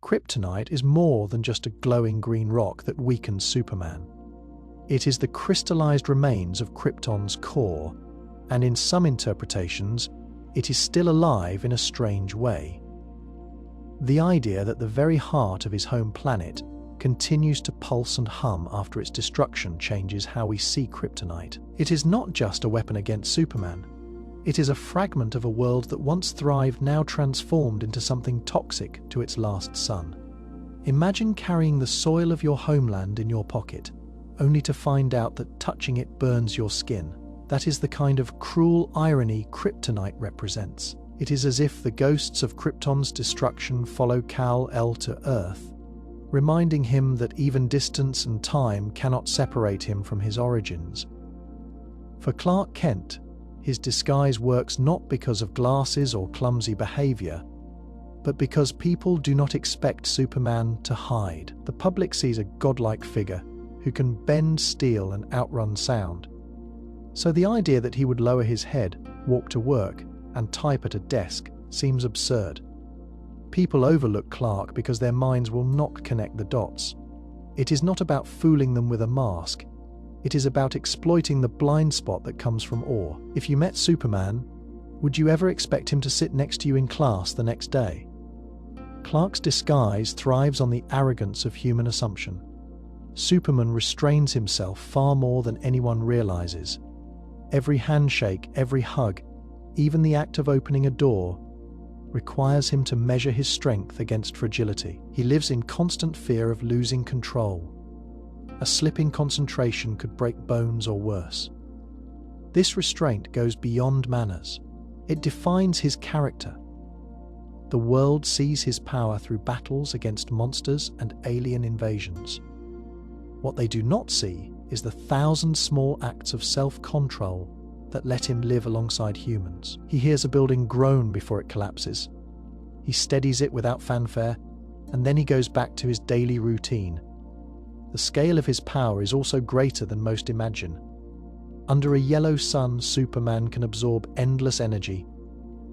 kryptonite is more than just a glowing green rock that weakens Superman. It is the crystallized remains of Krypton's core, and in some interpretations, it is still alive in a strange way. The idea that the very heart of his home planet continues to pulse and hum after its destruction changes how we see kryptonite. It is not just a weapon against Superman. It is a fragment of a world that once thrived, now transformed into something toxic to its last son. Imagine carrying the soil of your homeland in your pocket, only to find out that touching it burns your skin. That is the kind of cruel irony kryptonite represents. It is as if the ghosts of Krypton's destruction follow Kal-El to Earth, reminding him that even distance and time cannot separate him from his origins. For Clark Kent, his disguise works not because of glasses or clumsy behavior, but because people do not expect Superman to hide. The public sees a godlike figure who can bend steel and outrun sound. So the idea that he would lower his head, walk to work, and type at a desk seems absurd. People overlook Clark because their minds will not connect the dots. It is not about fooling them with a mask. It is about exploiting the blind spot that comes from awe. If you met Superman, would you ever expect him to sit next to you in class the next day? Clark's disguise thrives on the arrogance of human assumption. Superman restrains himself far more than anyone realizes. Every handshake, every hug, even the act of opening a door, requires him to measure his strength against fragility. He lives in constant fear of losing control. A slip in concentration could break bones or worse. This restraint goes beyond manners. It defines his character. The world sees his power through battles against monsters and alien invasions. What they do not see is the 1,000 small acts of self-control that let him live alongside humans. He hears a building groan before it collapses. He steadies it without fanfare, and then he goes back to his daily routine. The scale of his power is also greater than most imagine. Under a yellow sun, Superman can absorb endless energy.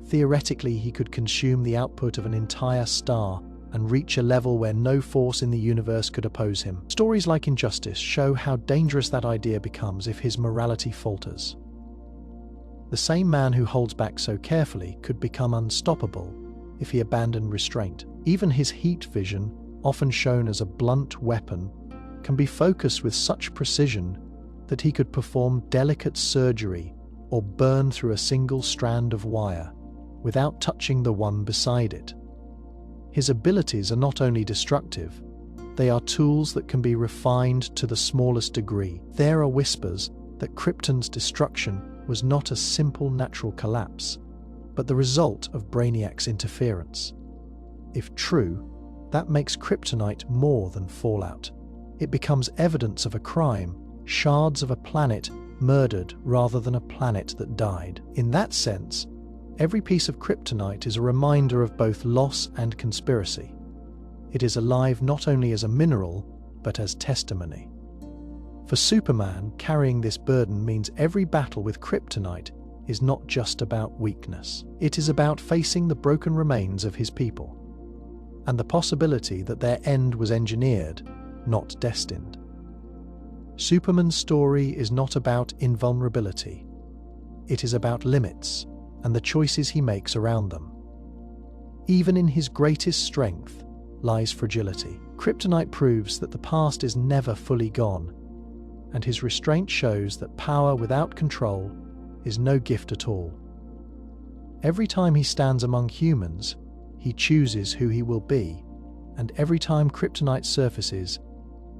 Theoretically, he could consume the output of an entire star and reach a level where no force in the universe could oppose him. Stories like Injustice show how dangerous that idea becomes if his morality falters. The same man who holds back so carefully could become unstoppable if he abandoned restraint. Even his heat vision, often shown as a blunt weapon, can be focused with such precision that he could perform delicate surgery or burn through a single strand of wire without touching the one beside it. His abilities are not only destructive, they are tools that can be refined to the smallest degree. There are whispers that Krypton's destruction was not a simple natural collapse, but the result of Brainiac's interference. If true, that makes kryptonite more than fallout. It becomes evidence of a crime, shards of a planet murdered rather than a planet that died. In that sense, every piece of kryptonite is a reminder of both loss and conspiracy. It is alive not only as a mineral, but as testimony. For Superman, carrying this burden means every battle with kryptonite is not just about weakness. It is about facing the broken remains of his people, and the possibility that their end was engineered, not destined. Superman's story is not about invulnerability. It is about limits and the choices he makes around them. Even in his greatest strength lies fragility. Kryptonite proves that the past is never fully gone, and his restraint shows that power without control is no gift at all. Every time he stands among humans, he chooses who he will be, and every time kryptonite surfaces,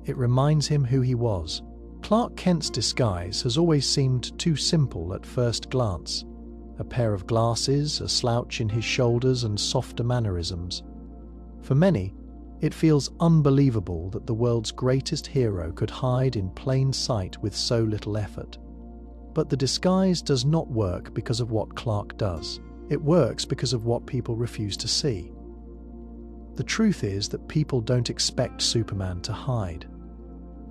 it reminds him who he was. Clark Kent's disguise has always seemed too simple at first glance. A pair of glasses, a slouch in his shoulders, and softer mannerisms. For many, it feels unbelievable that the world's greatest hero could hide in plain sight with so little effort. But the disguise does not work because of what Clark does. It works because of what people refuse to see. The truth is that people don't expect Superman to hide.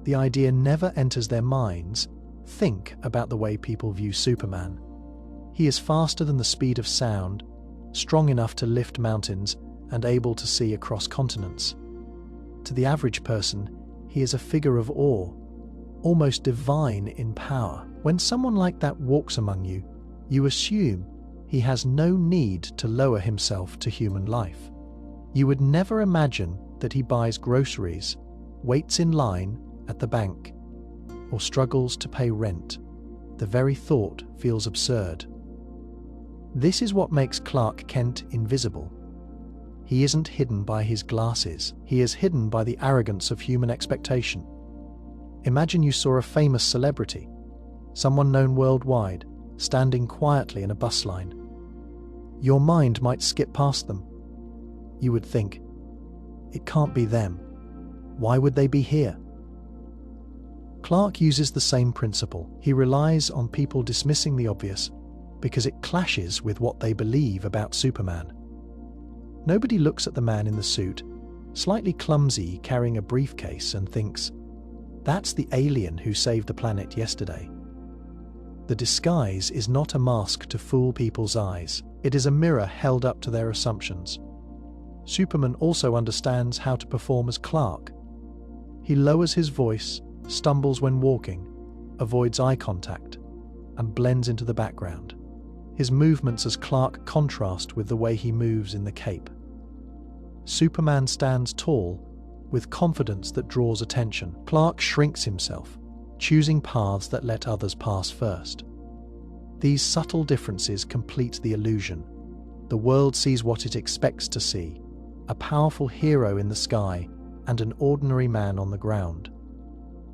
The idea never enters their minds. Think about the way people view Superman. He is faster than the speed of sound, strong enough to lift mountains, and able to see across continents. To the average person, he is a figure of awe, almost divine in power. When someone like that walks among you, you assume he has no need to lower himself to human life. You would never imagine that he buys groceries, waits in line at the bank, or struggles to pay rent. The very thought feels absurd. This is what makes Clark Kent invisible. He isn't hidden by his glasses. He is hidden by the arrogance of human expectation. Imagine you saw a famous celebrity, someone known worldwide, standing quietly in a bus line. Your mind might skip past them. You would think, it can't be them. Why would they be here? Clark uses the same principle. He relies on people dismissing the obvious because it clashes with what they believe about Superman. Nobody looks at the man in the suit, slightly clumsy, carrying a briefcase, and thinks, that's the alien who saved the planet yesterday. The disguise is not a mask to fool people's eyes. It is a mirror held up to their assumptions. Superman also understands how to perform as Clark. He lowers his voice, stumbles when walking, avoids eye contact, and blends into the background. His movements as Clark contrast with the way he moves in the cape. Superman stands tall, with confidence that draws attention. Clark shrinks himself, choosing paths that let others pass first. These subtle differences complete the illusion. The world sees what it expects to see: a powerful hero in the sky and an ordinary man on the ground.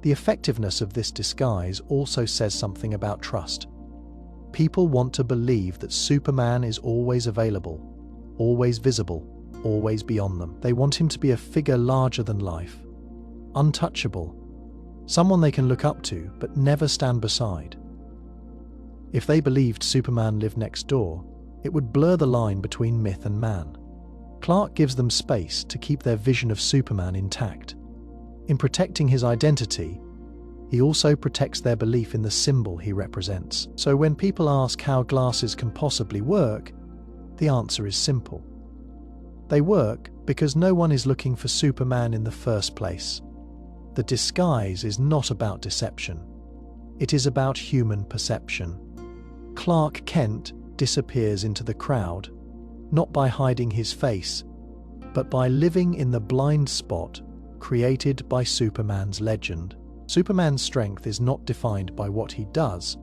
The effectiveness of this disguise also says something about trust. People want to believe that Superman is always available, always visible, always beyond them. They want him to be a figure larger than life, untouchable, someone they can look up to but never stand beside. If they believed Superman lived next door, it would blur the line between myth and man. Clark gives them space to keep their vision of Superman intact. In protecting his identity, he also protects their belief in the symbol he represents. So when people ask how glasses can possibly work, the answer is simple. They work because no one is looking for Superman in the first place. The disguise is not about deception. It is about human perception. Clark Kent disappears into the crowd, not by hiding his face, but by living in the blind spot created by Superman's legend. Superman's strength is not defined by what he does,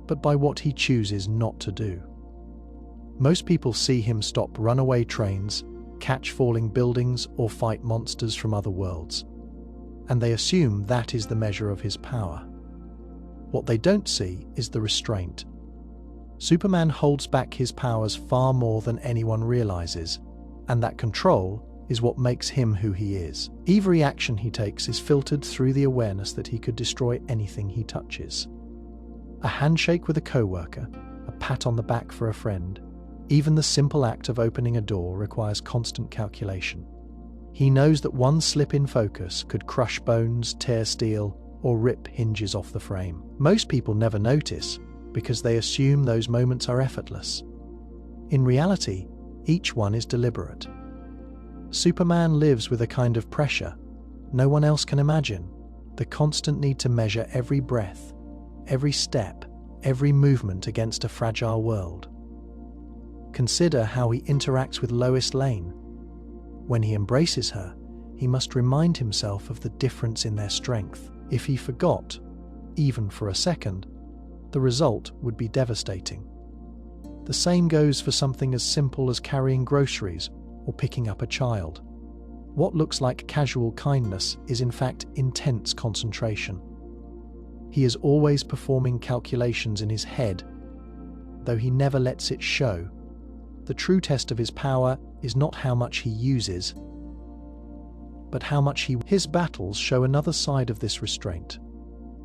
but by what he chooses not to do. Most people see him stop runaway trains, catch falling buildings, or fight monsters from other worlds, and they assume that is the measure of his power. What they don't see is the restraint. Superman holds back his powers far more than anyone realizes, and that control is what makes him who he is. Every action he takes is filtered through the awareness that he could destroy anything he touches. A handshake with a coworker, a pat on the back for a friend, even the simple act of opening a door requires constant calculation. He knows that one slip in focus could crush bones, tear steel, or rip hinges off the frame. Most people never notice because they assume those moments are effortless. In reality, each one is deliberate. Superman lives with a kind of pressure no one else can imagine, the constant need to measure every breath, every step, every movement against a fragile world. Consider how he interacts with Lois Lane. When he embraces her, he must remind himself of the difference in their strength. If he forgot, even for a second, the result would be devastating. The same goes for something as simple as carrying groceries or picking up a child. What looks like casual kindness is in fact intense concentration. He is always performing calculations in his head, though he never lets it show. The true test of his power is not how much he uses, but how much his battles show another side of this restraint.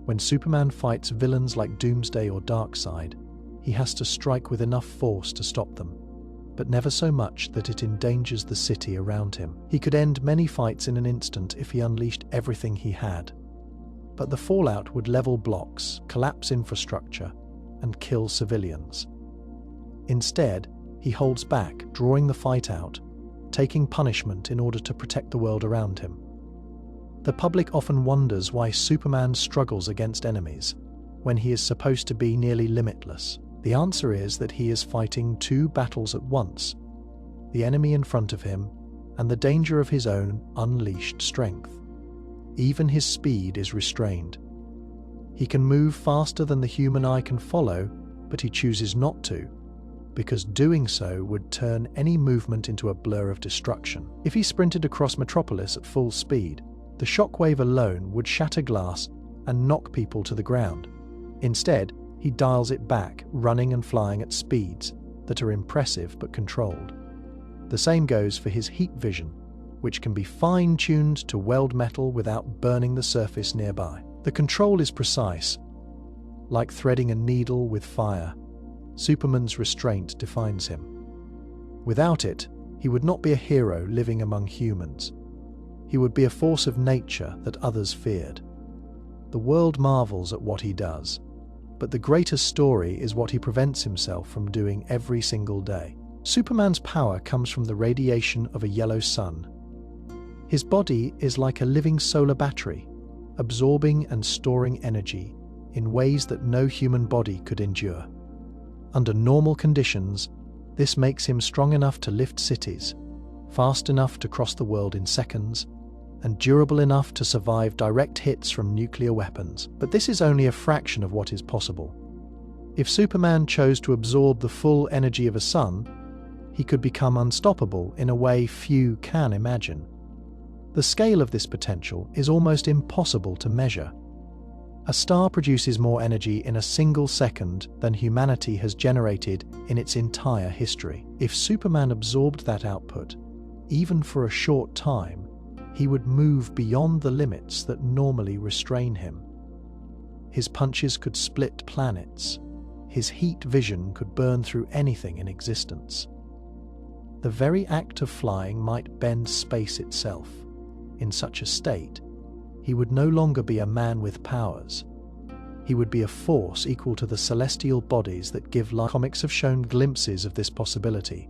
When Superman fights villains like Doomsday or Darkseid, he has to strike with enough force to stop them, but never so much that it endangers the city around him. He could end many fights in an instant if he unleashed everything he had, but the fallout would level blocks, collapse infrastructure, and kill civilians. Instead, he holds back, drawing the fight out, taking punishment in order to protect the world around him. The public often wonders why Superman struggles against enemies when he is supposed to be nearly limitless. The answer is that he is fighting two battles at once: the enemy in front of him and the danger of his own unleashed strength. Even his speed is restrained. He can move faster than the human eye can follow, but he chooses not to, because doing so would turn any movement into a blur of destruction. If he sprinted across Metropolis at full speed, the shockwave alone would shatter glass and knock people to the ground. Instead, he dials it back, running and flying at speeds that are impressive but controlled. The same goes for his heat vision, which can be fine-tuned to weld metal without burning the surface nearby. The control is precise. Like threading a needle with fire, Superman's restraint defines him. Without it, he would not be a hero living among humans. He would be a force of nature that others feared. The world marvels at what he does, but the greatest story is what he prevents himself from doing every single day. Superman's power comes from the radiation of a yellow sun. His body is like a living solar battery, absorbing and storing energy in ways that no human body could endure. Under normal conditions, this makes him strong enough to lift cities, fast enough to cross the world in seconds, and durable enough to survive direct hits from nuclear weapons. But this is only a fraction of what is possible. If Superman chose to absorb the full energy of a sun, he could become unstoppable in a way few can imagine. The scale of this potential is almost impossible to measure. A star produces more energy in a single second than humanity has generated in its entire history. If Superman absorbed that output, even for a short time, he would move beyond the limits that normally restrain him. His punches could split planets. His heat vision could burn through anything in existence. The very act of flying might bend space itself. In such a state, he would no longer be a man with powers. He would be a force equal to the celestial bodies that give life. Comics have shown glimpses of this possibility.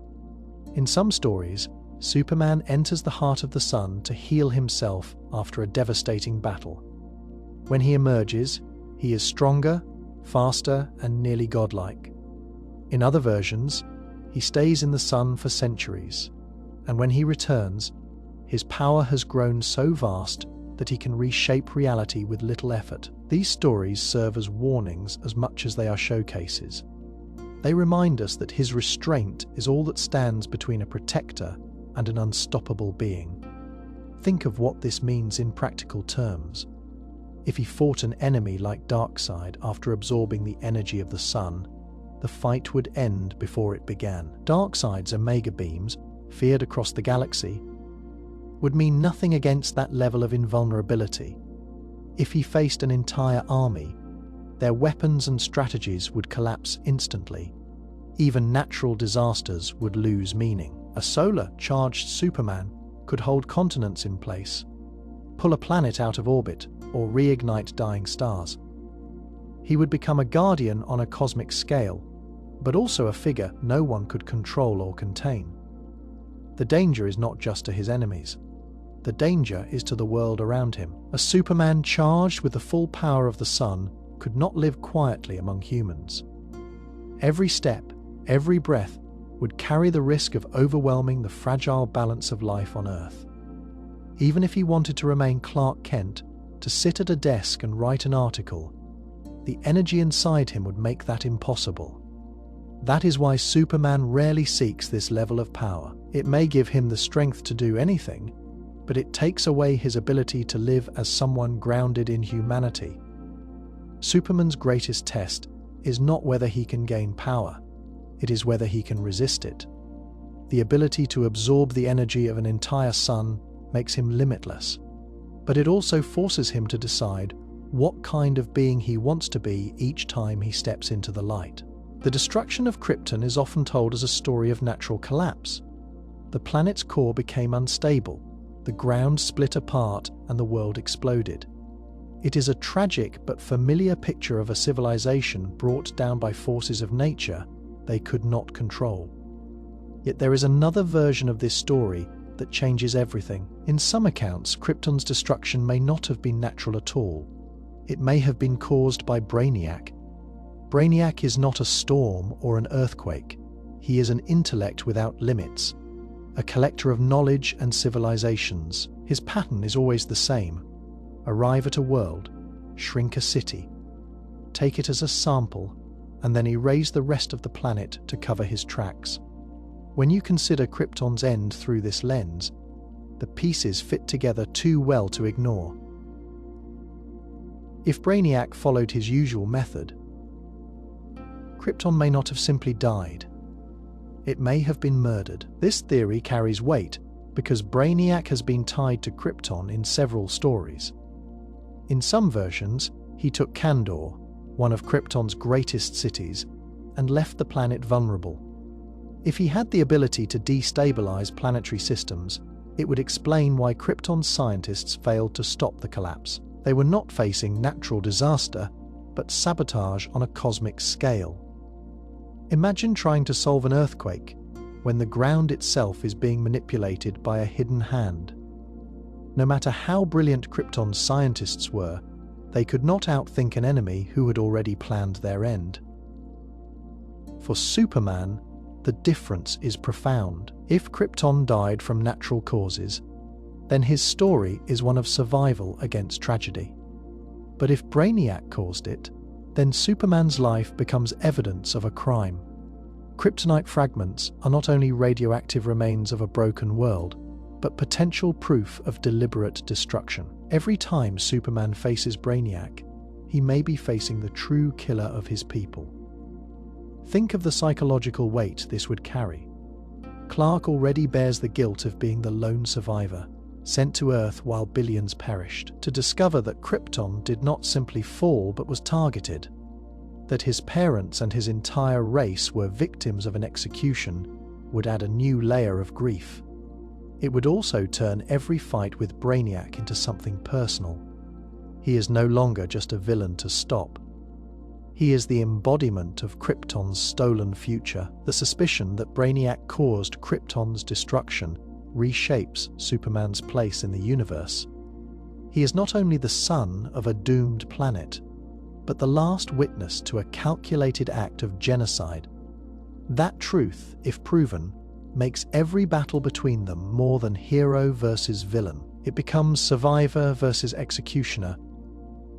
In some stories, Superman enters the heart of the sun to heal himself after a devastating battle. When he emerges, he is stronger, faster, and nearly godlike. In other versions, he stays in the sun for centuries, and when he returns, his power has grown so vast that he can reshape reality with little effort. These stories serve as warnings as much as they are showcases. They remind us that his restraint is all that stands between a protector and an unstoppable being. Think of what this means in practical terms. If he fought an enemy like Darkseid after absorbing the energy of the sun, the fight would end before it began. Darkseid's omega beams, feared across the galaxy, would mean nothing against that level of invulnerability. If he faced an entire army, their weapons and strategies would collapse instantly. Even natural disasters would lose meaning. A solar-charged Superman could hold continents in place, pull a planet out of orbit, or reignite dying stars. He would become a guardian on a cosmic scale, but also a figure no one could control or contain. The danger is not just to his enemies. The danger is to the world around him. A Superman charged with the full power of the sun could not live quietly among humans. Every step, every breath, would carry the risk of overwhelming the fragile balance of life on Earth. Even if he wanted to remain Clark Kent, to sit at a desk and write an article, the energy inside him would make that impossible. That is why Superman rarely seeks this level of power. It may give him the strength to do anything, but it takes away his ability to live as someone grounded in humanity. Superman's greatest test is not whether he can gain power, it is whether he can resist it. The ability to absorb the energy of an entire sun makes him limitless, but it also forces him to decide what kind of being he wants to be each time he steps into the light. The destruction of Krypton is often told as a story of natural collapse. The planet's core became unstable, the ground split apart, and the world exploded. It is a tragic but familiar picture of a civilization brought down by forces of nature they could not control. Yet there is another version of this story that changes everything. In some accounts, Krypton's destruction may not have been natural at all. It may have been caused by Brainiac. Brainiac is not a storm or an earthquake. He is an intellect without limits, a collector of knowledge and civilizations. His pattern is always the same: arrive at a world, shrink a city, take it as a sample, and then erase the rest of the planet to cover his tracks. When you consider Krypton's end through this lens, the pieces fit together too well to ignore. If Brainiac followed his usual method, Krypton may not have simply died. It may have been murdered. This theory carries weight because Brainiac has been tied to Krypton in several stories. In some versions, he took Kandor, one of Krypton's greatest cities, and left the planet vulnerable. If he had the ability to destabilize planetary systems, it would explain why Krypton's scientists failed to stop the collapse. They were not facing natural disaster, but sabotage on a cosmic scale. Imagine trying to solve an earthquake when the ground itself is being manipulated by a hidden hand. No matter how brilliant Krypton's scientists were, they could not outthink an enemy who had already planned their end. For Superman, the difference is profound. If Krypton died from natural causes, then his story is one of survival against tragedy. But if Brainiac caused it, then Superman's life becomes evidence of a crime. Kryptonite fragments are not only radioactive remains of a broken world, but potential proof of deliberate destruction. Every time Superman faces Brainiac, he may be facing the true killer of his people. Think of the psychological weight this would carry. Clark already bears the guilt of being the lone survivor, sent to Earth while billions perished. To discover that Krypton did not simply fall but was targeted, that his parents and his entire race were victims of an execution, would add a new layer of grief. It would also turn every fight with Brainiac into something personal. He is no longer just a villain to stop. He is the embodiment of Krypton's stolen future. The suspicion that Brainiac caused Krypton's destruction reshapes Superman's place in the universe. He is not only the son of a doomed planet, but the last witness to a calculated act of genocide. That truth, if proven, makes every battle between them more than hero versus villain. It becomes survivor versus executioner,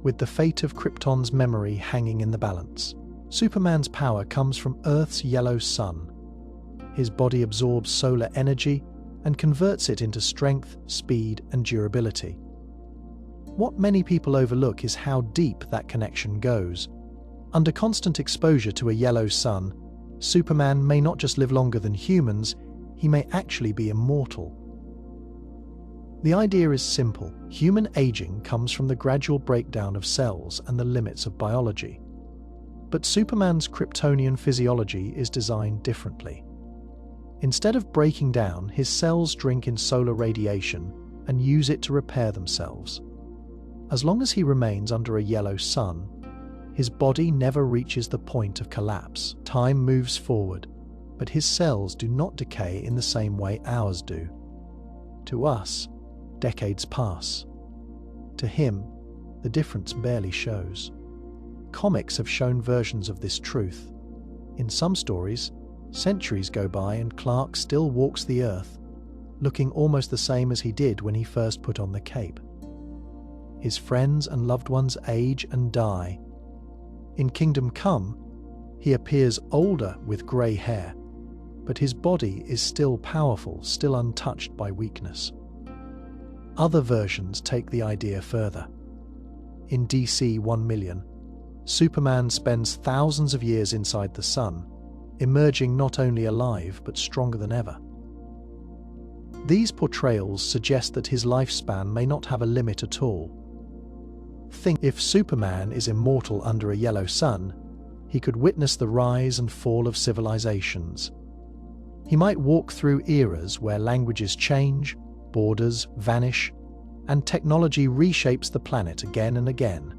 with the fate of Krypton's memory hanging in the balance. Superman's power comes from Earth's yellow sun. His body absorbs solar energy and converts it into strength, speed, and durability. What many people overlook is how deep that connection goes. Under constant exposure to a yellow sun, Superman may not just live longer than humans, he may actually be immortal. The idea is simple. Human aging comes from the gradual breakdown of cells and the limits of biology. But Superman's Kryptonian physiology is designed differently. Instead of breaking down, his cells drink in solar radiation and use it to repair themselves. As long as he remains under a yellow sun, his body never reaches the point of collapse. Time moves forward, but his cells do not decay in the same way ours do. To us, decades pass. To him, the difference barely shows. Comics have shown versions of this truth. In some stories, centuries go by and Clark still walks the Earth, looking almost the same as he did when he first put on the cape. His friends and loved ones age and die. In Kingdom Come, he appears older with grey hair, but his body is still powerful, still untouched by weakness. Other versions take the idea further. In DC 1,000,000, Superman spends thousands of years inside the sun, emerging not only alive but stronger than ever. These portrayals suggest that his lifespan may not have a limit at all. Think if Superman is immortal under a yellow sun, he could witness the rise and fall of civilizations. He might walk through eras where languages change, borders vanish, and technology reshapes the planet again and again.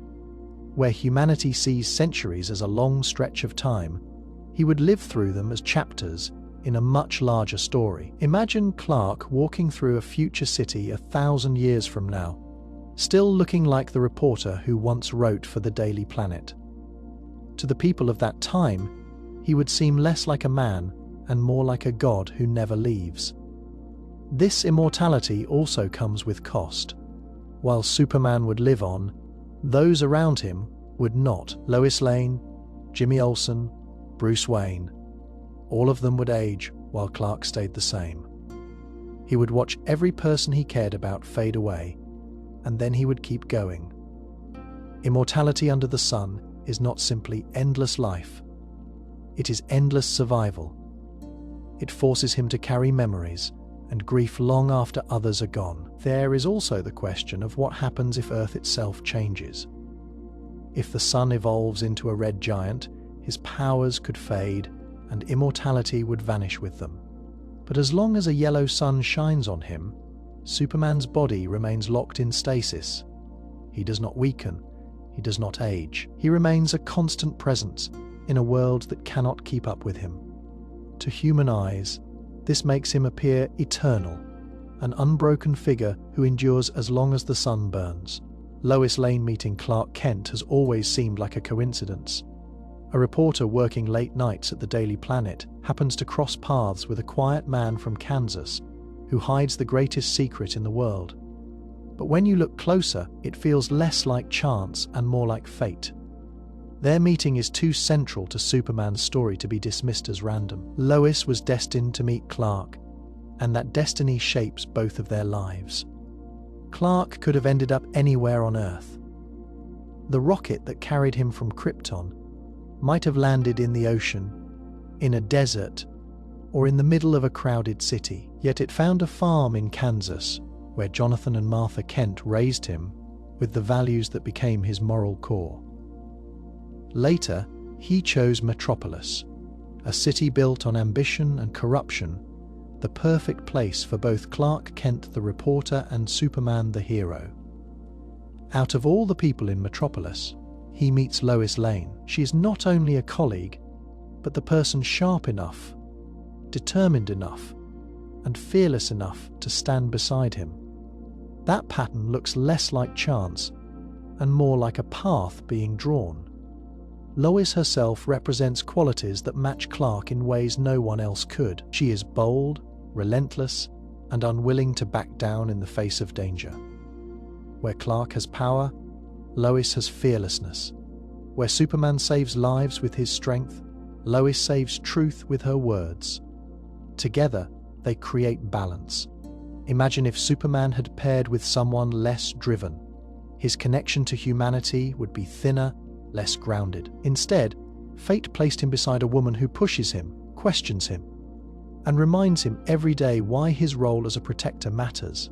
Where humanity sees centuries as a long stretch of time, he would live through them as chapters, in a much larger story. Imagine Clark walking through a future city 1,000 years from now, still looking like the reporter who once wrote for the Daily Planet. To the people of that time, he would seem less like a man and more like a god who never leaves. This immortality also comes with cost. While Superman would live on, those around him would not. Lois Lane, Jimmy Olsen, Bruce Wayne, all of them would age while Clark stayed the same. He would watch every person he cared about fade away, and then he would keep going. Immortality under the sun is not simply endless life. It is endless survival. It forces him to carry memories and grief long after others are gone. There is also the question of what happens if Earth itself changes. If the sun evolves into a red giant, his powers could fade and immortality would vanish with them. But as long as a yellow sun shines on him, Superman's body remains locked in stasis. He does not weaken. He does not age. He remains a constant presence in a world that cannot keep up with him. To human eyes, this makes him appear eternal, an unbroken figure who endures as long as the sun burns. Lois Lane meeting Clark Kent has always seemed like a coincidence. A reporter working late nights at the Daily Planet happens to cross paths with a quiet man from Kansas who hides the greatest secret in the world. But when you look closer, it feels less like chance and more like fate. Their meeting is too central to Superman's story to be dismissed as random. Lois was destined to meet Clark, and that destiny shapes both of their lives. Clark could have ended up anywhere on Earth. The rocket that carried him from Krypton might have landed in the ocean, in a desert, or in the middle of a crowded city. Yet it found a farm in Kansas, where Jonathan and Martha Kent raised him with the values that became his moral core. Later, he chose Metropolis, a city built on ambition and corruption, the perfect place for both Clark Kent the reporter and Superman the hero. Out of all the people in Metropolis, he meets Lois Lane. She is not only a colleague, but the person sharp enough, determined enough, and fearless enough to stand beside him. That pattern looks less like chance and more like a path being drawn. Lois herself represents qualities that match Clark in ways no one else could. She is bold, relentless, and unwilling to back down in the face of danger. Where Clark has power, Lois has fearlessness. Where Superman saves lives with his strength, Lois saves truth with her words. Together, they create balance. Imagine if Superman had paired with someone less driven. His connection to humanity would be thinner, less grounded. Instead, fate placed him beside a woman who pushes him, questions him, and reminds him every day why his role as a protector matters.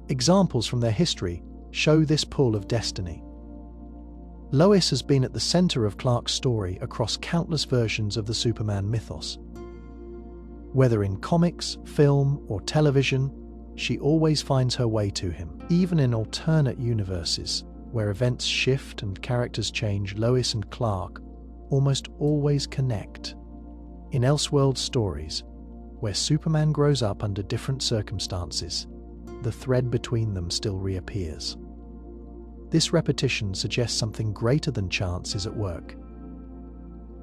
Examples from their history show this pull of destiny. Lois has been at the center of Clark's story across countless versions of the Superman mythos. Whether in comics, film, or television, she always finds her way to him. Even in alternate universes, where events shift and characters change, Lois and Clark almost always connect. In Elseworld stories, where Superman grows up under different circumstances, the thread between them still reappears. This repetition suggests something greater than chance is at work.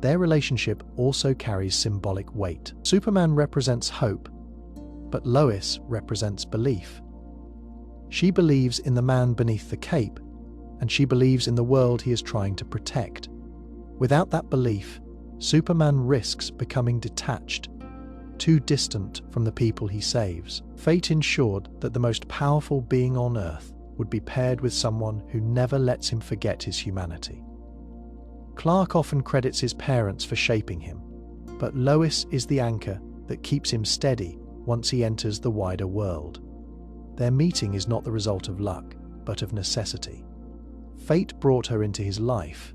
Their relationship also carries symbolic weight. Superman represents hope, but Lois represents belief. She believes in the man beneath the cape, and she believes in the world he is trying to protect. Without that belief, Superman risks becoming detached, too distant from the people he saves. Fate ensured that the most powerful being on Earth would be paired with someone who never lets him forget his humanity. Clark often credits his parents for shaping him, but Lois is the anchor that keeps him steady once he enters the wider world. Their meeting is not the result of luck, but of necessity. Fate brought her into his life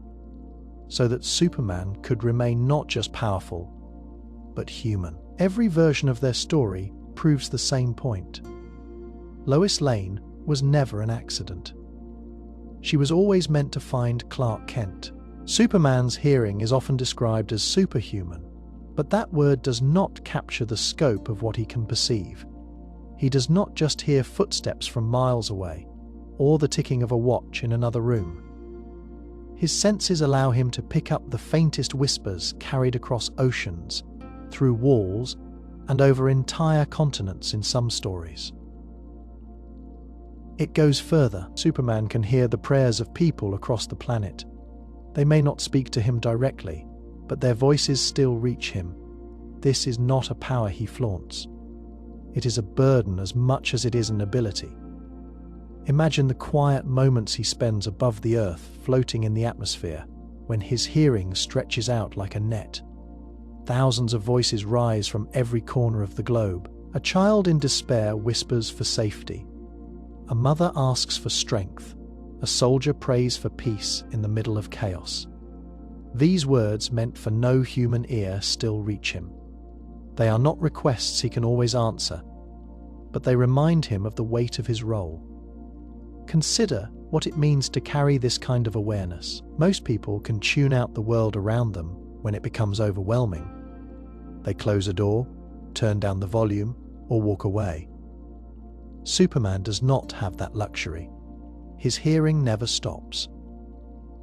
so that Superman could remain not just powerful, but human. Every version of their story proves the same point. Lois Lane was never an accident. She was always meant to find Clark Kent. Superman's hearing is often described as superhuman, But that word does not capture the scope of what he can perceive. He does not just hear footsteps from miles away, or the ticking of a watch in another room. His senses allow him to pick up the faintest whispers carried across oceans, through walls, and over entire continents in some stories. It goes further. Superman can hear the prayers of people across the planet. They may not speak to him directly, but their voices still reach him. This is not a power he flaunts. It is a burden as much as it is an ability. Imagine the quiet moments he spends above the earth, floating in the atmosphere, when his hearing stretches out like a net. Thousands of voices rise from every corner of the globe. A child in despair whispers for safety. A mother asks for strength. A soldier prays for peace in the middle of chaos. These words, meant for no human ear, still reach him. They are not requests he can always answer, but they remind him of the weight of his role. Consider what it means to carry this kind of awareness. Most people can tune out the world around them when it becomes overwhelming. They close a door, turn down the volume, or walk away. Superman does not have that luxury. His hearing never stops.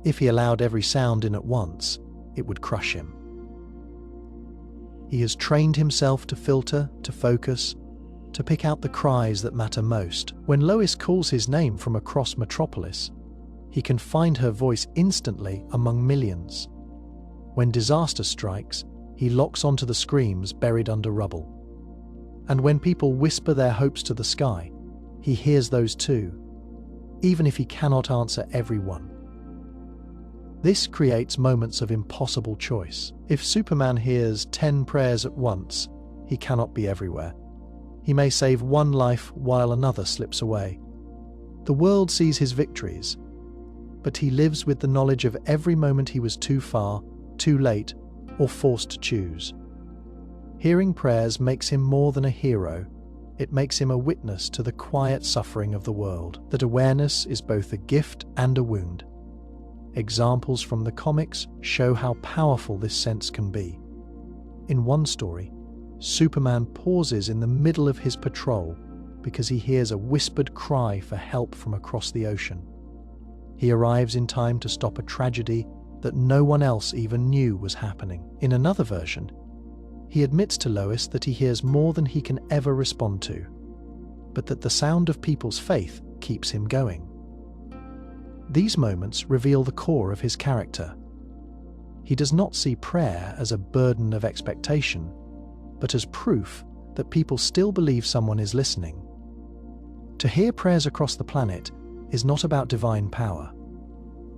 If he allowed every sound in at once, it would crush him. He has trained himself to filter, to focus, to pick out the cries that matter most. When Lois calls his name from across Metropolis, he can find her voice instantly among millions. When disaster strikes, he locks onto the screams buried under rubble. And when people whisper their hopes to the sky, he hears those too, even if he cannot answer everyone. This creates moments of impossible choice. If Superman hears 10 prayers at once, he cannot be everywhere. He may save one life while another slips away. The world sees his victories, but he lives with the knowledge of every moment he was too far, too late, or forced to choose. Hearing prayers makes him more than a hero. It makes him a witness to the quiet suffering of the world. That awareness is both a gift and a wound. Examples from the comics show how powerful this sense can be. In one story, Superman pauses in the middle of his patrol because he hears a whispered cry for help from across the ocean. He arrives in time to stop a tragedy that no one else even knew was happening. In another version, he admits to Lois that he hears more than he can ever respond to, but that the sound of people's faith keeps him going. These moments reveal the core of his character. He does not see prayer as a burden of expectation, but as proof that people still believe someone is listening. To hear prayers across the planet is not about divine power.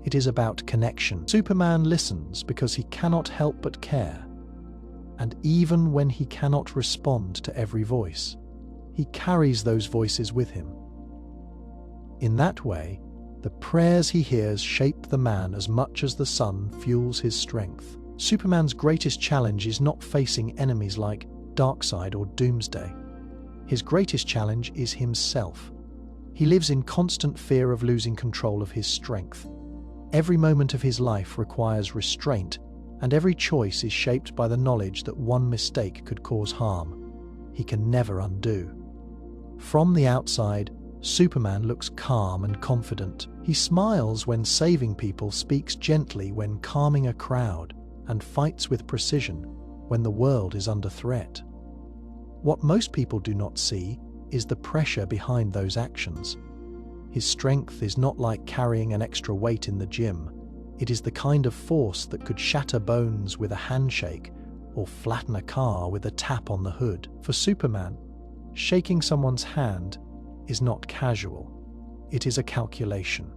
It is about connection. Superman listens because he cannot help but care. And even when he cannot respond to every voice, he carries those voices with him. In that way, the prayers he hears shape the man as much as the sun fuels his strength. Superman's greatest challenge is not facing enemies like Darkseid or Doomsday. His greatest challenge is himself. He lives in constant fear of losing control of his strength. Every moment of his life requires restraint, and every choice is shaped by the knowledge that one mistake could cause harm he can never undo. From the outside, Superman looks calm and confident. He smiles when saving people, speaks gently when calming a crowd, and fights with precision when the world is under threat. What most people do not see is the pressure behind those actions. His strength is not like carrying an extra weight in the gym. It is the kind of force that could shatter bones with a handshake or flatten a car with a tap on the hood. For Superman, shaking someone's hand is not casual. It is a calculation.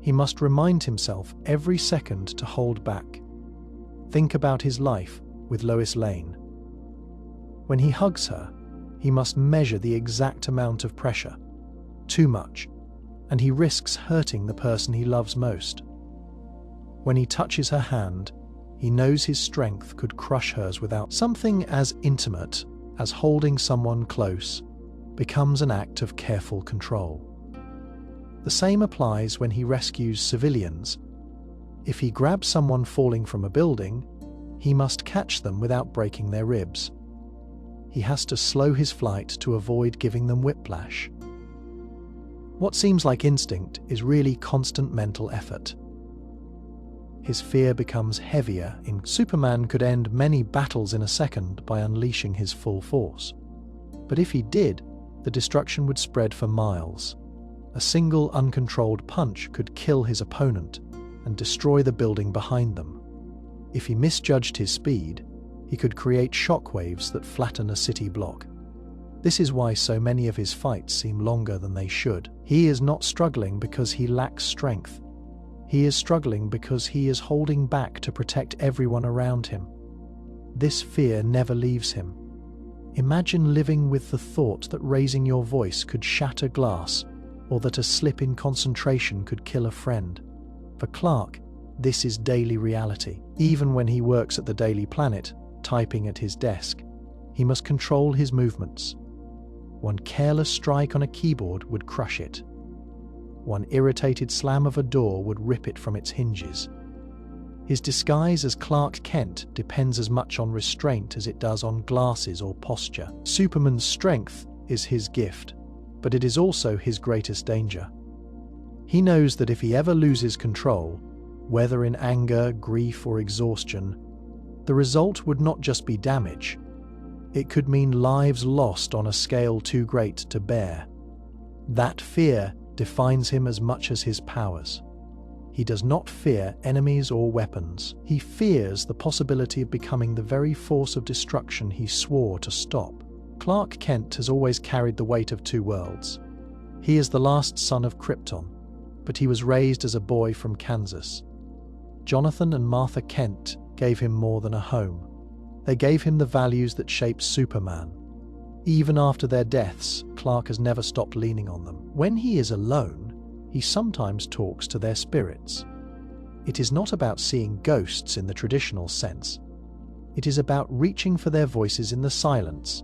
He must remind himself every second to hold back. Think about his life with Lois Lane. When he hugs her, he must measure the exact amount of pressure. Too much, and he risks hurting the person he loves most. When he touches her hand, he knows his strength could crush hers without. Something as intimate as holding someone close becomes an act of careful control. The same applies when he rescues civilians. If he grabs someone falling from a building, He must catch them without breaking their ribs. He has to slow his flight to avoid giving them whiplash. What seems like instinct is really constant mental effort. His fear becomes heavier. Superman could end many battles in a second by unleashing his full force. But if he did, the destruction would spread for miles. A single uncontrolled punch could kill his opponent and destroy the building behind them. If he misjudged his speed, he could create shockwaves that flatten a city block. This is why so many of his fights seem longer than they should. He is not struggling because he lacks strength. He is struggling because he is holding back to protect everyone around him. This fear never leaves him. Imagine living with the thought that raising your voice could shatter glass, or that a slip in concentration could kill a friend. For Clark, this is daily reality. Even when he works at the Daily Planet, typing at his desk, he must control his movements. One careless strike on a keyboard would crush it. One irritated slam of a door would rip it from its hinges. His disguise as Clark Kent depends as much on restraint as it does on glasses or posture. Superman's strength is his gift, but it is also his greatest danger. He knows that if he ever loses control, whether in anger, grief, or exhaustion, the result would not just be damage. It could mean lives lost on a scale too great to bear. That fear defines him as much as his powers. He does not fear enemies or weapons. He fears the possibility of becoming the very force of destruction he swore to stop. Clark Kent has always carried the weight of two worlds. He is the last son of Krypton, but he was raised as a boy from Kansas. Jonathan and Martha Kent gave him more than a home. They gave him the values that shaped Superman. Even after their deaths, Clark has never stopped leaning on them. When he is alone, he sometimes talks to their spirits. It is not about seeing ghosts in the traditional sense. It is about reaching for their voices in the silence,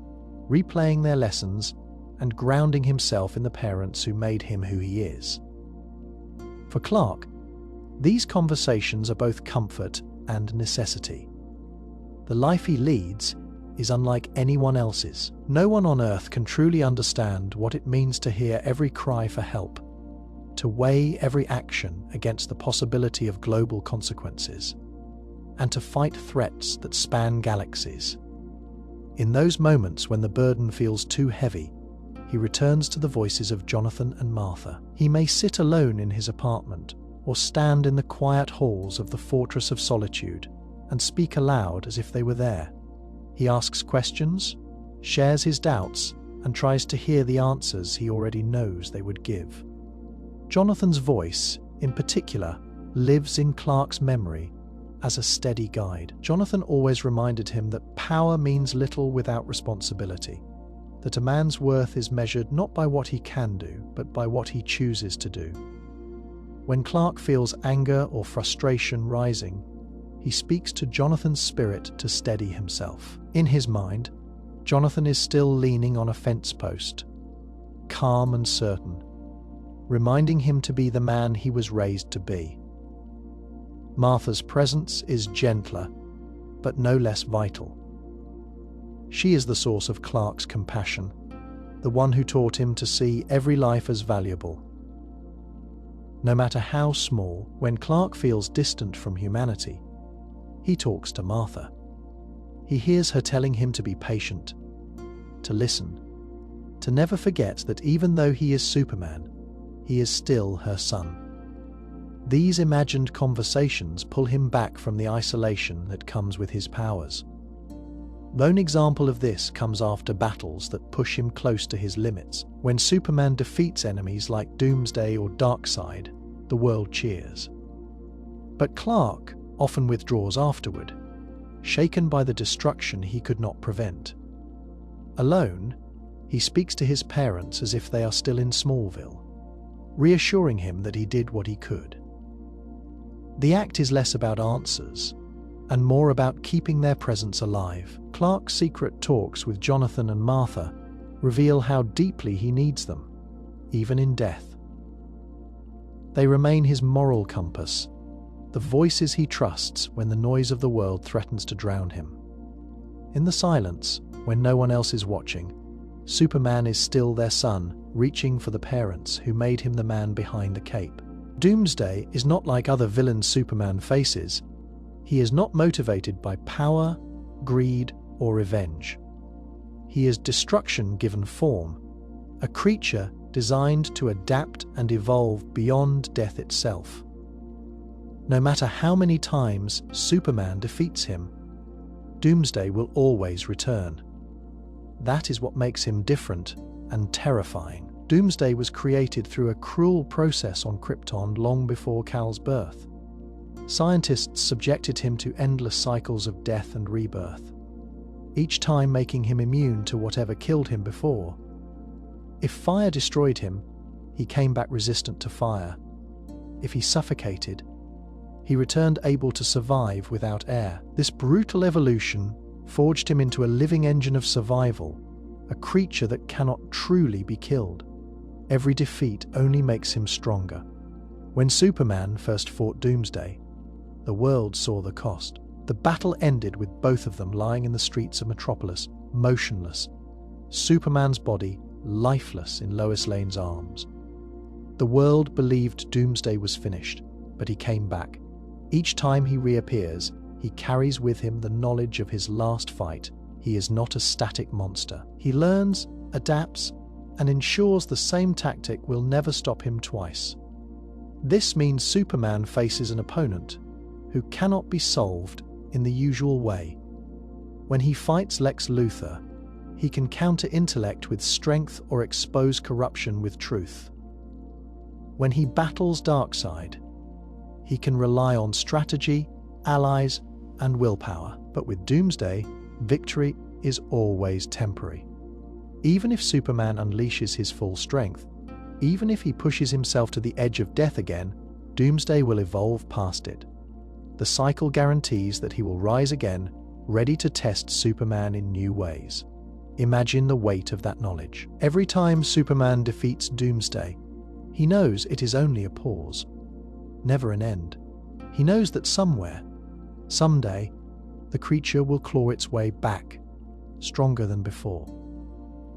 replaying their lessons, and grounding himself in the parents who made him who he is. For Clark, these conversations are both comfort and necessity. The life he leads is unlike anyone else's. No one on Earth can truly understand what it means to hear every cry for help, to weigh every action against the possibility of global consequences, and to fight threats that span galaxies. In those moments when the burden feels too heavy, he returns to the voices of Jonathan and Martha. He may sit alone in his apartment or stand in the quiet halls of the Fortress of Solitude and speak aloud as if they were there. He asks questions, shares his doubts, and tries to hear the answers he already knows they would give. Jonathan's voice, in particular, lives in Clark's memory as a steady guide. Jonathan always reminded him that power means little without responsibility, that a man's worth is measured not by what he can do, but by what he chooses to do. When Clark feels anger or frustration rising, he speaks to Jonathan's spirit to steady himself. In his mind, Jonathan is still leaning on a fence post, calm and certain, reminding him to be the man he was raised to be. Martha's presence is gentler, but no less vital. She is the source of Clark's compassion, the one who taught him to see every life as valuable. No matter how small, when Clark feels distant from humanity, he talks to Martha. He hears her telling him to be patient, to listen, to never forget that even though he is Superman, he is still her son. These imagined conversations pull him back from the isolation that comes with his powers. Lone example of this comes after battles that push him close to his limits. When Superman defeats enemies like Doomsday or Darkseid, the world cheers. But Clark often withdraws afterward, shaken by the destruction he could not prevent. Alone, he speaks to his parents as if they are still in Smallville, reassuring him that he did what he could. The act is less about answers and more about keeping their presence alive. Clark's secret talks with Jonathan and Martha reveal how deeply he needs them, even in death. They remain his moral compass, the voices he trusts when the noise of the world threatens to drown him. In the silence, when no one else is watching, Superman is still their son, reaching for the parents who made him the man behind the cape. Doomsday is not like other villains Superman faces. He is not motivated by power, greed, or revenge. He is destruction given form, a creature designed to adapt and evolve beyond death itself. No matter how many times Superman defeats him, Doomsday will always return. That is what makes him different and terrifying. Doomsday was created through a cruel process on Krypton long before Kal's birth. Scientists subjected him to endless cycles of death and rebirth, each time making him immune to whatever killed him before. If fire destroyed him, he came back resistant to fire. If he suffocated, he returned able to survive without air. This brutal evolution forged him into a living engine of survival, a creature that cannot truly be killed. Every defeat only makes him stronger. When Superman first fought Doomsday, the world saw the cost. The battle ended with both of them lying in the streets of Metropolis, motionless, Superman's body lifeless in Lois Lane's arms. The world believed Doomsday was finished, but he came back. Each time he reappears, he carries with him the knowledge of his last fight. He is not a static monster. He learns, adapts, and ensures the same tactic will never stop him twice. This means Superman faces an opponent who cannot be solved in the usual way. When he fights Lex Luthor, he can counter intellect with strength or expose corruption with truth. When he battles Darkseid, he can rely on strategy, allies, and willpower. But with Doomsday, victory is always temporary. Even if Superman unleashes his full strength, even if he pushes himself to the edge of death again, Doomsday will evolve past it. The cycle guarantees that he will rise again, ready to test Superman in new ways. Imagine the weight of that knowledge. Every time Superman defeats Doomsday, he knows it is only a pause, never an end. He knows that somewhere, someday, the creature will claw its way back, stronger than before.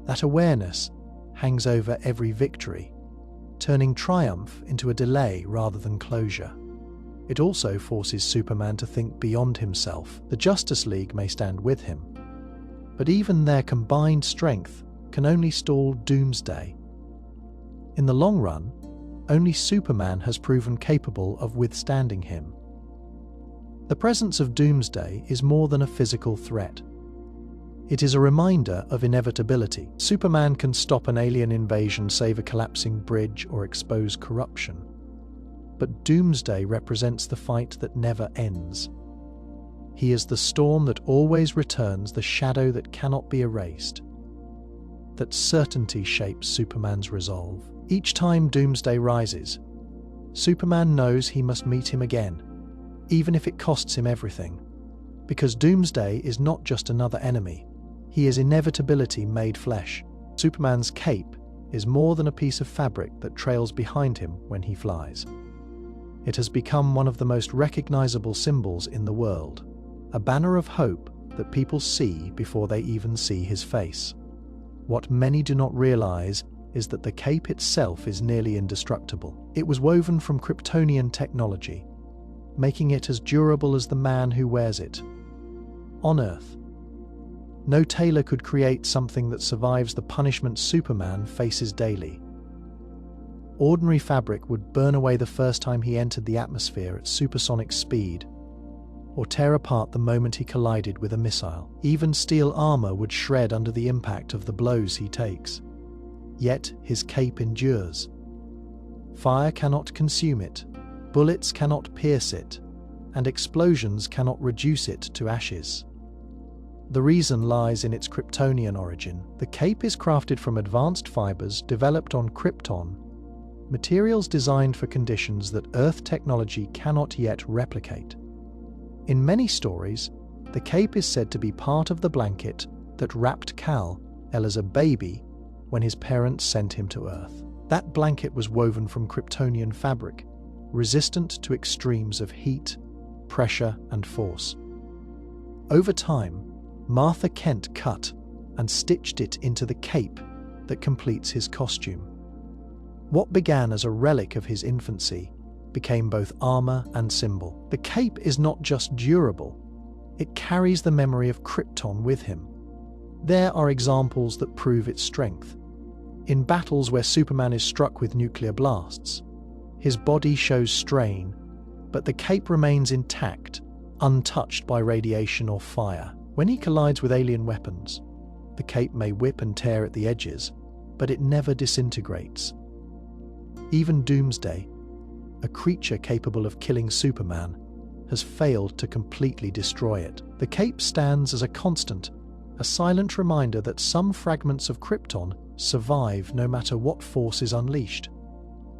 That awareness hangs over every victory, turning triumph into a delay rather than closure. It also forces Superman to think beyond himself. The Justice League may stand with him, but even their combined strength can only stall Doomsday. In the long run, only Superman has proven capable of withstanding him. The presence of Doomsday is more than a physical threat. It is a reminder of inevitability. Superman can stop an alien invasion, save a collapsing bridge, or expose corruption. But Doomsday represents the fight that never ends. He is the storm that always returns, the shadow that cannot be erased. That certainty shapes Superman's resolve. Each time Doomsday rises, Superman knows he must meet him again, even if it costs him everything. Because Doomsday is not just another enemy, he is inevitability made flesh. Superman's cape is more than a piece of fabric that trails behind him when he flies. It has become one of the most recognizable symbols in the world, a banner of hope that people see before they even see his face. What many do not realize is that the cape itself is nearly indestructible. It was woven from Kryptonian technology, making it as durable as the man who wears it. On Earth, no tailor could create something that survives the punishment Superman faces daily. Ordinary fabric would burn away the first time he entered the atmosphere at supersonic speed, or tear apart the moment he collided with a missile. Even steel armor would shred under the impact of the blows he takes. Yet his cape endures. Fire cannot consume it, bullets cannot pierce it, and explosions cannot reduce it to ashes. The reason lies in its Kryptonian origin. The cape is crafted from advanced fibers developed on Krypton, materials designed for conditions that Earth technology cannot yet replicate. In many stories, the cape is said to be part of the blanket that wrapped Kal, as a baby, when his parents sent him to Earth. That blanket was woven from Kryptonian fabric, resistant to extremes of heat, pressure, and force. Over time, Martha Kent cut and stitched it into the cape that completes his costume. What began as a relic of his infancy became both armor and symbol. The cape is not just durable, it carries the memory of Krypton with him. There are examples that prove its strength. In battles where Superman is struck with nuclear blasts, his body shows strain, but the cape remains intact, untouched by radiation or fire. When he collides with alien weapons, the cape may whip and tear at the edges, but it never disintegrates. Even Doomsday, a creature capable of killing Superman, has failed to completely destroy it. The cape stands as a constant, a silent reminder that some fragments of Krypton survive no matter what force is unleashed.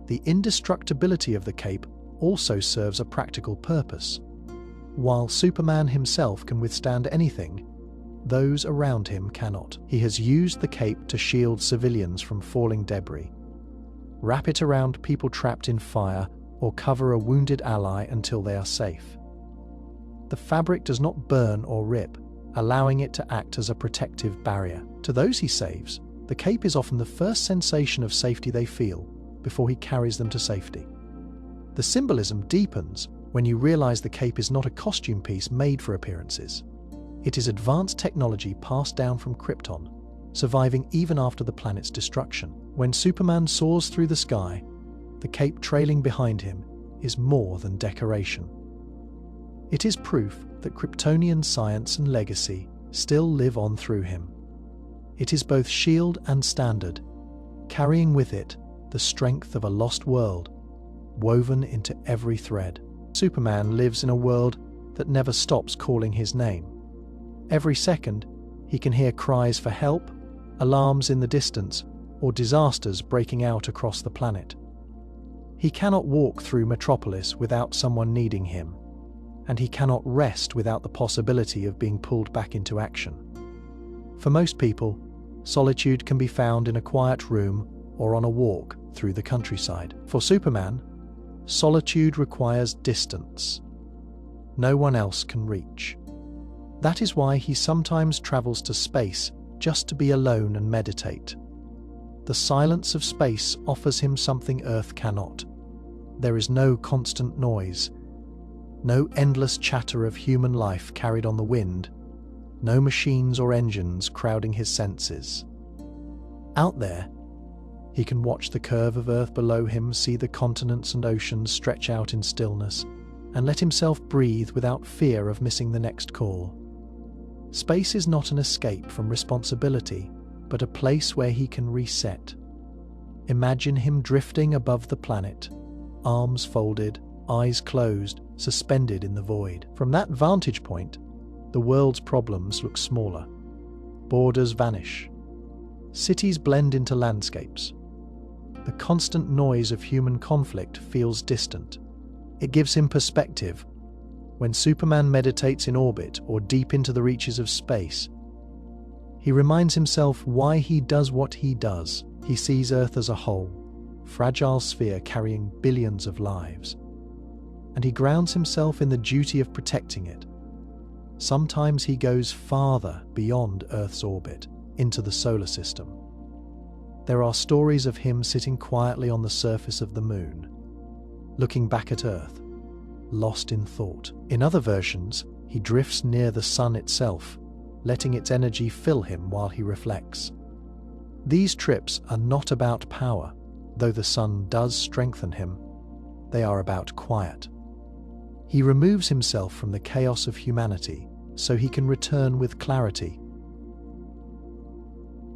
The indestructibility of the cape also serves a practical purpose. While Superman himself can withstand anything, those around him cannot. He has used the cape to shield civilians from falling debris, wrap it around people trapped in fire, or cover a wounded ally until they are safe. The fabric does not burn or rip, allowing it to act as a protective barrier. To those he saves, the cape is often the first sensation of safety they feel before he carries them to safety. The symbolism deepens when you realize the cape is not a costume piece made for appearances. It is advanced technology passed down from Krypton, surviving even after the planet's destruction. When Superman soars through the sky, the cape trailing behind him is more than decoration. It is proof that Kryptonian science and legacy still live on through him. It is both shield and standard, carrying with it the strength of a lost world, woven into every thread. Superman lives in a world that never stops calling his name. Every second, he can hear cries for help, alarms in the distance, or disasters breaking out across the planet. He cannot walk through Metropolis without someone needing him, and he cannot rest without the possibility of being pulled back into action. For most people, solitude can be found in a quiet room or on a walk through the countryside. For Superman, solitude requires distance. No one else can reach. That is why he sometimes travels to space just to be alone and meditate. The silence of space offers him something Earth cannot. There is no constant noise, no endless chatter of human life carried on the wind, no machines or engines crowding his senses. Out there, he can watch the curve of Earth below him, see the continents and oceans stretch out in stillness, and let himself breathe without fear of missing the next call. Space is not an escape from responsibility, but a place where he can reset. Imagine him drifting above the planet, arms folded, eyes closed, suspended in the void. From that vantage point, the world's problems look smaller. Borders vanish. Cities blend into landscapes. The constant noise of human conflict feels distant. It gives him perspective. When Superman meditates in orbit or deep into the reaches of space, he reminds himself why he does what he does. He sees Earth as a whole, fragile sphere carrying billions of lives, and he grounds himself in the duty of protecting it. Sometimes he goes farther beyond Earth's orbit, into the solar system. There are stories of him sitting quietly on the surface of the moon, looking back at Earth, lost in thought. In other versions, he drifts near the sun itself, letting its energy fill him while he reflects. These trips are not about power, though the sun does strengthen him. They are about quiet. He removes himself from the chaos of humanity so he can return with clarity.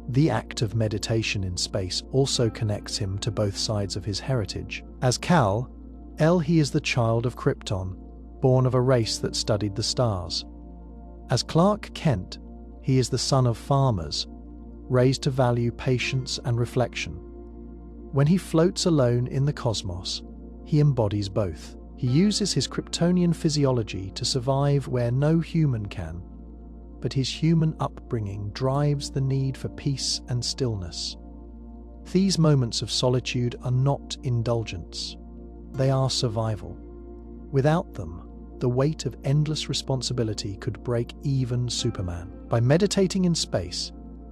The act of meditation in space also connects him to both sides of his heritage. As Kal-El, he is the child of Krypton, born of a race that studied the stars. As Clark Kent, he is the son of farmers, raised to value patience and reflection. When he floats alone in the cosmos, he embodies both. He uses his Kryptonian physiology to survive where no human can, but his human upbringing drives the need for peace and stillness. These moments of solitude are not indulgence. they are survival. Without them, the weight of endless responsibility could break even Superman. By meditating in space,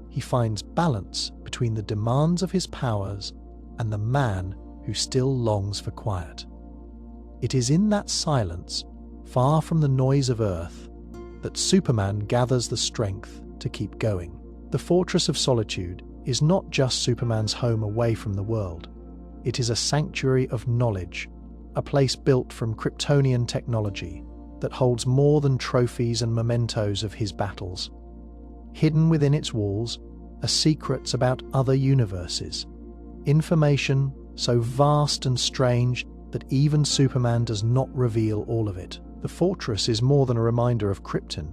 he finds balance between the demands of his powers and the man who still longs for quiet. It is in that silence, far from the noise of Earth, that Superman gathers the strength to keep going. The Fortress of Solitude is not just Superman's home away from the world. It is a sanctuary of knowledge, a place built from Kryptonian technology that holds more than trophies and mementos of his battles. Hidden within its walls are secrets about other universes, information so vast and strange that even Superman does not reveal all of it. The fortress is more than a reminder of Krypton.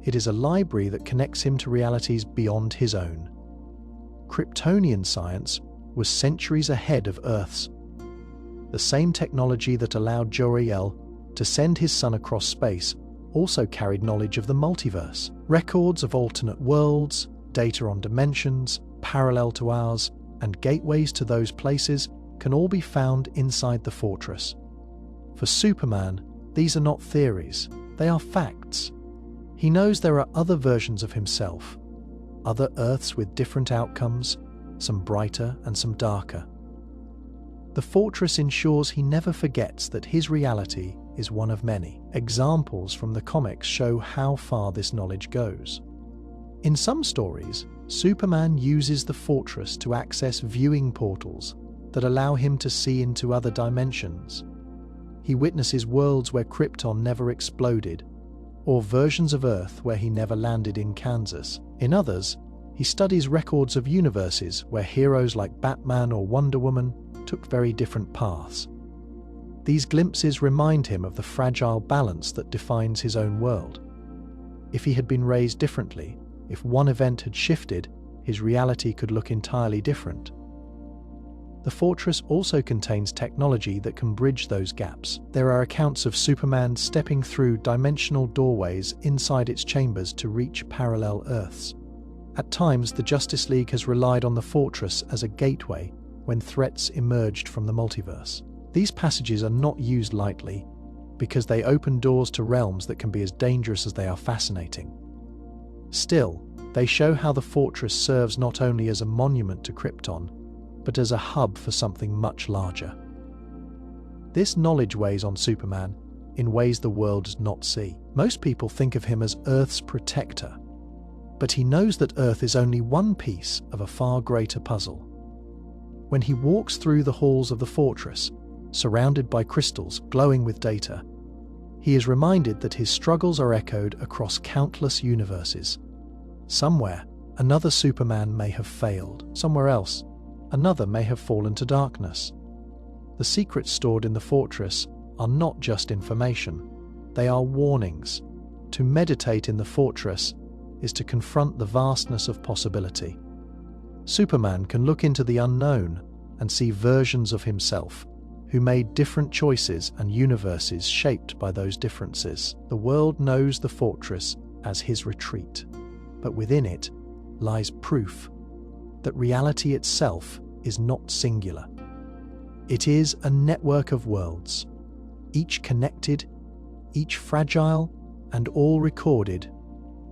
It is a library that connects him to realities beyond his own. Kryptonian science was centuries ahead of Earth's. The same technology that allowed Jor-El to send his son across space also carried knowledge of the multiverse. Records of alternate worlds, data on dimensions parallel to ours, and gateways to those places can all be found inside the fortress. For Superman, these are not theories, they are facts. He knows there are other versions of himself, other Earths with different outcomes, some brighter and some darker. The fortress ensures he never forgets that his reality is one of many. Examples from the comics show how far this knowledge goes. In some stories, Superman uses the fortress to access viewing portals that allow him to see into other dimensions. He witnesses worlds where Krypton never exploded, or versions of Earth where he never landed in Kansas. In others, he studies records of universes where heroes like Batman or Wonder Woman took very different paths. These glimpses remind him of the fragile balance that defines his own world. If he had been raised differently, if one event had shifted, his reality could look entirely different. The fortress also contains technology that can bridge those gaps. There are accounts of Superman stepping through dimensional doorways inside its chambers to reach parallel Earths. At times, the Justice League has relied on the fortress as a gateway when threats emerged from the multiverse. These passages are not used lightly because they open doors to realms that can be as dangerous as they are fascinating. Still, they show how the fortress serves not only as a monument to Krypton, but as a hub for something much larger. This knowledge weighs on Superman in ways the world does not see. Most people think of him as Earth's protector, but he knows that Earth is only one piece of a far greater puzzle. When he walks through the halls of the fortress, surrounded by crystals glowing with data, he is reminded that his struggles are echoed across countless universes. Somewhere, another Superman may have failed. Somewhere else, another may have fallen to darkness. The secrets stored in the fortress are not just information, they are warnings. To meditate in the fortress is to confront the vastness of possibility. Superman can look into the unknown and see versions of himself who made different choices and universes shaped by those differences. The world knows the fortress as his retreat, but within it lies proof that reality itself is not singular. It is a network of worlds, each connected, each fragile, and all recorded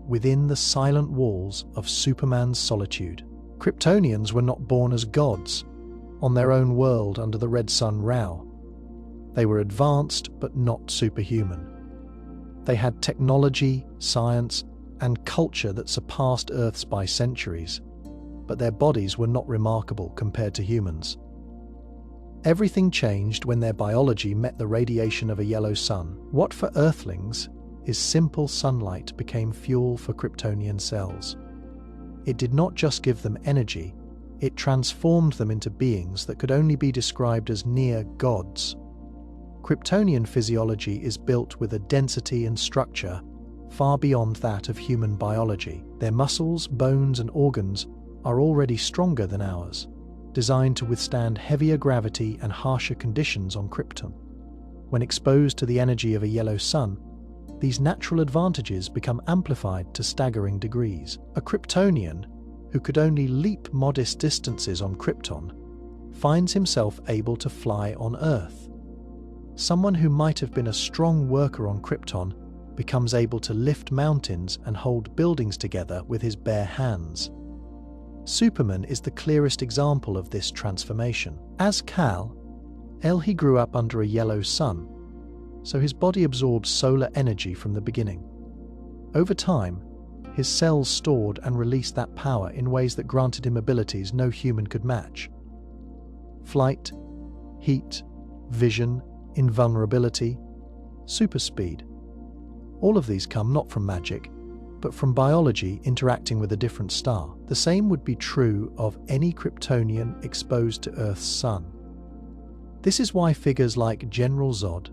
within the silent walls of Superman's solitude. Kryptonians were not born as gods, on their own world under the Red Sun Rao. They were advanced but not superhuman. They had technology, science, and culture that surpassed Earth's by centuries, but their bodies were not remarkable compared to humans. Everything changed when their biology met the radiation of a yellow sun. What for Earthlings is simple sunlight became fuel for Kryptonian cells. It did not just give them energy, it transformed them into beings that could only be described as near gods. Kryptonian physiology is built with a density and structure far beyond that of human biology. Their muscles, bones, and organs are already stronger than ours, designed to withstand heavier gravity and harsher conditions on Krypton. When exposed to the energy of a yellow sun, these natural advantages become amplified to staggering degrees. A Kryptonian who could only leap modest distances on Krypton finds himself able to fly on Earth. Someone who might have been a strong worker on Krypton becomes able to lift mountains and hold buildings together with his bare hands. Superman is the clearest example of this transformation. As Kal-El, he grew up under a yellow sun, so his body absorbs solar energy from the beginning. Over time, his cells stored and released that power in ways that granted him abilities no human could match. Flight, heat, vision, invulnerability, super speed. All of these come not from magic, but from biology interacting with a different star. The same would be true of any Kryptonian exposed to Earth's sun. This is why figures like General Zod,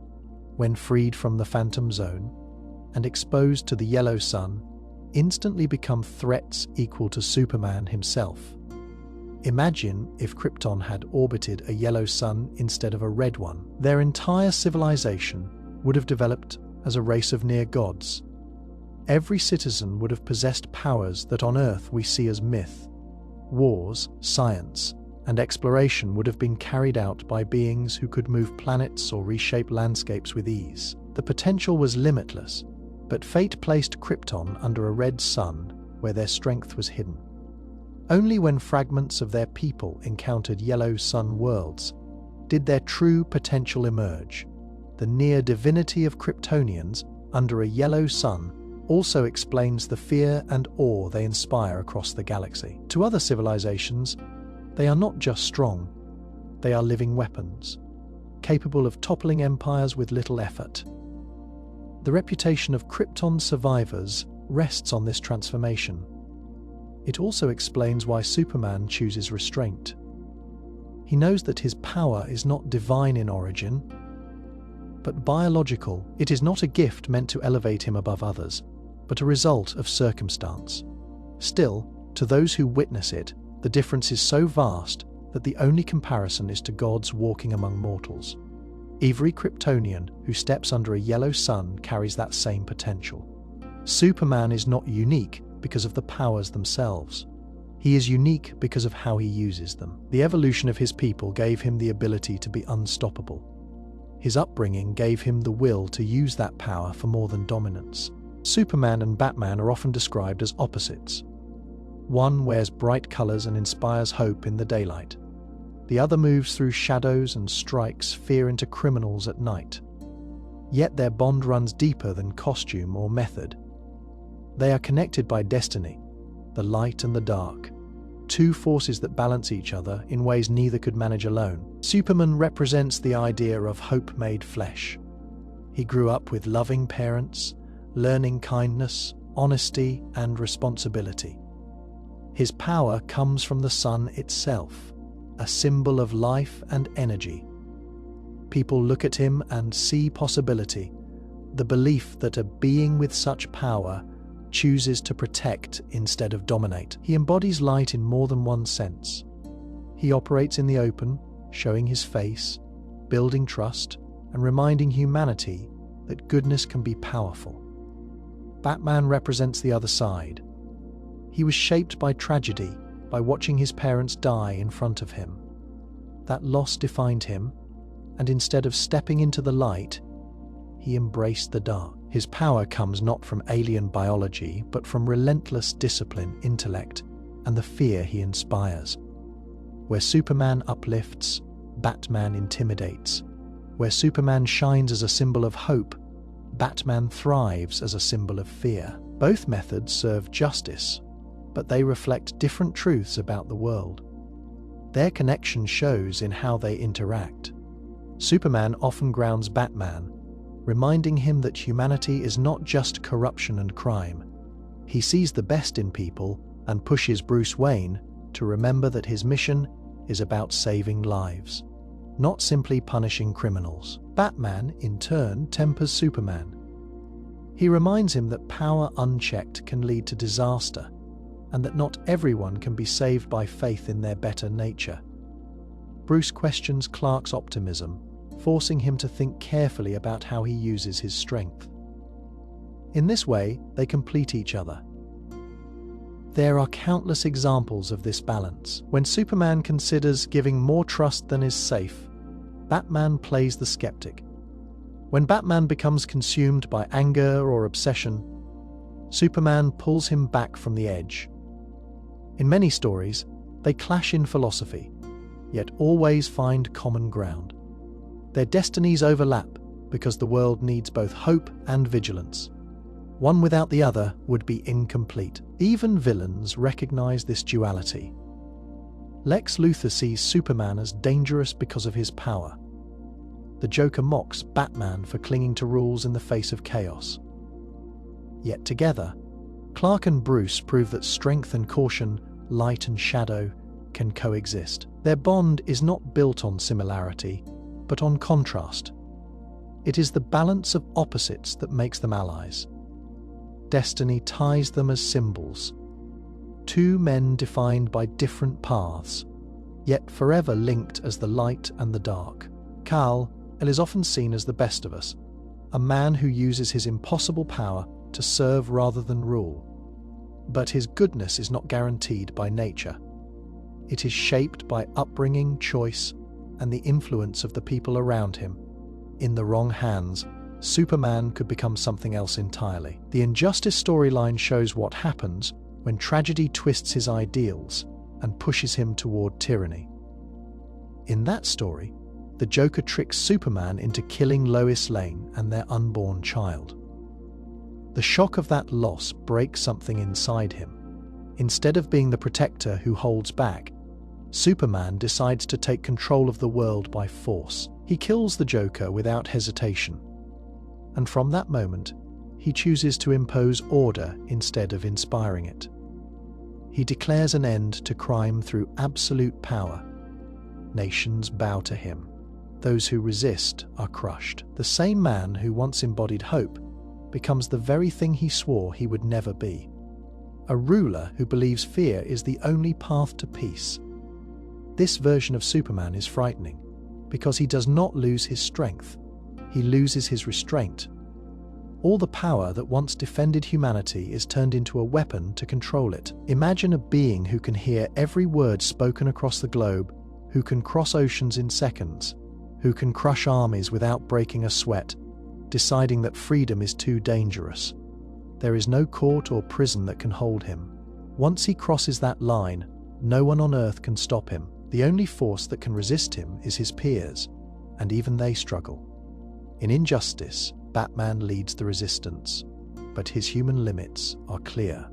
when freed from the Phantom Zone and exposed to the yellow sun, instantly become threats equal to Superman himself. Imagine if Krypton had orbited a yellow sun instead of a red one. Their entire civilization would have developed as a race of near gods. Every citizen would have possessed powers that on Earth we see as myth. Wars, science, and exploration would have been carried out by beings who could move planets or reshape landscapes with ease. The potential was limitless, but fate placed Krypton under a red sun where their strength was hidden. Only when fragments of their people encountered yellow sun worlds did their true potential emerge. The near divinity of Kryptonians under a yellow sun also explains the fear and awe they inspire across the galaxy. To other civilizations, they are not just strong, they are living weapons, capable of toppling empires with little effort. The reputation of Krypton survivors rests on this transformation. It also explains why Superman chooses restraint. He knows that his power is not divine in origin, but biological. It is not a gift meant to elevate him above others, but a result of circumstance. Still, to those who witness it, the difference is so vast that the only comparison is to gods walking among mortals. Every Kryptonian who steps under a yellow sun carries that same potential. Superman is not unique because of the powers themselves. He is unique because of how he uses them. The evolution of his people gave him the ability to be unstoppable. His upbringing gave him the will to use that power for more than dominance. Superman and Batman are often described as opposites. One wears bright colors and inspires hope in the daylight. The other moves through shadows and strikes fear into criminals at night. Yet their bond runs deeper than costume or method. They are connected by destiny, the light and the dark, two forces that balance each other in ways neither could manage alone. Superman represents the idea of hope made flesh. He grew up with loving parents, learning kindness, honesty, and responsibility. His power comes from the sun itself, a symbol of life and energy. People look at him and see possibility, the belief that a being with such power chooses to protect instead of dominate. He embodies light in more than one sense. He operates in the open, showing his face, building trust, and reminding humanity that goodness can be powerful. Batman represents the other side. He was shaped by tragedy, by watching his parents die in front of him. That loss defined him, and instead of stepping into the light, he embraced the dark. His power comes not from alien biology, but from relentless discipline, intellect, and the fear he inspires. Where Superman uplifts, Batman intimidates. Where Superman shines as a symbol of hope, Batman thrives as a symbol of fear. Both methods serve justice, but they reflect different truths about the world. Their connection shows in how they interact. Superman often grounds Batman, reminding him that humanity is not just corruption and crime. He sees the best in people and pushes Bruce Wayne to remember that his mission is about saving lives, not simply punishing criminals. Batman, in turn, tempers Superman. He reminds him that power unchecked can lead to disaster, and that not everyone can be saved by faith in their better nature. Bruce questions Clark's optimism, forcing him to think carefully about how he uses his strength. In this way, they complete each other. There are countless examples of this balance. When Superman considers giving more trust than is safe, Batman plays the skeptic. When Batman becomes consumed by anger or obsession, Superman pulls him back from the edge. In many stories, they clash in philosophy, yet always find common ground. Their destinies overlap because the world needs both hope and vigilance. One without the other would be incomplete. Even villains recognize this duality. Lex Luthor sees Superman as dangerous because of his power. The Joker mocks Batman for clinging to rules in the face of chaos. Yet together, Clark and Bruce prove that strength and caution, light and shadow, can coexist. Their bond is not built on similarity, but on contrast. It is the balance of opposites that makes them allies. Destiny ties them as symbols. Two men defined by different paths, yet forever linked as the light and the dark. Kal-El is often seen as the best of us, a man who uses his impossible power to serve rather than rule. But his goodness is not guaranteed by nature. It is shaped by upbringing, choice, and the influence of the people around him. In the wrong hands, Superman could become something else entirely. The Injustice storyline shows what happens when tragedy twists his ideals and pushes him toward tyranny. In that story, the Joker tricks Superman into killing Lois Lane and their unborn child. The shock of that loss breaks something inside him. Instead of being the protector who holds back, Superman decides to take control of the world by force. He kills the Joker without hesitation. And from that moment, he chooses to impose order instead of inspiring it. He declares an end to crime through absolute power. Nations bow to him. Those who resist are crushed. The same man who once embodied hope becomes the very thing he swore he would never be. A ruler who believes fear is the only path to peace. This version of Superman is frightening because he does not lose his strength. He loses his restraint. All the power that once defended humanity is turned into a weapon to control it. Imagine a being who can hear every word spoken across the globe, who can cross oceans in seconds, who can crush armies without breaking a sweat, deciding that freedom is too dangerous. There is no court or prison that can hold him. Once he crosses that line, no one on Earth can stop him. The only force that can resist him is his peers, and even they struggle. In Injustice, Batman leads the resistance, but his human limits are clear.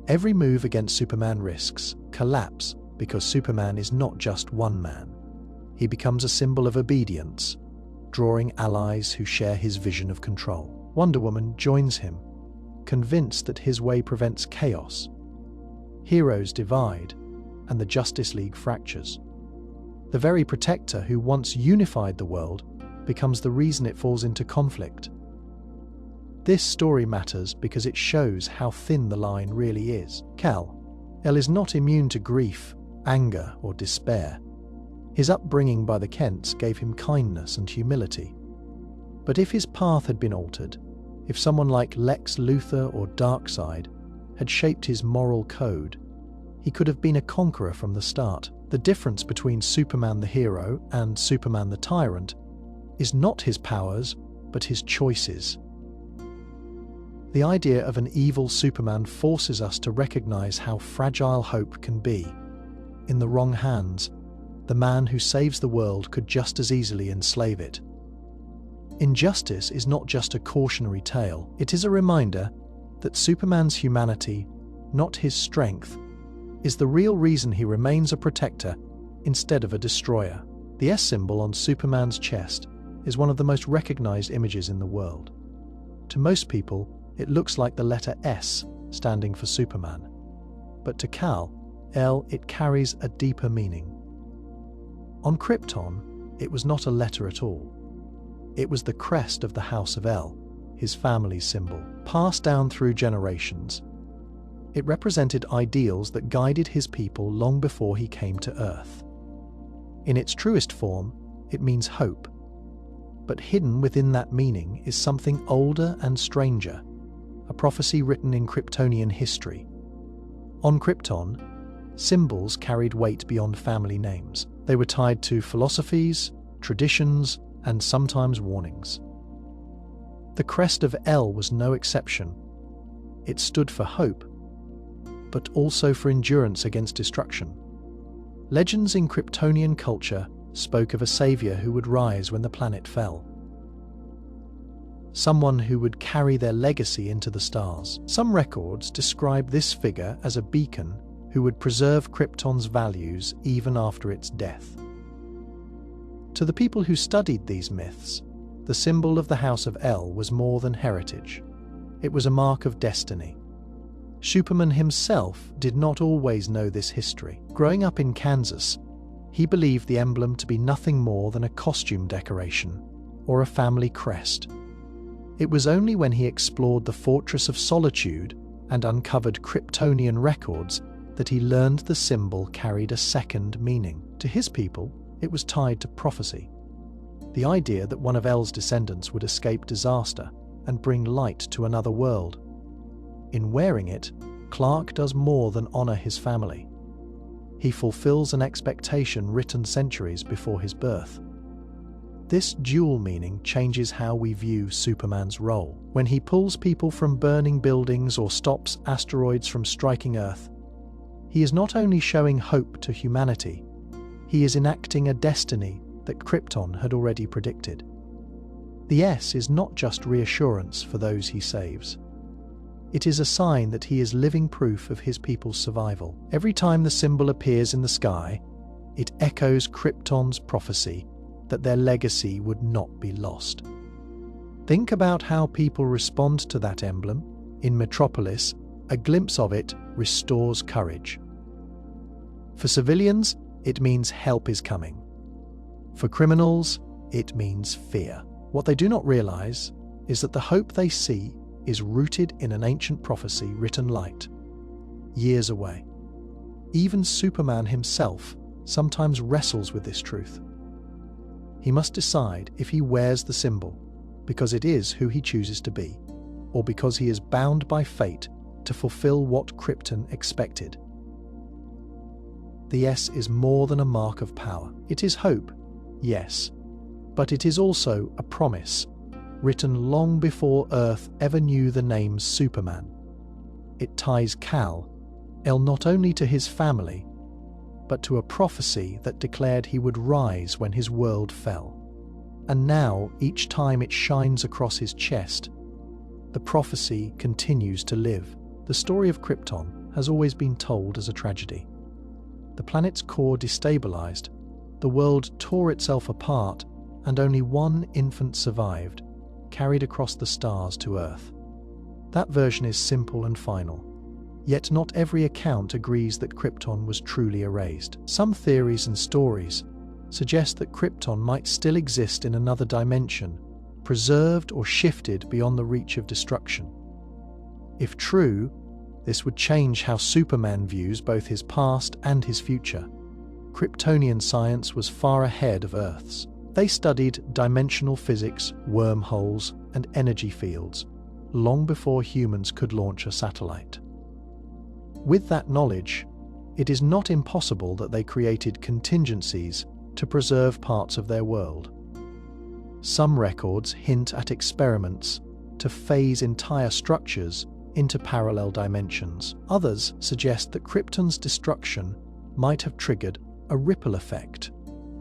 Every move against Superman risks collapse because Superman is not just one man. He becomes a symbol of obedience, drawing allies who share his vision of control. Wonder Woman joins him, convinced that his way prevents chaos. Heroes divide, and the Justice League fractures. The very protector who once unified the world becomes the reason it falls into conflict. This story matters because it shows how thin the line really is. Kal-El is not immune to grief, anger, or despair. His upbringing by the Kents gave him kindness and humility. But if his path had been altered, if someone like Lex Luthor or Darkseid had shaped his moral code, he could have been a conqueror from the start. The difference between Superman the hero and Superman the tyrant is not his powers, but his choices. The idea of an evil Superman forces us to recognize how fragile hope can be. In the wrong hands, the man who saves the world could just as easily enslave it. Injustice is not just a cautionary tale, it is a reminder that Superman's humanity, not his strength, is the real reason he remains a protector instead of a destroyer. The S symbol on Superman's chest is one of the most recognized images in the world. To most people, it looks like the letter S standing for Superman. But to Kal-El, it carries a deeper meaning. On Krypton, it was not a letter at all. It was the crest of the House of El, his family's symbol, passed down through generations. It represented ideals that guided his people long before he came to Earth. In its truest form, it means hope. But hidden within that meaning is something older and stranger, a prophecy written in Kryptonian history. On Krypton, symbols carried weight beyond family names. They were tied to philosophies, traditions, and sometimes warnings. The crest of El was no exception. It stood for hope, but also for endurance against destruction. Legends in Kryptonian culture spoke of a savior who would rise when the planet fell. Someone who would carry their legacy into the stars. Some records describe this figure as a beacon who would preserve Krypton's values even after its death. To the people who studied these myths, the symbol of the House of El was more than heritage. It was a mark of destiny. Superman himself did not always know this history. Growing up in Kansas, he believed the emblem to be nothing more than a costume decoration or a family crest. It was only when he explored the Fortress of Solitude and uncovered Kryptonian records that he learned the symbol carried a second meaning. To his people, it was tied to prophecy. The idea that one of El's descendants would escape disaster and bring light to another world. In wearing it, Clark does more than honor his family. He fulfills an expectation written centuries before his birth. This dual meaning changes how we view Superman's role. When he pulls people from burning buildings or stops asteroids from striking Earth, he is not only showing hope to humanity, he is enacting a destiny that Krypton had already predicted. The S is not just reassurance for those he saves. It is a sign that he is living proof of his people's survival. Every time the symbol appears in the sky, it echoes Krypton's prophecy that their legacy would not be lost. Think about how people respond to that emblem. In Metropolis, a glimpse of it restores courage. For civilians, it means help is coming. For criminals, it means fear. What they do not realize is that the hope they see is rooted in an ancient prophecy written light, years away. Even Superman himself sometimes wrestles with this truth. He must decide if he wears the symbol because it is who he chooses to be, or because he is bound by fate to fulfill what Krypton expected. The S is more than a mark of power. It is hope, yes, but it is also a promise, written long before Earth ever knew the name Superman. It ties Kal-El not only to his family, but to a prophecy that declared he would rise when his world fell. And now, each time it shines across his chest, the prophecy continues to live. The story of Krypton has always been told as a tragedy. The planet's core destabilized, the world tore itself apart, and only one infant survived, carried across the stars to Earth. That version is simple and final. Yet not every account agrees that Krypton was truly erased. Some theories and stories suggest that Krypton might still exist in another dimension, preserved or shifted beyond the reach of destruction. If true, this would change how Superman views both his past and his future. Kryptonian science was far ahead of Earth's. They studied dimensional physics, wormholes, and energy fields, long before humans could launch a satellite. With that knowledge, it is not impossible that they created contingencies to preserve parts of their world. Some records hint at experiments to phase entire structures into parallel dimensions. Others suggest that Krypton's destruction might have triggered a ripple effect,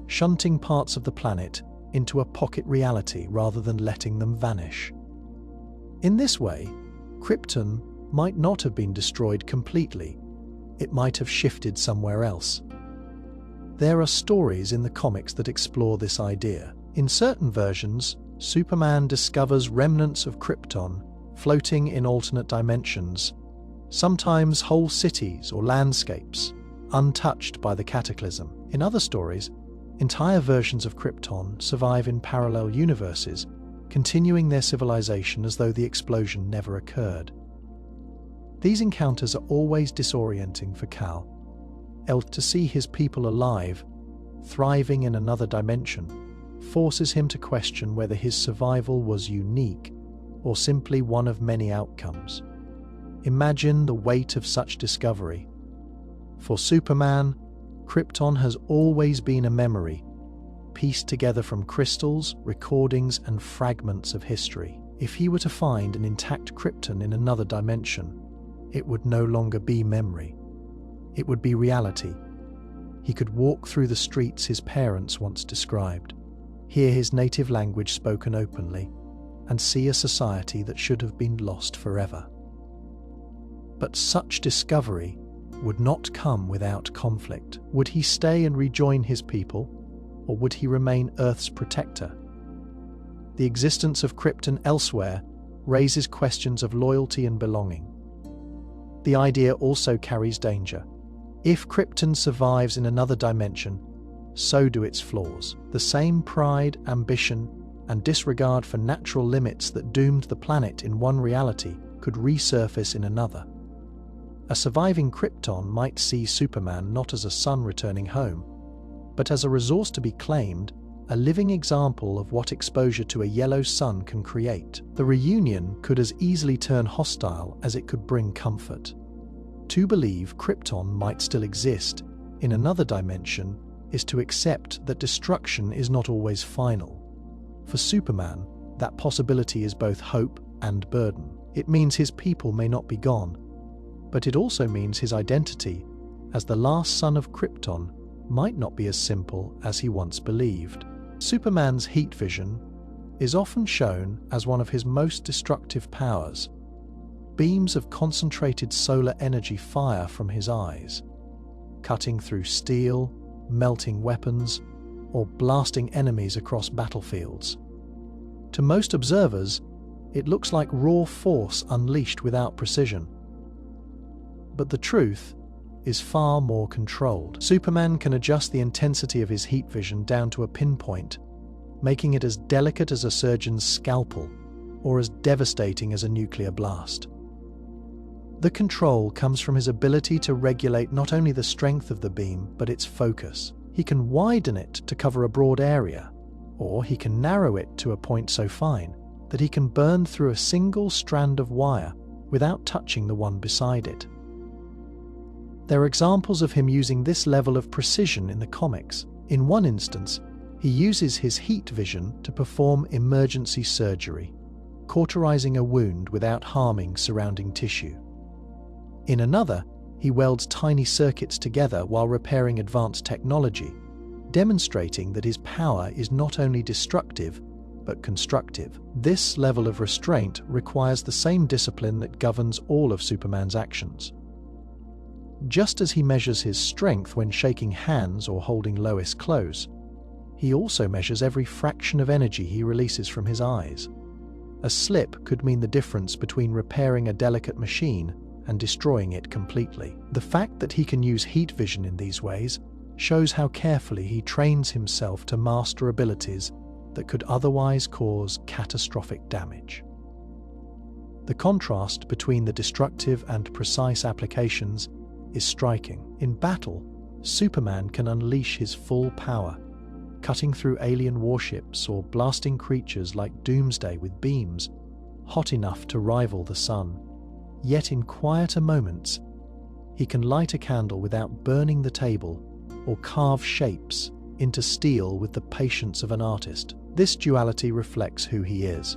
shunting parts of the planet into a pocket reality rather than letting them vanish. In this way, Krypton might not have been destroyed completely. It might have shifted somewhere else. There are stories in the comics that explore this idea. In certain versions, Superman discovers remnants of Krypton floating in alternate dimensions, sometimes whole cities or landscapes, untouched by the cataclysm. In other stories, entire versions of Krypton survive in parallel universes, continuing their civilization as though the explosion never occurred. These encounters are always disorienting for Kal-El. To see his people alive, thriving in another dimension, forces him to question whether his survival was unique or simply one of many outcomes. Imagine the weight of such discovery, For Superman, Krypton has always been a memory, pieced together from crystals, recordings, and fragments of history. If he were to find an intact Krypton in another dimension, it would no longer be memory. It would be reality. He could walk through the streets his parents once described, hear his native language spoken openly, and see a society that should have been lost forever. But such discovery would not come without conflict. Would he stay and rejoin his people, or would he remain Earth's protector? The existence of Krypton elsewhere raises questions of loyalty and belonging. The idea also carries danger. If Krypton survives in another dimension, so do its flaws. The same pride, ambition, and disregard for natural limits that doomed the planet in one reality could resurface in another. A surviving Krypton might see Superman not as a son returning home, but as a resource to be claimed, a living example of what exposure to a yellow sun can create. The reunion could as easily turn hostile as it could bring comfort. To believe Krypton might still exist in another dimension is to accept that destruction is not always final. For Superman, that possibility is both hope and burden. It means his people may not be gone, but it also means his identity as the last son of Krypton might not be as simple as he once believed. Superman's heat vision is often shown as one of his most destructive powers. Beams of concentrated solar energy fire from his eyes, cutting through steel, melting weapons, or blasting enemies across battlefields. To most observers, it looks like raw force unleashed without precision. But the truth is far more controlled. Superman can adjust the intensity of his heat vision down to a pinpoint, making it as delicate as a surgeon's scalpel or as devastating as a nuclear blast. The control comes from his ability to regulate not only the strength of the beam, but its focus. He can widen it to cover a broad area, or he can narrow it to a point so fine that he can burn through a single strand of wire without touching the one beside it. There are examples of him using this level of precision in the comics. In one instance, he uses his heat vision to perform emergency surgery, cauterizing a wound without harming surrounding tissue. In another, he welds tiny circuits together while repairing advanced technology, demonstrating that his power is not only destructive, but constructive. This level of restraint requires the same discipline that governs all of Superman's actions. Just as he measures his strength when shaking hands or holding Lois close, he also measures every fraction of energy he releases from his eyes. A slip could mean the difference between repairing a delicate machine and destroying it completely. The fact that he can use heat vision in these ways shows how carefully he trains himself to master abilities that could otherwise cause catastrophic damage. The contrast between the destructive and precise applications is striking. In battle, Superman can unleash his full power, cutting through alien warships or blasting creatures like Doomsday with beams hot enough to rival the sun. Yet in quieter moments, he can light a candle without burning the table or carve shapes into steel with the patience of an artist. This duality reflects who he is.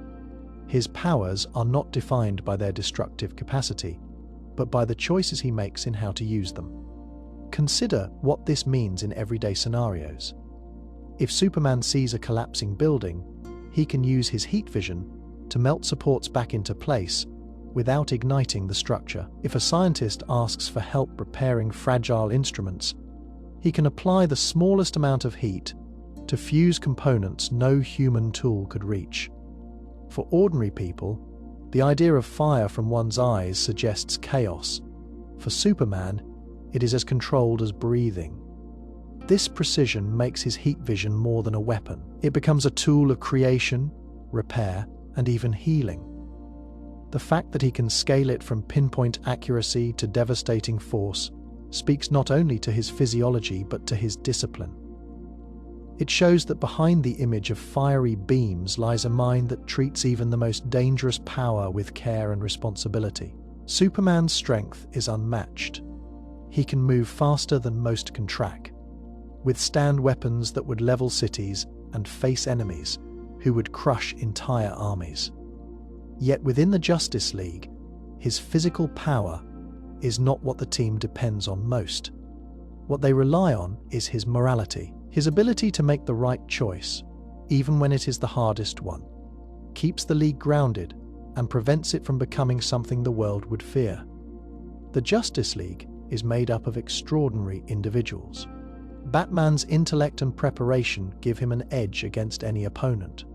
His powers are not defined by their destructive capacity, but by the choices he makes in how to use them. Consider what this means in everyday scenarios. If Superman sees a collapsing building, he can use his heat vision to melt supports back into place without igniting the structure. If a scientist asks for help repairing fragile instruments, he can apply the smallest amount of heat to fuse components no human tool could reach. For ordinary people, the idea of fire from one's eyes suggests chaos. For Superman, it is as controlled as breathing. This precision makes his heat vision more than a weapon. It becomes a tool of creation, repair, and even healing. The fact that he can scale it from pinpoint accuracy to devastating force speaks not only to his physiology but to his discipline. It shows that behind the image of fiery beams lies a mind that treats even the most dangerous power with care and responsibility. Superman's strength is unmatched. He can move faster than most can track, withstand weapons that would level cities, and face enemies who would crush entire armies. Yet within the Justice League, his physical power is not what the team depends on most. What they rely on is his morality. His ability to make the right choice, even when it is the hardest one, keeps the League grounded and prevents it from becoming something the world would fear. The Justice League is made up of extraordinary individuals. Batman's intellect and preparation give him an edge against any opponent.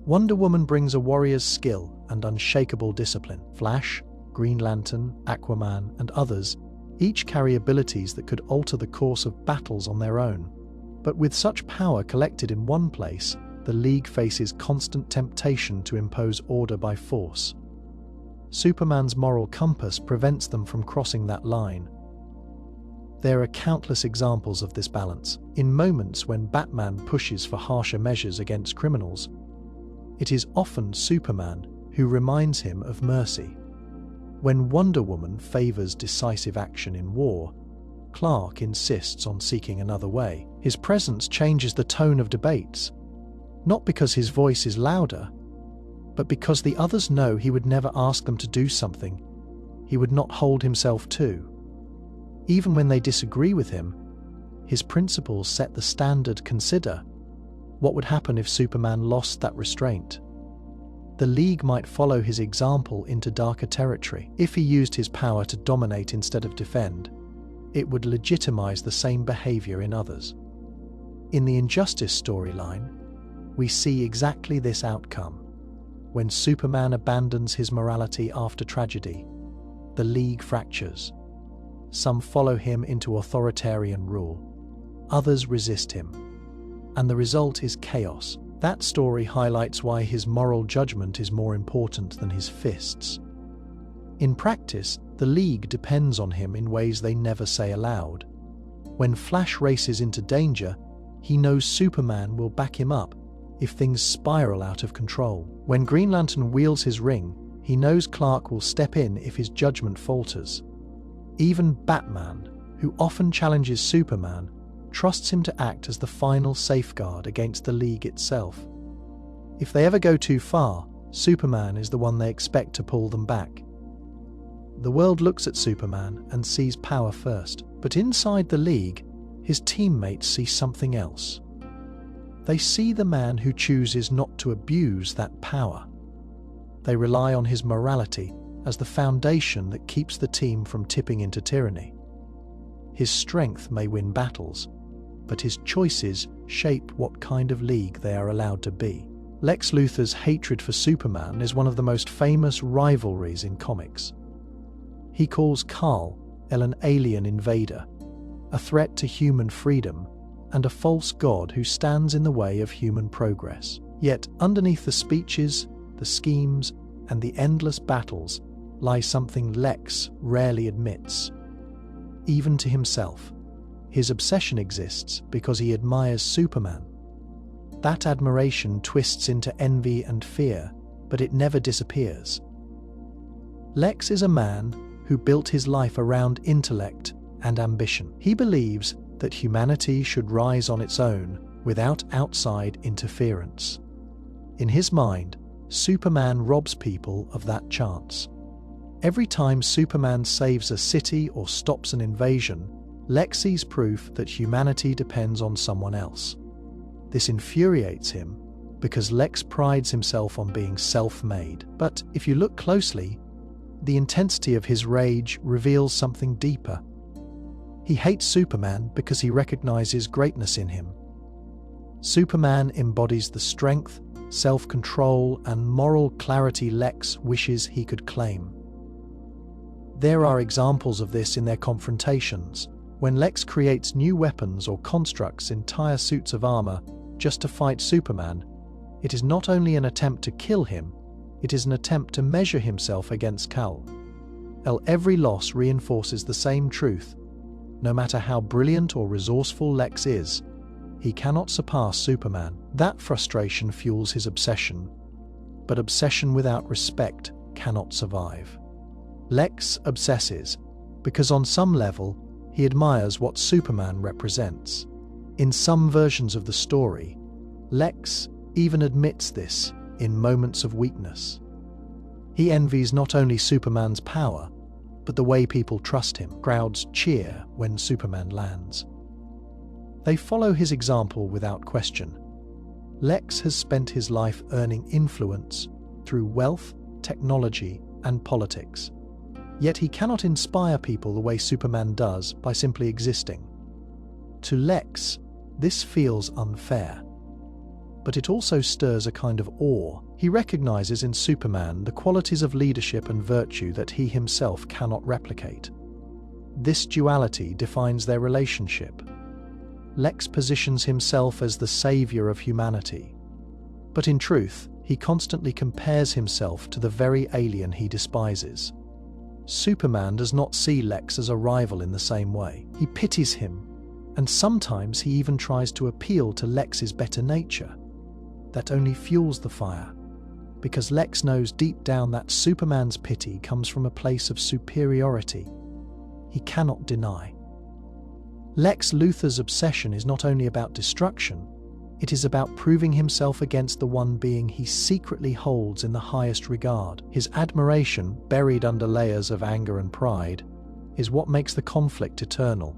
Wonder Woman brings a warrior's skill and unshakable discipline. Flash, Green Lantern, Aquaman, and others each carry abilities that could alter the course of battles on their own. But with such power collected in one place, the League faces constant temptation to impose order by force. Superman's moral compass prevents them from crossing that line. There are countless examples of this balance. In moments when Batman pushes for harsher measures against criminals, it is often Superman who reminds him of mercy. When Wonder Woman favors decisive action in war, Clark insists on seeking another way. His presence changes the tone of debates, not because his voice is louder, but because the others know he would never ask them to do something he would not hold himself to. Even when they disagree with him, his principles set the standard. Consider what would happen if Superman lost that restraint. The League might follow his example into darker territory. If he used his power to dominate instead of defend, it would legitimize the same behavior in others. In the Injustice storyline, we see exactly this outcome. When Superman abandons his morality after tragedy, the League fractures. Some follow him into authoritarian rule. Others resist him. And the result is chaos. That story highlights why his moral judgment is more important than his fists. In practice, the League depends on him in ways they never say aloud. When Flash races into danger, he knows Superman will back him up if things spiral out of control. When Green Lantern wields his ring, he knows Clark will step in if his judgment falters. Even Batman, who often challenges Superman, trusts him to act as the final safeguard against the League itself. If they ever go too far, Superman is the one they expect to pull them back. The world looks at Superman and sees power first, but inside the League, his teammates see something else. They see the man who chooses not to abuse that power. They rely on his morality as the foundation that keeps the team from tipping into tyranny. His strength may win battles, but his choices shape what kind of League they are allowed to be. Lex Luthor's hatred for Superman is one of the most famous rivalries in comics. He calls Kal an alien invader, a threat to human freedom, and a false god who stands in the way of human progress. Yet underneath the speeches, the schemes, and the endless battles lies something Lex rarely admits. Even to himself, his obsession exists because he admires Superman. That admiration twists into envy and fear, but it never disappears. Lex is a man who built his life around intellect and ambition. He believes that humanity should rise on its own without outside interference. In his mind, Superman robs people of that chance. Every time Superman saves a city or stops an invasion, Lex sees proof that humanity depends on someone else. This infuriates him because Lex prides himself on being self-made. But if you look closely, the intensity of his rage reveals something deeper. He hates Superman because he recognizes greatness in him. Superman embodies the strength, self-control, and moral clarity Lex wishes he could claim. There are examples of this in their confrontations. When Lex creates new weapons or constructs entire suits of armor just to fight Superman, it is not only an attempt to kill him, it is an attempt to measure himself against Kal. Every loss reinforces the same truth. No matter how brilliant or resourceful Lex is, he cannot surpass Superman. That frustration fuels his obsession, but obsession without respect cannot survive. Lex obsesses because on some level, he admires what Superman represents. In some versions of the story, Lex even admits this in moments of weakness. He envies not only Superman's power, but the way people trust him. Crowds cheer when Superman lands. They follow his example without question. Lex has spent his life earning influence through wealth, technology, and politics. Yet he cannot inspire people the way Superman does by simply existing. To Lex, this feels unfair. But it also stirs a kind of awe. He recognizes in Superman the qualities of leadership and virtue that he himself cannot replicate. This duality defines their relationship. Lex positions himself as the savior of humanity. But in truth, he constantly compares himself to the very alien he despises. Superman does not see Lex as a rival in the same way. He pities him, and sometimes he even tries to appeal to Lex's better nature. That only fuels the fire, because Lex knows deep down that Superman's pity comes from a place of superiority he cannot deny. Lex Luthor's obsession is not only about destruction, it is about proving himself against the one being he secretly holds in the highest regard. His admiration, buried under layers of anger and pride, is what makes the conflict eternal.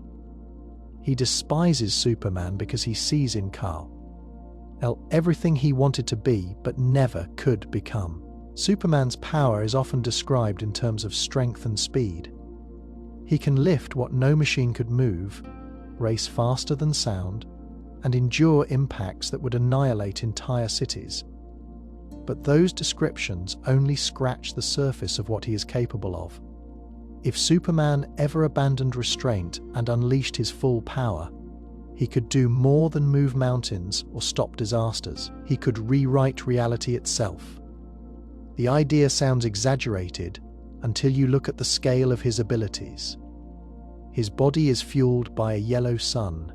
He despises Superman because he sees in Kal everything he wanted to be but never could become. Superman's power is often described in terms of strength and speed. He can lift what no machine could move, race faster than sound, and endure impacts that would annihilate entire cities. But those descriptions only scratch the surface of what he is capable of. If Superman ever abandoned restraint and unleashed his full power, he could do more than move mountains or stop disasters. He could rewrite reality itself. The idea sounds exaggerated until you look at the scale of his abilities. His body is fueled by a yellow sun,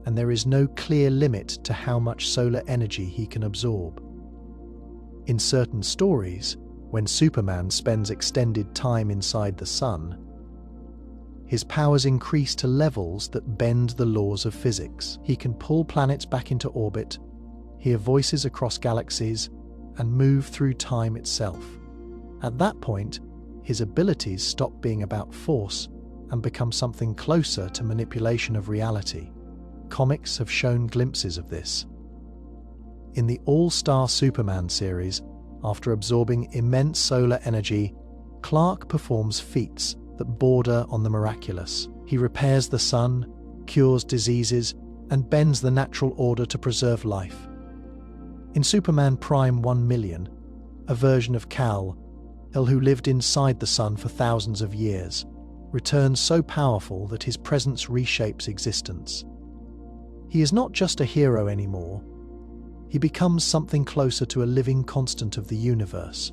and there is no clear limit to how much solar energy he can absorb. In certain stories, when Superman spends extended time inside the sun, his powers increase to levels that bend the laws of physics. He can pull planets back into orbit, hear voices across galaxies, and move through time itself. At that point, his abilities stop being about force and become something closer to manipulation of reality. Comics have shown glimpses of this. In the All-Star Superman series, after absorbing immense solar energy, Clark performs feats that border on the miraculous. He repairs the sun, cures diseases, and bends the natural order to preserve life. In Superman Prime 1,000,000, a version of Kal-El who lived inside the sun for thousands of years, returns so powerful that his presence reshapes existence. He is not just a hero anymore. He becomes something closer to a living constant of the universe.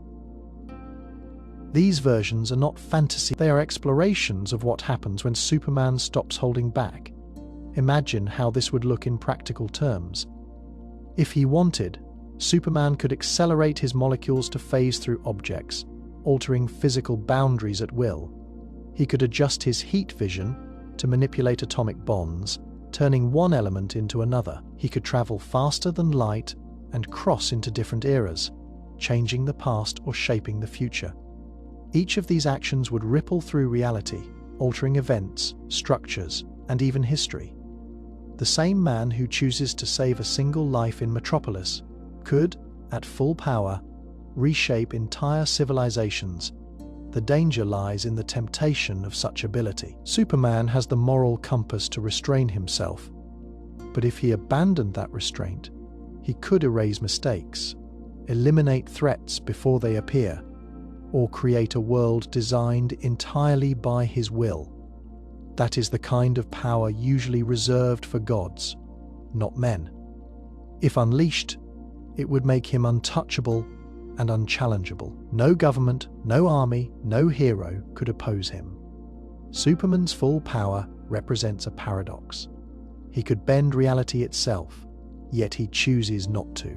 These versions are not fantasy, they are explorations of what happens when Superman stops holding back. Imagine how this would look in practical terms. If he wanted, Superman could accelerate his molecules to phase through objects, altering physical boundaries at will. He could adjust his heat vision to manipulate atomic bonds, turning one element into another. He could travel faster than light and cross into different eras, changing the past or shaping the future. Each of these actions would ripple through reality, altering events, structures, and even history. The same man who chooses to save a single life in Metropolis could, at full power, reshape entire civilizations. The danger lies in the temptation of such ability. Superman has the moral compass to restrain himself, but if he abandoned that restraint, he could erase mistakes, eliminate threats before they appear, or create a world designed entirely by his will. That is the kind of power usually reserved for gods, not men. If unleashed, it would make him untouchable and unchallengeable. No government, no army, no hero could oppose him. Superman's full power represents a paradox. He could bend reality itself, yet he chooses not to.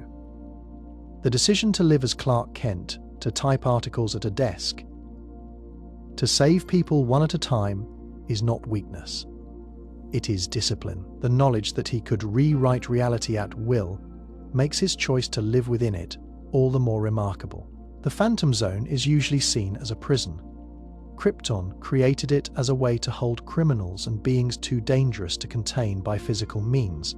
The decision to live as Clark Kent, to type articles at a desk, to save people one at a time, is not weakness. It is discipline. The knowledge that he could rewrite reality at will makes his choice to live within it all the more remarkable. The Phantom Zone is usually seen as a prison. Krypton created it as a way to hold criminals and beings too dangerous to contain by physical means.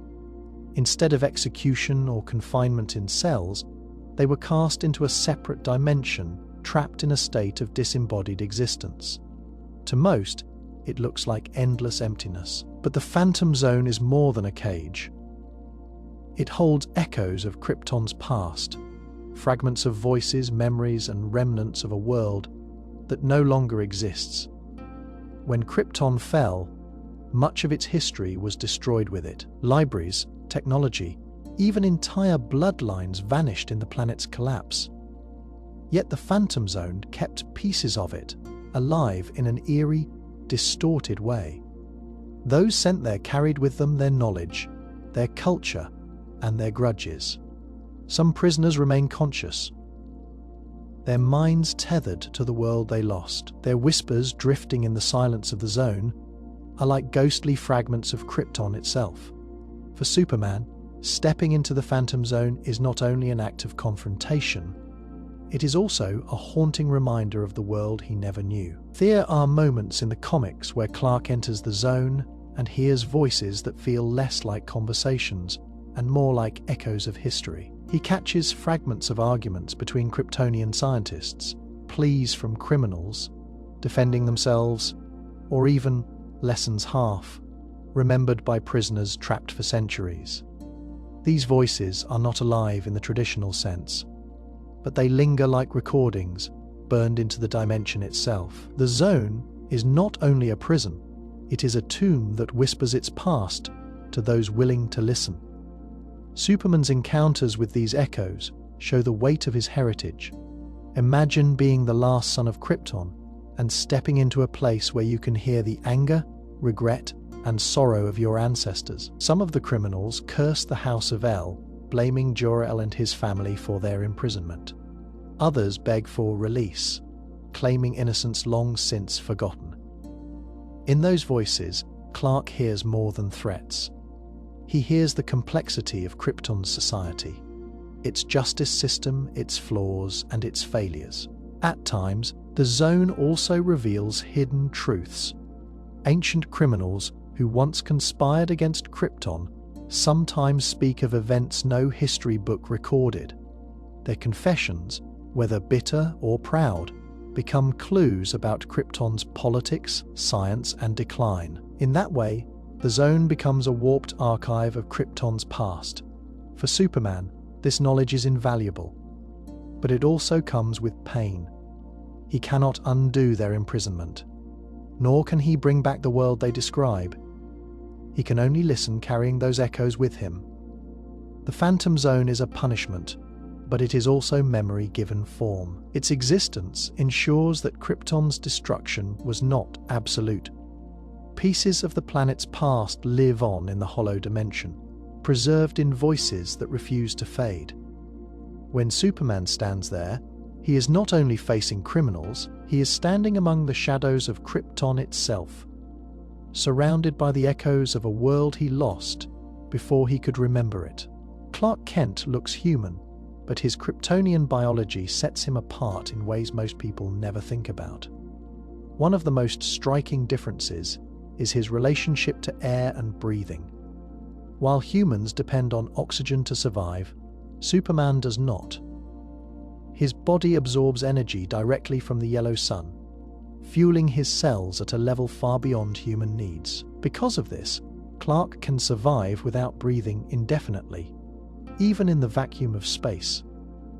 Instead of execution or confinement in cells, they were cast into a separate dimension, trapped in a state of disembodied existence. To most, it looks like endless emptiness. But the Phantom Zone is more than a cage. It holds echoes of Krypton's past, fragments of voices, memories, and remnants of a world that no longer exists. When Krypton fell, much of its history was destroyed with it. Libraries, technology, even entire bloodlines vanished in the planet's collapse. Yet the Phantom Zone kept pieces of it alive in an eerie, distorted way. Those sent there carried with them their knowledge, their culture, and their grudges. Some prisoners remain conscious, their minds tethered to the world they lost. Their whispers, drifting in the silence of the zone, are like ghostly fragments of Krypton itself. For Superman, stepping into the Phantom Zone is not only an act of confrontation, it is also a haunting reminder of the world he never knew. There are moments in the comics where Clark enters the zone and hears voices that feel less like conversations and more like echoes of history. He catches fragments of arguments between Kryptonian scientists, pleas from criminals, defending themselves, or even lessons half, remembered by prisoners trapped for centuries. These voices are not alive in the traditional sense, but they linger like recordings, burned into the dimension itself. The zone is not only a prison, it is a tomb that whispers its past to those willing to listen. Superman's encounters with these echoes show the weight of his heritage. Imagine being the last son of Krypton and stepping into a place where you can hear the anger, regret, and sorrow of your ancestors. Some of the criminals curse the House of El, blaming Jor-El and his family for their imprisonment. Others beg for release, claiming innocence long since forgotten. In those voices, Clark hears more than threats. He hears the complexity of Krypton's society, its justice system, its flaws, and its failures. At times, the zone also reveals hidden truths. Ancient criminals who once conspired against Krypton sometimes speak of events no history book recorded. Their confessions, whether bitter or proud, become clues about Krypton's politics, science, and decline. In that way, the zone becomes a warped archive of Krypton's past. For Superman, this knowledge is invaluable, but it also comes with pain. He cannot undo their imprisonment, nor can he bring back the world they describe. He can only listen, carrying those echoes with him. The Phantom Zone is a punishment, but it is also memory given form. Its existence ensures that Krypton's destruction was not absolute. Pieces of the planet's past live on in the hollow dimension, preserved in voices that refuse to fade. When Superman stands there, he is not only facing criminals, he is standing among the shadows of Krypton itself, surrounded by the echoes of a world he lost before he could remember it. Clark Kent looks human, but his Kryptonian biology sets him apart in ways most people never think about. One of the most striking differences is his relationship to air and breathing. While humans depend on oxygen to survive, Superman does not. His body absorbs energy directly from the yellow sun, fueling his cells at a level far beyond human needs. Because of this, Clark can survive without breathing indefinitely, even in the vacuum of space.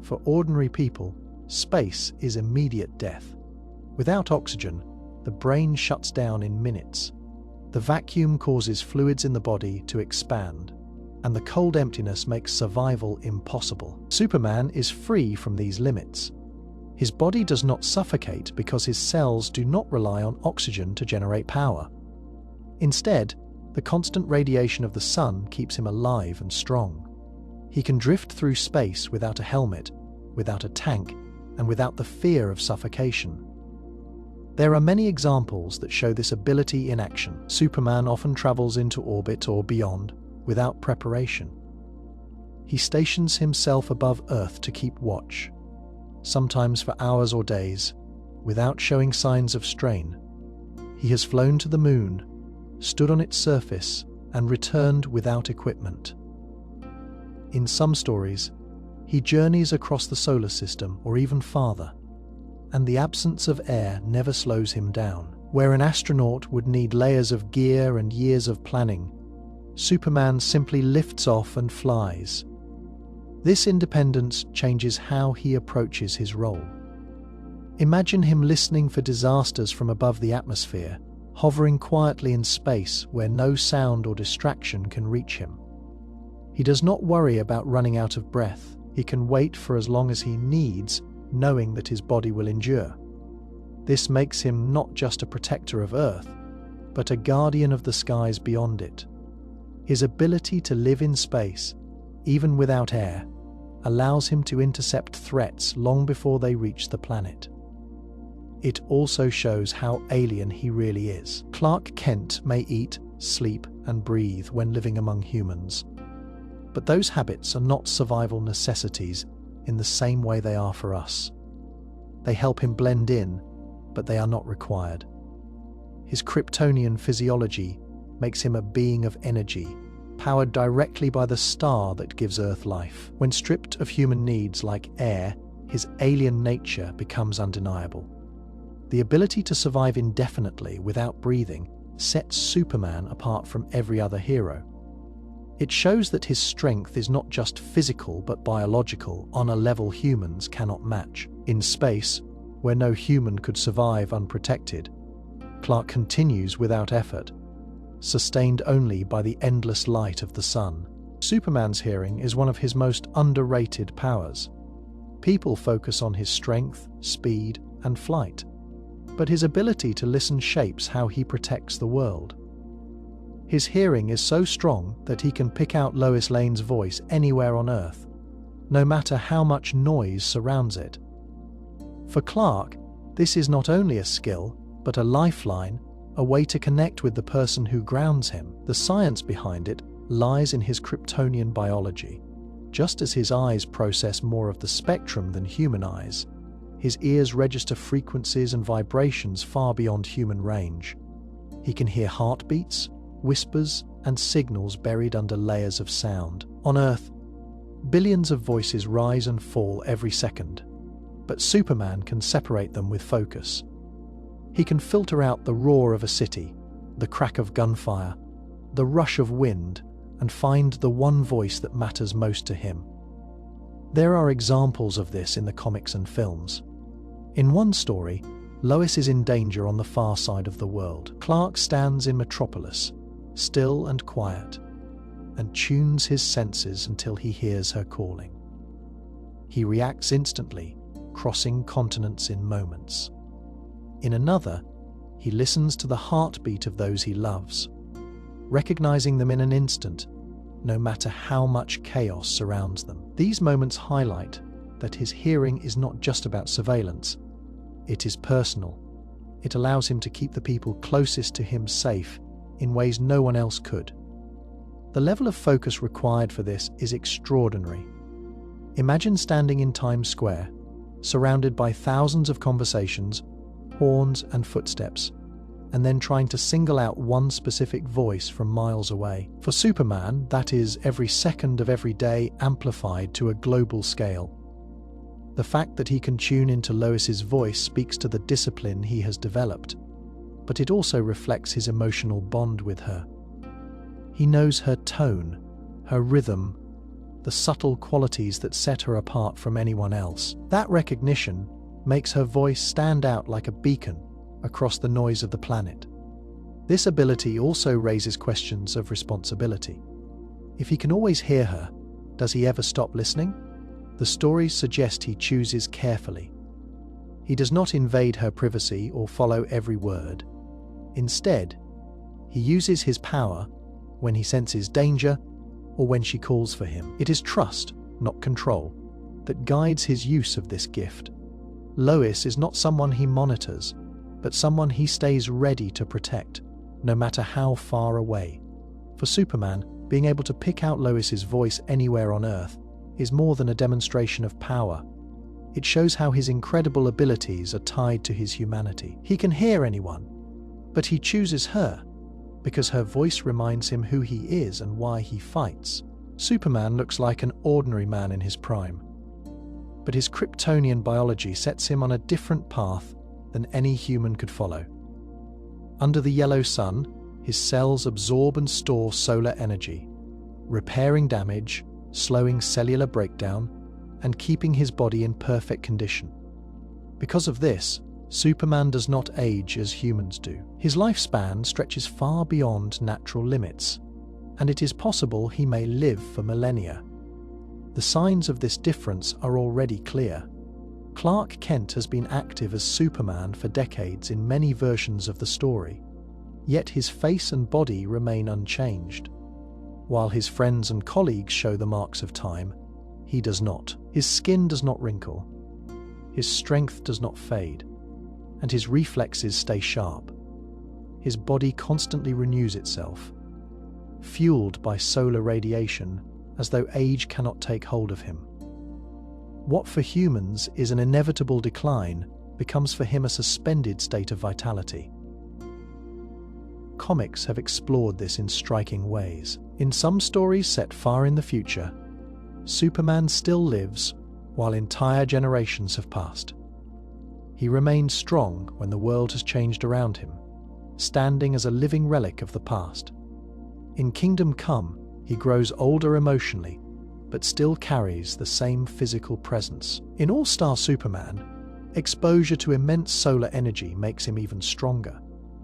For ordinary people, space is immediate death. Without oxygen, the brain shuts down in minutes. The vacuum causes fluids in the body to expand, and the cold emptiness makes survival impossible. Superman is free from these limits. His body does not suffocate because his cells do not rely on oxygen to generate power. Instead, the constant radiation of the sun keeps him alive and strong. He can drift through space without a helmet, without a tank, and without the fear of suffocation. There are many examples that show this ability in action. Superman often travels into orbit or beyond without preparation. He stations himself above Earth to keep watch, sometimes for hours or days, without showing signs of strain. He has flown to the moon, stood on its surface, and returned without equipment. In some stories, he journeys across the solar system or even farther, and the absence of air never slows him down. Where an astronaut would need layers of gear and years of planning, Superman simply lifts off and flies. This independence changes how he approaches his role. Imagine him listening for disasters from above the atmosphere, hovering quietly in space where no sound or distraction can reach him. He does not worry about running out of breath. He can wait for as long as he needs, knowing that his body will endure. This makes him not just a protector of Earth, but a guardian of the skies beyond it. His ability to live in space, even without air, allows him to intercept threats long before they reach the planet. It also shows how alien he really is. Clark Kent may eat, sleep, and breathe when living among humans, but those habits are not survival necessities in the same way they are for us. They help him blend in, but they are not required. His Kryptonian physiology makes him a being of energy, powered directly by the star that gives Earth life. When stripped of human needs like air, his alien nature becomes undeniable. The ability to survive indefinitely without breathing sets Superman apart from every other hero. It shows that his strength is not just physical but biological, on a level humans cannot match. In space, where no human could survive unprotected, Clark continues without effort, sustained only by the endless light of the sun. Superman's hearing is one of his most underrated powers. People focus on his strength, speed, and flight, but his ability to listen shapes how he protects the world. His hearing is so strong that he can pick out Lois Lane's voice anywhere on Earth, no matter how much noise surrounds it. For Clark, this is not only a skill, but a lifeline, a way to connect with the person who grounds him. The science behind it lies in his Kryptonian biology. Just as his eyes process more of the spectrum than human eyes, his ears register frequencies and vibrations far beyond human range. He can hear heartbeats, whispers, and signals buried under layers of sound. On Earth, billions of voices rise and fall every second, but Superman can separate them with focus. He can filter out the roar of a city, the crack of gunfire, the rush of wind, and find the one voice that matters most to him. There are examples of this in the comics and films. In one story, Lois is in danger on the far side of the world. Clark stands in Metropolis, still and quiet, and tunes his senses until he hears her calling. He reacts instantly, crossing continents in moments. In another, he listens to the heartbeat of those he loves, recognizing them in an instant, no matter how much chaos surrounds them. These moments highlight that his hearing is not just about surveillance, it is personal. It allows him to keep the people closest to him safe in ways no one else could. The level of focus required for this is extraordinary. Imagine standing in Times Square, surrounded by thousands of conversations, horns, and footsteps, and then trying to single out one specific voice from miles away. For Superman, that is every second of every day amplified to a global scale. The fact that he can tune into Lois's voice speaks to the discipline he has developed, but it also reflects his emotional bond with her. He knows her tone, her rhythm, the subtle qualities that set her apart from anyone else. That recognition makes her voice stand out like a beacon across the noise of the planet. This ability also raises questions of responsibility. If he can always hear her, does he ever stop listening? The stories suggest he chooses carefully. He does not invade her privacy or follow every word. Instead, he uses his power when he senses danger or when she calls for him. It is trust, not control, that guides his use of this gift. Lois is not someone he monitors. but someone he stays ready to protect, no matter how far away. For Superman, being able to pick out Lois's voice anywhere on Earth is more than a demonstration of power. It shows how his incredible abilities are tied to his humanity. He can hear anyone, but he chooses her because her voice reminds him who he is and why he fights. Superman looks like an ordinary man in his prime, but his Kryptonian biology sets him on a different path than any human could follow. Under the yellow sun, his cells absorb and store solar energy, repairing damage, slowing cellular breakdown, and keeping his body in perfect condition. Because of this, Superman does not age as humans do. His lifespan stretches far beyond natural limits, and it is possible he may live for millennia. The signs of this difference are already clear. Clark Kent has been active as Superman for decades in many versions of the story, yet his face and body remain unchanged. While his friends and colleagues show the marks of time, he does not. His skin does not wrinkle, his strength does not fade, and his reflexes stay sharp. His body constantly renews itself, fueled by solar radiation, as though age cannot take hold of him. What for humans is an inevitable decline becomes for him a suspended state of vitality. Comics have explored this in striking ways. In some stories set far in the future, Superman still lives while entire generations have passed. He remains strong when the world has changed around him, standing as a living relic of the past. In Kingdom Come, he grows older emotionally, but still carries the same physical presence. In All-Star Superman, exposure to immense solar energy makes him even stronger,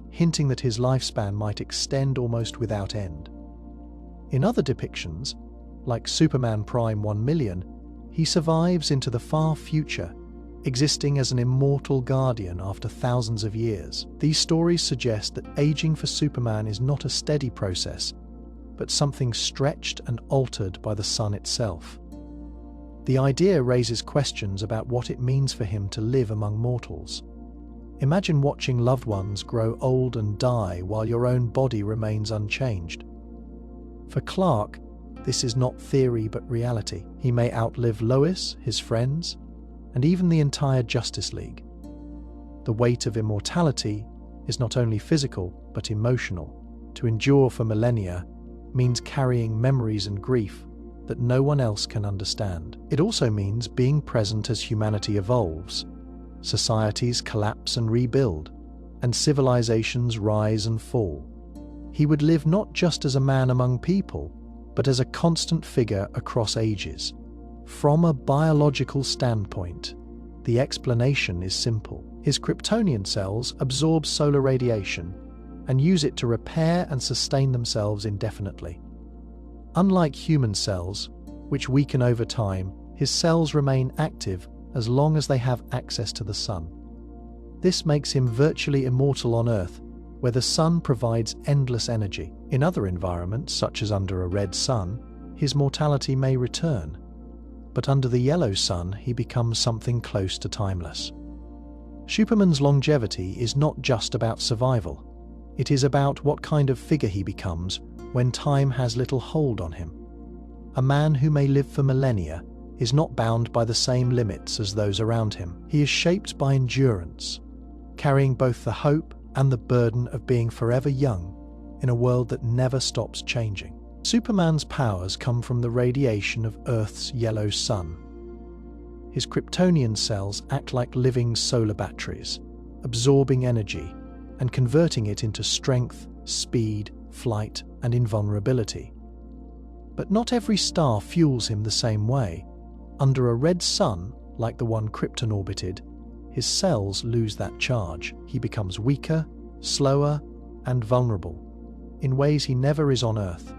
hinting that his lifespan might extend almost without end. In other depictions, like Superman Prime 1,000,000, he survives into the far future, existing as an immortal guardian after thousands of years. These stories suggest that aging for Superman is not a steady process, but something stretched and altered by the sun itself. The idea raises questions about what it means for him to live among mortals. Imagine watching loved ones grow old and die while your own body remains unchanged. For Clark, this is not theory but reality. He may outlive Lois, his friends, and even the entire Justice League. The weight of immortality is not only physical but emotional. To endure for millennia means carrying memories and grief that no one else can understand. It also means being present as humanity evolves. Societies collapse and rebuild, and civilizations rise and fall. He would live not just as a man among people, but as a constant figure across ages. From a biological standpoint, the explanation is simple. His Kryptonian cells absorb solar radiation and use it to repair and sustain themselves indefinitely. Unlike human cells, which weaken over time, his cells remain active as long as they have access to the sun. This makes him virtually immortal on Earth, where the sun provides endless energy. In other environments, such as under a red sun, his mortality may return, but under the yellow sun, he becomes something close to timeless. Superman's longevity is not just about survival. It is about what kind of figure he becomes when time has little hold on him. A man who may live for millennia is not bound by the same limits as those around him. He is shaped by endurance, carrying both the hope and the burden of being forever young in a world that never stops changing. Superman's powers come from the radiation of Earth's yellow sun. His Kryptonian cells act like living solar batteries, absorbing energy and converting it into strength, speed, flight, and invulnerability. But not every star fuels him the same way. Under a red sun, like the one Krypton orbited, his cells lose that charge. He becomes weaker, slower, and vulnerable, in ways he never is on Earth.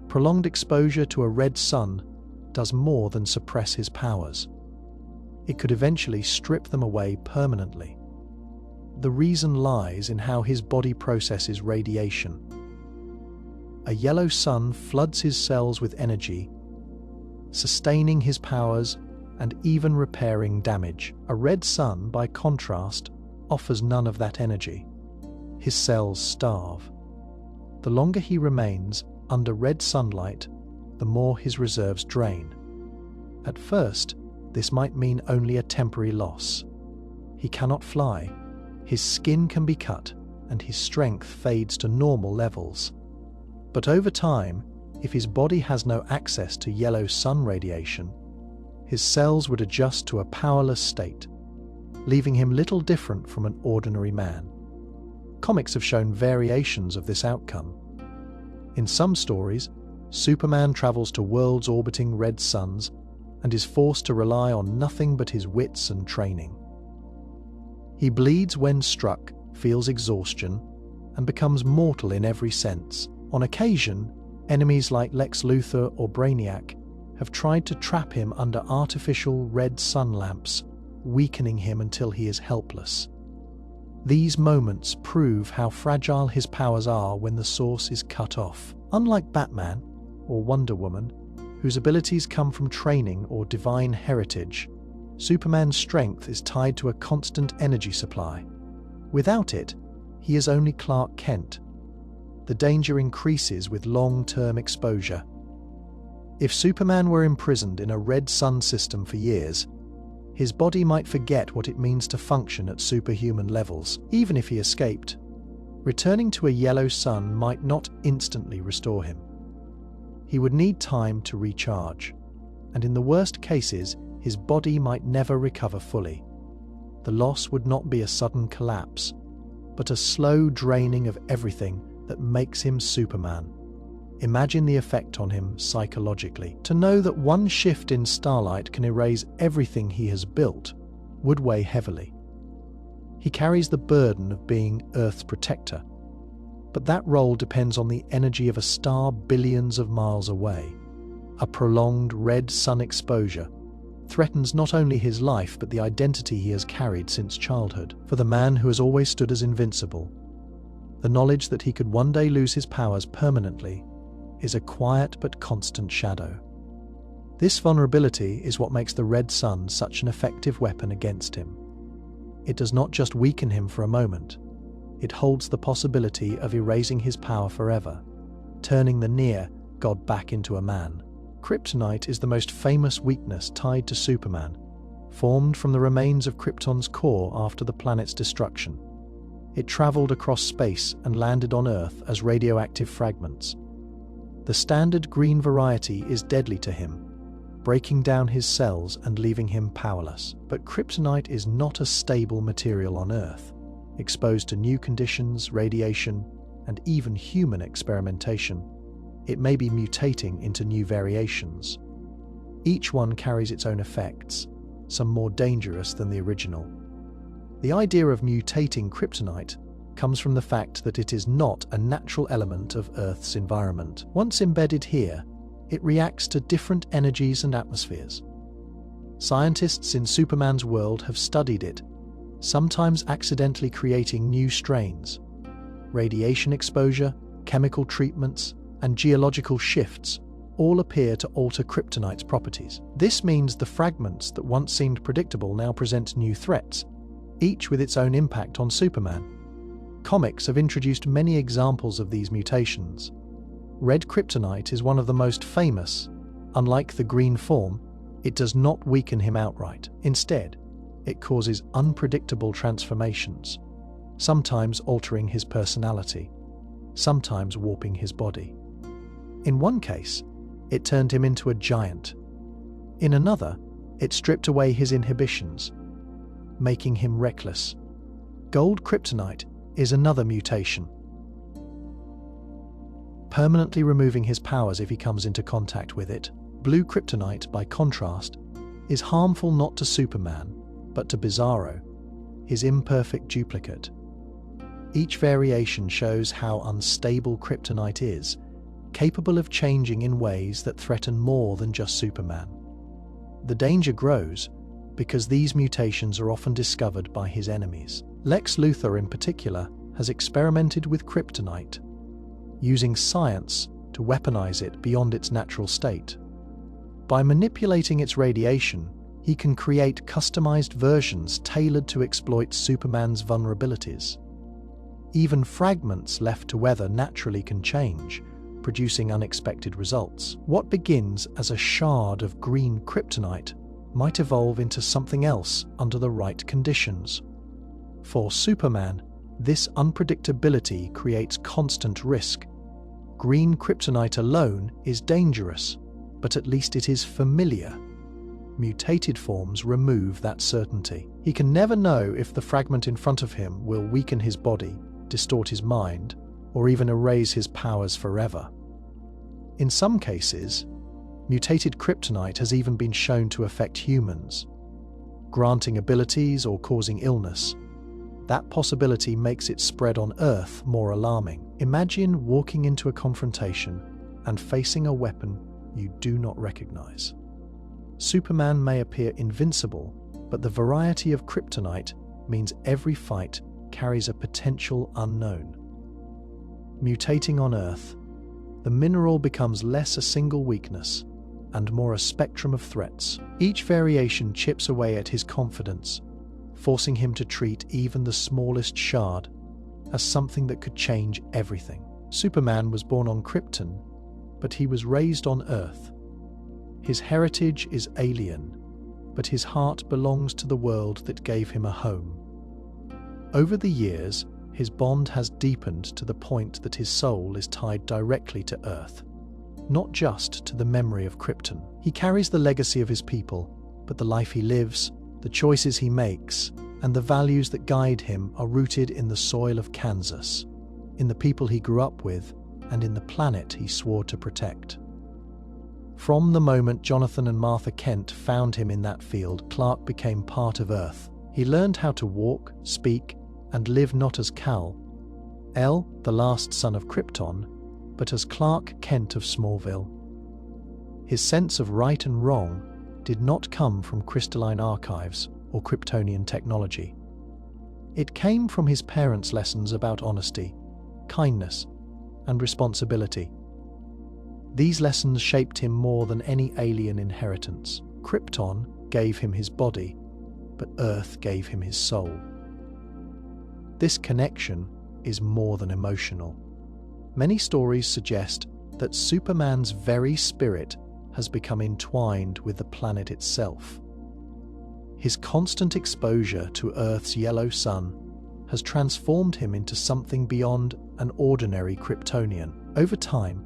Prolonged exposure to a red sun does more than suppress his powers. It could eventually strip them away permanently. The reason lies in how his body processes radiation. A yellow sun floods his cells with energy, sustaining his powers and even repairing damage. A red sun, by contrast, offers none of that energy. His cells starve. The longer he remains under red sunlight, the more his reserves drain. At first, this might mean only a temporary loss. He cannot fly, his skin can be cut, and his strength fades to normal levels. But over time, if his body has no access to yellow sun radiation, his cells would adjust to a powerless state, leaving him little different from an ordinary man. Comics have shown variations of this outcome. In some stories, Superman travels to worlds orbiting red suns and is forced to rely on nothing but his wits and training. He bleeds when struck, feels exhaustion, and becomes mortal in every sense. On occasion, enemies like Lex Luthor or Brainiac have tried to trap him under artificial red sun lamps, weakening him until he is helpless. These moments prove how fragile his powers are when the source is cut off. Unlike Batman or Wonder Woman, whose abilities come from training or divine heritage, Superman's strength is tied to a constant energy supply. Without it, he is only Clark Kent. The danger increases with long-term exposure. If Superman were imprisoned in a red sun system for years, his body might forget what it means to function at superhuman levels. Even if he escaped, returning to a yellow sun might not instantly restore him. He would need time to recharge, and in the worst cases, his body might never recover fully. The loss would not be a sudden collapse, but a slow draining of everything that makes him Superman. Imagine the effect on him psychologically. To know that one shift in starlight can erase everything he has built would weigh heavily. He carries the burden of being Earth's protector, but that role depends on the energy of a star billions of miles away. A prolonged red sun exposure threatens not only his life but the identity he has carried since childhood. For the man who has always stood as invincible, the knowledge that he could one day lose his powers permanently is a quiet but constant shadow. This vulnerability is what makes the red sun such an effective weapon against him. It does not just weaken him for a moment, it holds the possibility of erasing his power forever, turning the near God back into a man. Kryptonite is the most famous weakness tied to Superman, formed from the remains of Krypton's core after the planet's destruction. It traveled across space and landed on Earth as radioactive fragments. The standard green variety is deadly to him, breaking down his cells and leaving him powerless. But kryptonite is not a stable material on Earth. Exposed to new conditions, radiation, and even human experimentation, it may be mutating into new variations. Each one carries its own effects, some more dangerous than the original. The idea of mutating kryptonite comes from the fact that it is not a natural element of Earth's environment. Once embedded here, it reacts to different energies and atmospheres. Scientists in Superman's world have studied it, sometimes accidentally creating new strains. Radiation exposure, chemical treatments, and geological shifts all appear to alter kryptonite's properties. This means the fragments that once seemed predictable now present new threats, each with its own impact on Superman. Comics have introduced many examples of these mutations. Red kryptonite is one of the most famous. Unlike the green form, it does not weaken him outright. Instead, it causes unpredictable transformations, sometimes altering his personality, sometimes warping his body. In one case, it turned him into a giant. In another, it stripped away his inhibitions, making him reckless. Gold kryptonite is another mutation, permanently removing his powers if he comes into contact with it. Blue kryptonite, by contrast, is harmful not to Superman, but to Bizarro, his imperfect duplicate. Each variation shows how unstable kryptonite is, capable of changing in ways that threaten more than just Superman. The danger grows because these mutations are often discovered by his enemies. Lex Luthor, in particular, has experimented with kryptonite, using science to weaponize it beyond its natural state. By manipulating its radiation, He can create customized versions tailored to exploit Superman's vulnerabilities. Even fragments left to weather naturally can change, producing unexpected results. What begins as a shard of green kryptonite might evolve into something else under the right conditions. For Superman, this unpredictability creates constant risk. Green kryptonite alone is dangerous, but at least it is familiar. Mutated forms remove that certainty. He can never know if the fragment in front of him will weaken his body, distort his mind, or even erase his powers forever. In some cases, mutated kryptonite has even been shown to affect humans, granting abilities or causing illness. That possibility makes its spread on Earth more alarming. Imagine walking into a confrontation and facing a weapon you do not recognize. Superman may appear invincible, but the variety of kryptonite means every fight carries a potential unknown. Mutating on Earth, the mineral becomes less a single weakness and more a spectrum of threats. Each variation chips away at his confidence, forcing him to treat even the smallest shard as something that could change everything. Superman was born on Krypton, but he was raised on Earth. His heritage is alien, but his heart belongs to the world that gave him a home. Over the years, his bond has deepened to the point that his soul is tied directly to Earth, not just to the memory of Krypton. He carries the legacy of his people, but the life he lives, the choices he makes, and the values that guide him are rooted in the soil of Kansas, in the people he grew up with, and in the planet he swore to protect. From the moment Jonathan and Martha Kent found him in that field, Clark became part of Earth. He learned how to walk, speak, and live not as Kal-El, the last son of Krypton, but as Clark Kent of Smallville. His sense of right and wrong did not come from crystalline archives or Kryptonian technology. It came from his parents' lessons about honesty, kindness, and responsibility. These lessons shaped him more than any alien inheritance. Krypton gave him his body, but Earth gave him his soul. This connection is more than emotional. Many stories suggest that Superman's very spirit has become entwined with the planet itself. His constant exposure to Earth's yellow sun has transformed him into something beyond an ordinary Kryptonian. Over time,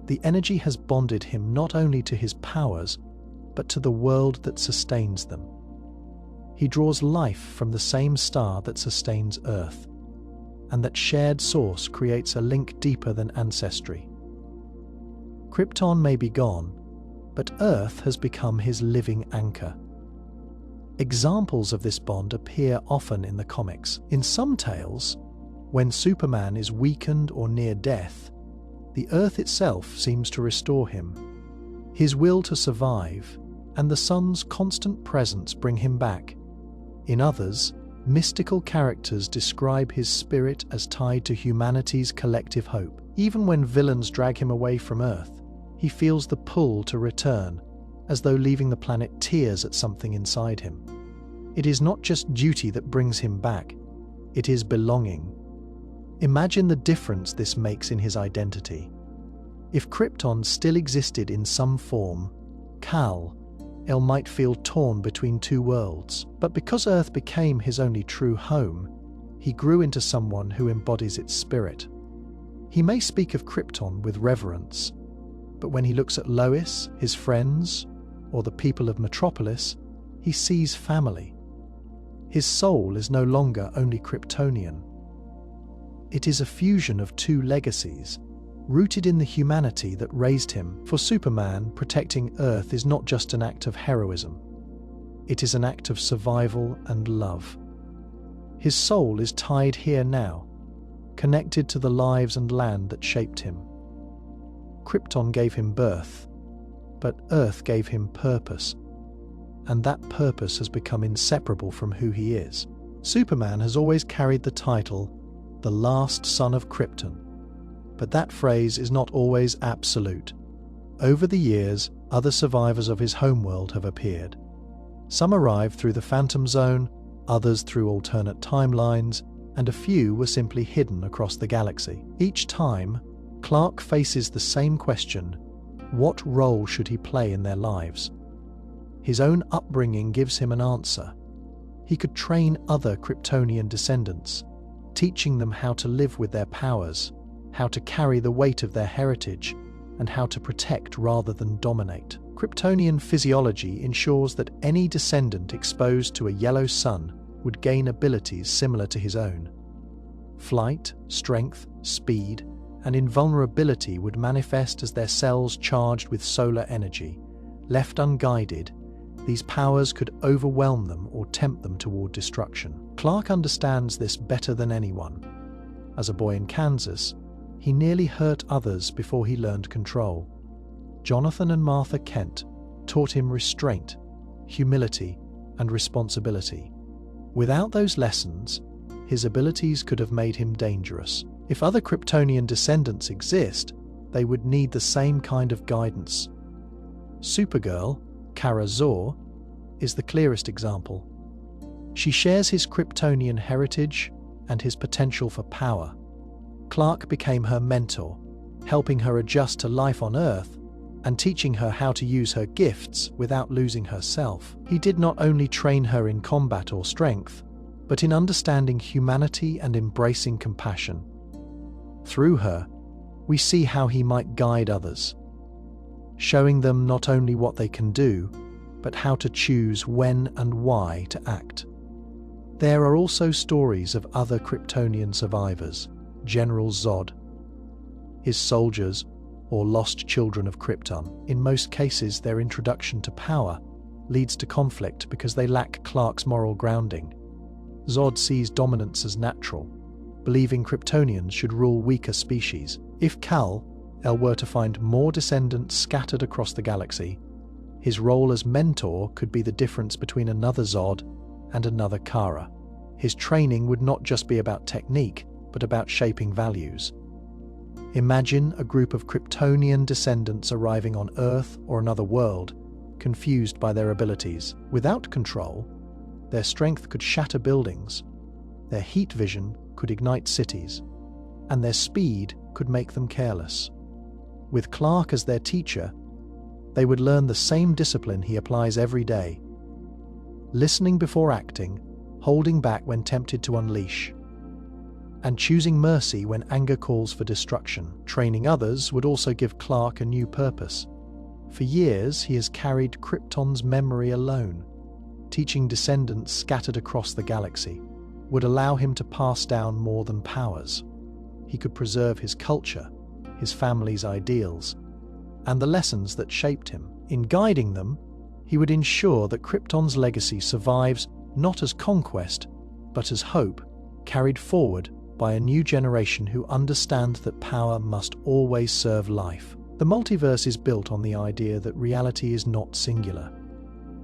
the energy has bonded him not only to his powers, but to the world that sustains them. He draws life from the same star that sustains Earth, and that shared source creates a link deeper than ancestry. Krypton may be gone, but Earth has become his living anchor. Examples of this bond appear often in the comics. In some tales, when Superman is weakened or near death, the Earth itself seems to restore him. His will to survive and the sun's constant presence bring him back. In others, mystical characters describe his spirit as tied to humanity's collective hope. Even when villains drag him away from Earth, he feels the pull to return, as though leaving the planet tears at something inside him. It is not just duty that brings him back, it is belonging. Imagine the difference this makes in his identity. If Krypton still existed in some form, Kal-El might feel torn between two worlds. But because Earth became his only true home, he grew into someone who embodies its spirit. He may speak of Krypton with reverence, but when he looks at Lois, his friends, or the people of Metropolis, he sees family. His soul is no longer only Kryptonian. It is a fusion of two legacies, rooted in the humanity that raised him. For Superman, protecting Earth is not just an act of heroism. It is an act of survival and love. His soul is tied here now, connected to the lives and land that shaped him. Krypton gave him birth, but Earth gave him purpose, and that purpose has become inseparable from who he is. Superman has always carried the title, the last son of Krypton, but that phrase is not always absolute. Over the years, other survivors of his homeworld have appeared. Some arrived through the Phantom Zone, others through alternate timelines, and a few were simply hidden across the galaxy. Each time, Clark faces the same question: what role should he play in their lives? His own upbringing gives him an answer. He could train other Kryptonian descendants, teaching them how to live with their powers, how to carry the weight of their heritage, and how to protect rather than dominate. Kryptonian physiology ensures that any descendant exposed to a yellow sun would gain abilities similar to his own. Flight, strength, speed, and invulnerability would manifest as their cells charged with solar energy. Left unguided, these powers could overwhelm them or tempt them toward destruction. Clark understands this better than anyone. As a boy in Kansas, he nearly hurt others before he learned control. Jonathan and Martha Kent taught him restraint, humility, and responsibility. Without those lessons, his abilities could have made him dangerous. If other Kryptonian descendants exist, they would need the same kind of guidance. Supergirl, Kara Zor, is the clearest example. She shares his Kryptonian heritage and his potential for power. Clark became her mentor, helping her adjust to life on Earth and teaching her how to use her gifts without losing herself. He did not only train her in combat or strength, but in understanding humanity and embracing compassion. Through her, we see how he might guide others, showing them not only what they can do, but how to choose when and why to act. There are also stories of other Kryptonian survivors: General Zod, his soldiers, or lost children of Krypton. In most cases, their introduction to power leads to conflict because they lack Clark's moral grounding. Zod sees dominance as natural, believing Kryptonians should rule weaker species. If Kal-El were to find more descendants scattered across the galaxy, his role as mentor could be the difference between another Zod and another Kara. His training would not just be about technique, but about shaping values. Imagine a group of Kryptonian descendants arriving on Earth or another world, confused by their abilities. Without control, their strength could shatter buildings, their heat vision could ignite cities, and their speed could make them careless. With Clark as their teacher, they would learn the same discipline he applies every day: listening before acting, holding back when tempted to unleash, and choosing mercy when anger calls for destruction. Training others would also give Clark a new purpose. For years, he has carried Krypton's memory alone. Teaching descendants scattered across the galaxy would allow him to pass down more than powers. He could preserve his culture, his family's ideals, and the lessons that shaped him. In guiding them, he would ensure that Krypton's legacy survives not as conquest, but as hope, carried forward by a new generation who understand that power must always serve life. The multiverse is built on the idea that reality is not singular.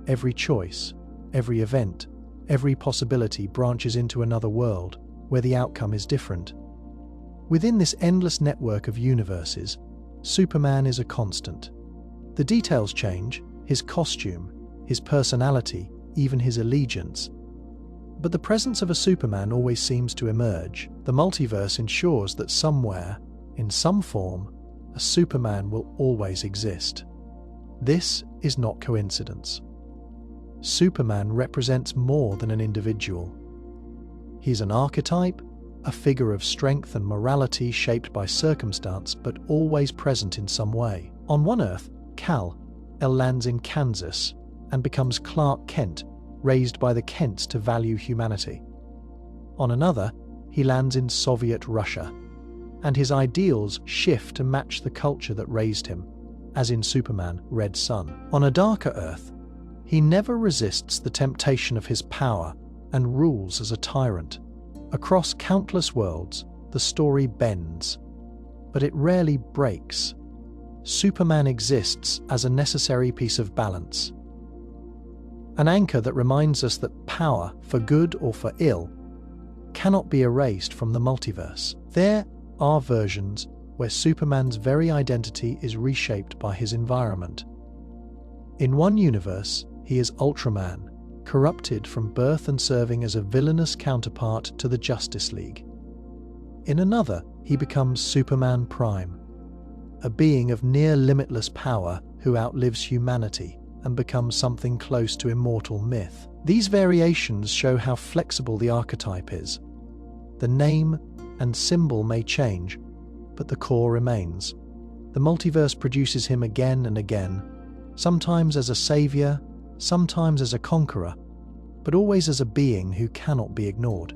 Every choice, every event, every possibility branches into another world where the outcome is different. Within this endless network of universes, Superman is a constant. The details change: his costume, his personality, even his allegiance. But the presence of a Superman always seems to emerge. The multiverse ensures that somewhere, in some form, a Superman will always exist. This is not coincidence. Superman represents more than an individual. He's an archetype, a figure of strength and morality shaped by circumstance but always present in some way. On one Earth, Kal-El lands in Kansas and becomes Clark Kent, raised by the Kents to value humanity. On another, he lands in Soviet Russia, and his ideals shift to match the culture that raised him, as in Superman: Red Sun. On a darker Earth, he never resists the temptation of his power and rules as a tyrant. Across countless worlds, the story bends, but it rarely breaks. Superman exists as a necessary piece of balance, an anchor that reminds us that power, for good or for ill, cannot be erased from the multiverse. There are versions where Superman's very identity is reshaped by his environment. In one universe, he is Ultraman, corrupted from birth and serving as a villainous counterpart to the Justice League. In another, he becomes Superman Prime, a being of near limitless power who outlives humanity and becomes something close to immortal myth. These variations show how flexible the archetype is. The name and symbol may change, but the core remains. The multiverse produces him again and again, sometimes as a savior, sometimes as a conqueror, but always as a being who cannot be ignored.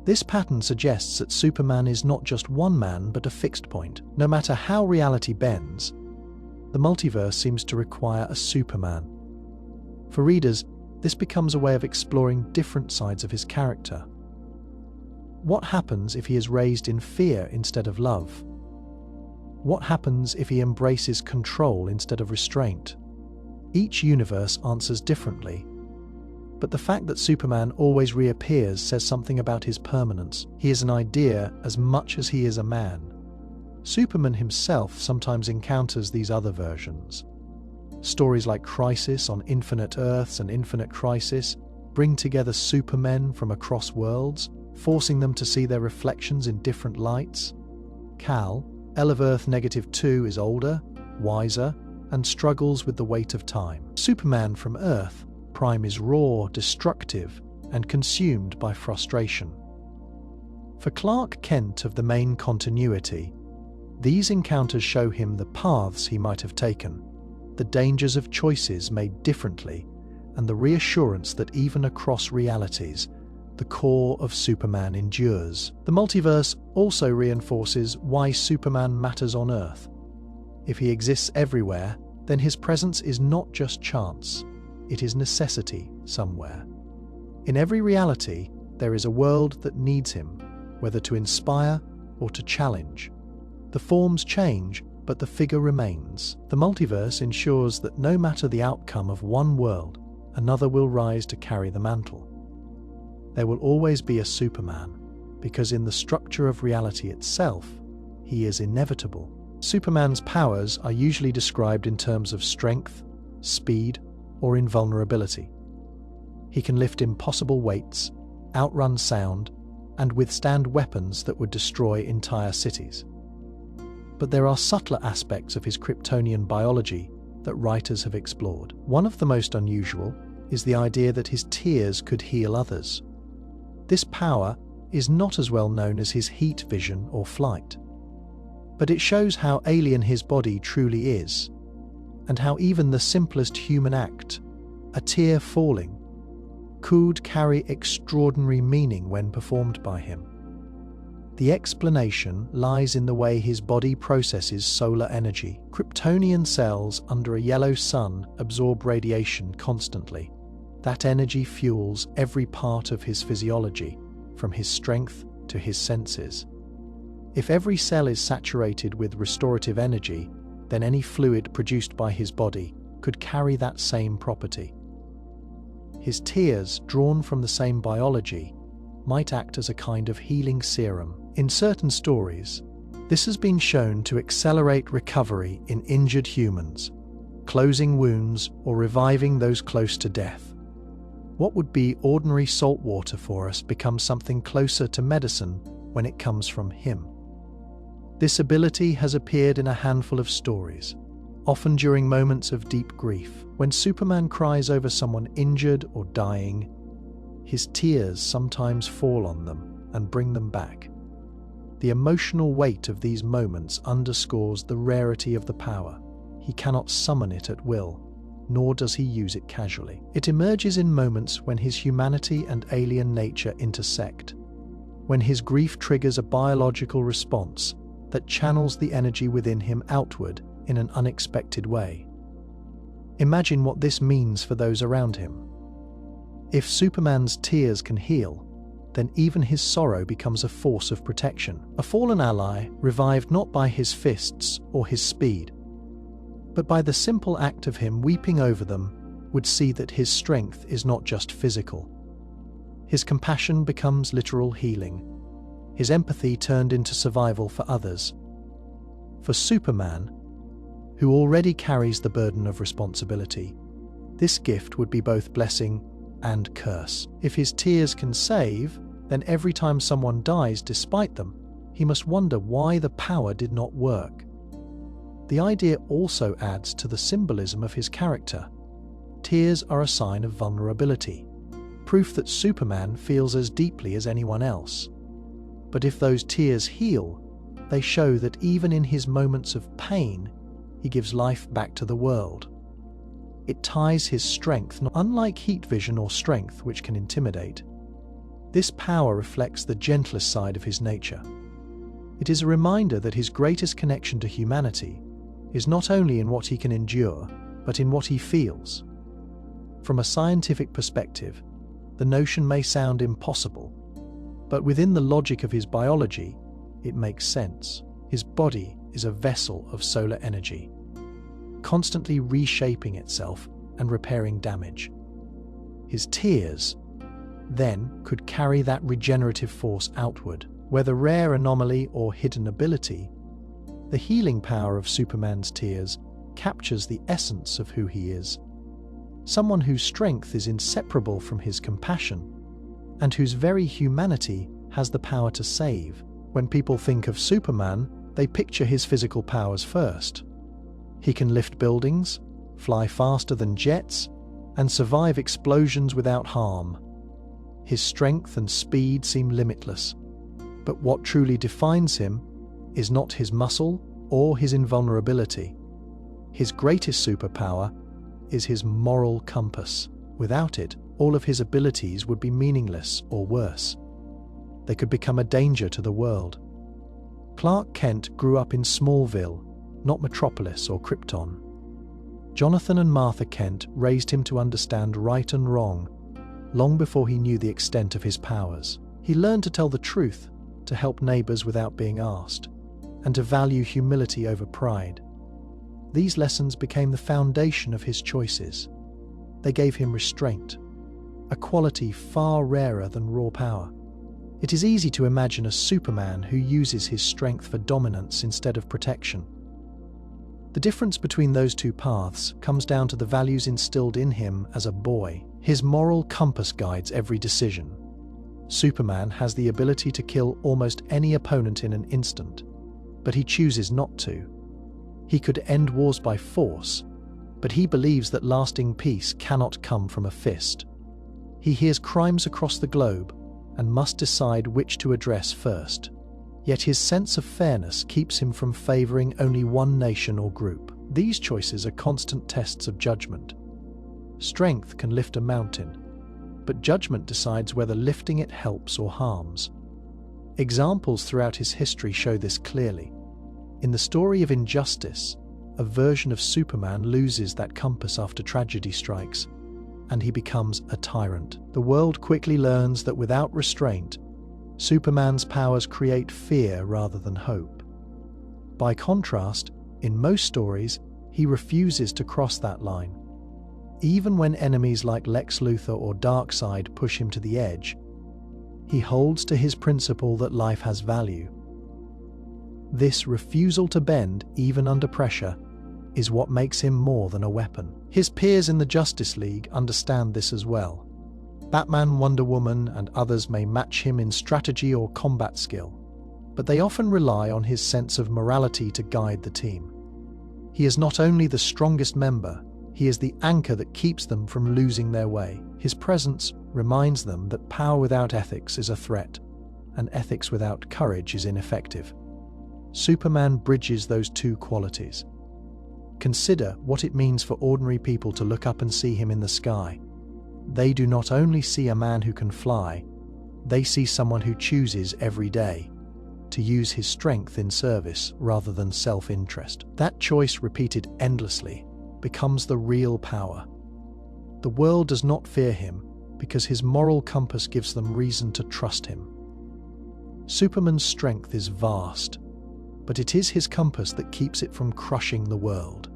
This pattern suggests that Superman is not just one man but a fixed point. No matter how reality bends, the multiverse seems to require a Superman. For readers, this becomes a way of exploring different sides of his character. What happens if he is raised in fear instead of love? What happens if he embraces control instead of restraint? Each universe answers differently, but the fact that Superman always reappears says something about his permanence. He is an idea as much as he is a man. Superman himself sometimes encounters these other versions. Stories like Crisis on Infinite Earths and Infinite Crisis bring together supermen from across worlds, forcing them to see their reflections in different lights. Kal, L of Earth -2, is older, wiser, and struggles with the weight of time. Superman from Earth, Prime, is raw, destructive, and consumed by frustration. For Clark Kent of the main continuity, these encounters show him the paths he might have taken, the dangers of choices made differently, and the reassurance that even across realities, the core of Superman endures. The multiverse also reinforces why Superman matters on Earth. If he exists everywhere, then his presence is not just chance, it is necessity somewhere. In every reality, there is a world that needs him, whether to inspire or to challenge. The forms change, but the figure remains. The multiverse ensures that no matter the outcome of one world, another will rise to carry the mantle. There will always be a Superman, because in the structure of reality itself, he is inevitable. Superman's powers are usually described in terms of strength, speed, or invulnerability. He can lift impossible weights, outrun sound, and withstand weapons that would destroy entire cities. But there are subtler aspects of his Kryptonian biology that writers have explored. One of the most unusual is the idea that his tears could heal others. This power is not as well known as his heat vision or flight, but it shows how alien his body truly is, and how even the simplest human act, a tear falling, could carry extraordinary meaning when performed by him. The explanation lies in the way his body processes solar energy. Kryptonian cells under a yellow sun absorb radiation constantly. That energy fuels every part of his physiology, from his strength to his senses. If every cell is saturated with restorative energy, then any fluid produced by his body could carry that same property. His tears, drawn from the same biology, might act as a kind of healing serum. In certain stories, this has been shown to accelerate recovery in injured humans, closing wounds or reviving those close to death. What would be ordinary salt water for us becomes something closer to medicine when it comes from him. This ability has appeared in a handful of stories, often during moments of deep grief. When Superman cries over someone injured or dying, his tears sometimes fall on them and bring them back. The emotional weight of these moments underscores the rarity of the power. He cannot summon it at will, nor does he use it casually. It emerges in moments when his humanity and alien nature intersect, when his grief triggers a biological response that channels the energy within him outward in an unexpected way. Imagine what this means for those around him. If Superman's tears can heal, then even his sorrow becomes a force of protection, a fallen ally revived not by his fists or his speed, but by the simple act of him weeping over them would see that his strength is not just physical. His compassion becomes literal healing, his empathy turned into survival for others. For Superman, who already carries the burden of responsibility, This gift would be both blessing and curse. If his tears can save, then every time someone dies despite them, he must wonder why the power did not work. The idea also adds to the symbolism of his character. Tears are a sign of vulnerability, proof that Superman feels as deeply as anyone else. But if those tears heal, they show that even in his moments of pain, he gives life back to the world. It ties his strength, unlike heat vision or strength, which can intimidate. This power reflects the gentlest side of his nature. It is a reminder that his greatest connection to humanity is not only in what he can endure, but in what he feels. From a scientific perspective, the notion may sound impossible, but within the logic of his biology, it makes sense. His body is a vessel of solar energy, constantly reshaping itself and repairing damage. His tears, then, could carry that regenerative force outward. Whether rare anomaly or hidden ability, the healing power of Superman's tears captures the essence of who he is. Someone whose strength is inseparable from his compassion, and whose very humanity has the power to save. When people think of Superman, they picture his physical powers first. He can lift buildings, fly faster than jets, and survive explosions without harm. His strength and speed seem limitless. But what truly defines him is not his muscle or his invulnerability. His greatest superpower is his moral compass. Without it, all of his abilities would be meaningless or worse. They could become a danger to the world. Clark Kent grew up in Smallville, not Metropolis or Krypton. Jonathan and Martha Kent raised him to understand right and wrong, long before he knew the extent of his powers. He learned to tell the truth, to help neighbors without being asked, and to value humility over pride. These lessons became the foundation of his choices. They gave him restraint, a quality far rarer than raw power. It is easy to imagine a Superman who uses his strength for dominance instead of protection. The difference between those two paths comes down to the values instilled in him as a boy. His moral compass guides every decision. Superman has the ability to kill almost any opponent in an instant, but he chooses not to. He could end wars by force, but he believes that lasting peace cannot come from a fist. He hears crimes across the globe and must decide which to address first. Yet his sense of fairness keeps him from favoring only one nation or group. These choices are constant tests of judgment. Strength can lift a mountain, but judgment decides whether lifting it helps or harms. Examples throughout his history show this clearly. In the story of Injustice, a version of Superman loses that compass after tragedy strikes, and he becomes a tyrant. The world quickly learns that without restraint, Superman's powers create fear rather than hope. By contrast, in most stories, he refuses to cross that line. Even when enemies like Lex Luthor or Darkseid push him to the edge, he holds to his principle that life has value. This refusal to bend, even under pressure, is what makes him more than a weapon. His peers in the Justice League understand this as well. Batman, Wonder Woman, and others may match him in strategy or combat skill, but they often rely on his sense of morality to guide the team. He is not only the strongest member, he is the anchor that keeps them from losing their way. His presence reminds them that power without ethics is a threat, and ethics without courage is ineffective. Superman bridges those two qualities. Consider what it means for ordinary people to look up and see him in the sky. They do not only see a man who can fly, they see someone who chooses every day to use his strength in service rather than self-interest. That choice, repeated endlessly, becomes the real power. The world does not fear him because his moral compass gives them reason to trust him. Superman's strength is vast, but it is his compass that keeps it from crushing the world.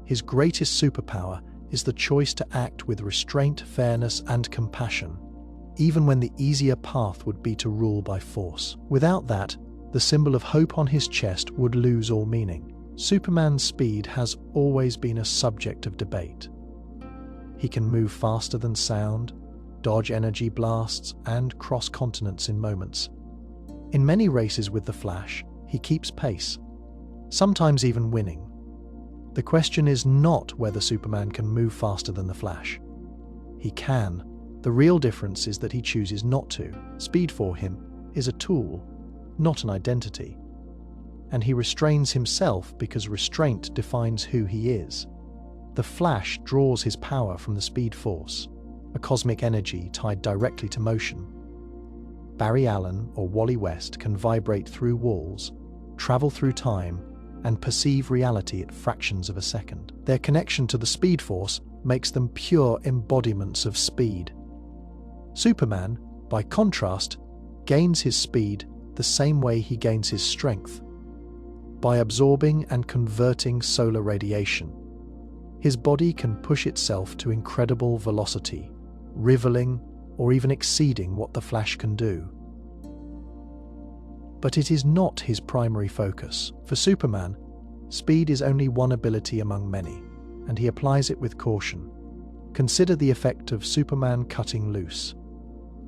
His greatest superpower is the choice to act with restraint, fairness, and compassion, even when the easier path would be to rule by force. Without that, the symbol of hope on his chest would lose all meaning. Superman's speed has always been a subject of debate. He can move faster than sound, dodge energy blasts, and cross continents in moments. In many races with the Flash, he keeps pace, sometimes even winning. The question is not whether Superman can move faster than the Flash. He can. The real difference is that he chooses not to. Speed for him is a tool, not an identity. And he restrains himself because restraint defines who he is. The Flash draws his power from the Speed Force, a cosmic energy tied directly to motion. Barry Allen or Wally West can vibrate through walls, travel through time, and perceive reality at fractions of a second. Their connection to the Speed Force makes them pure embodiments of speed. Superman, by contrast, gains his speed the same way he gains his strength, by absorbing and converting solar radiation. His body can push itself to incredible velocity, rivaling or even exceeding what the Flash can do. But it is not his primary focus. For Superman, speed is only one ability among many, and he applies it with caution. Consider the effect of Superman cutting loose.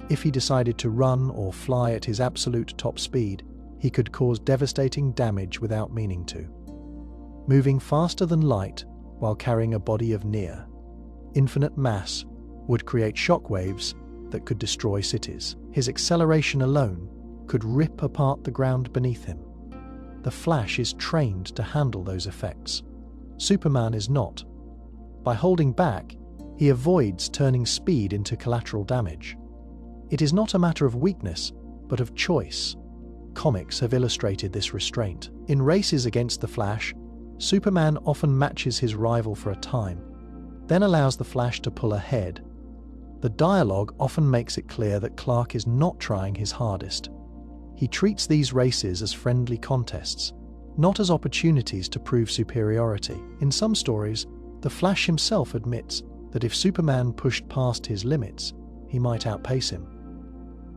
If he decided to run or fly at his absolute top speed, he could cause devastating damage without meaning to. Moving faster than light while carrying a body of near infinite mass would create shockwaves that could destroy cities. His acceleration alone could rip apart the ground beneath him. The Flash is trained to handle those effects. Superman is not. By holding back, he avoids turning speed into collateral damage. It is not a matter of weakness, but of choice. Comics have illustrated this restraint. In races against the Flash, Superman often matches his rival for a time, then allows the Flash to pull ahead. The dialogue often makes it clear that Clark is not trying his hardest. He treats these races as friendly contests, not as opportunities to prove superiority. In some stories, the Flash himself admits that if Superman pushed past his limits, he might outpace him.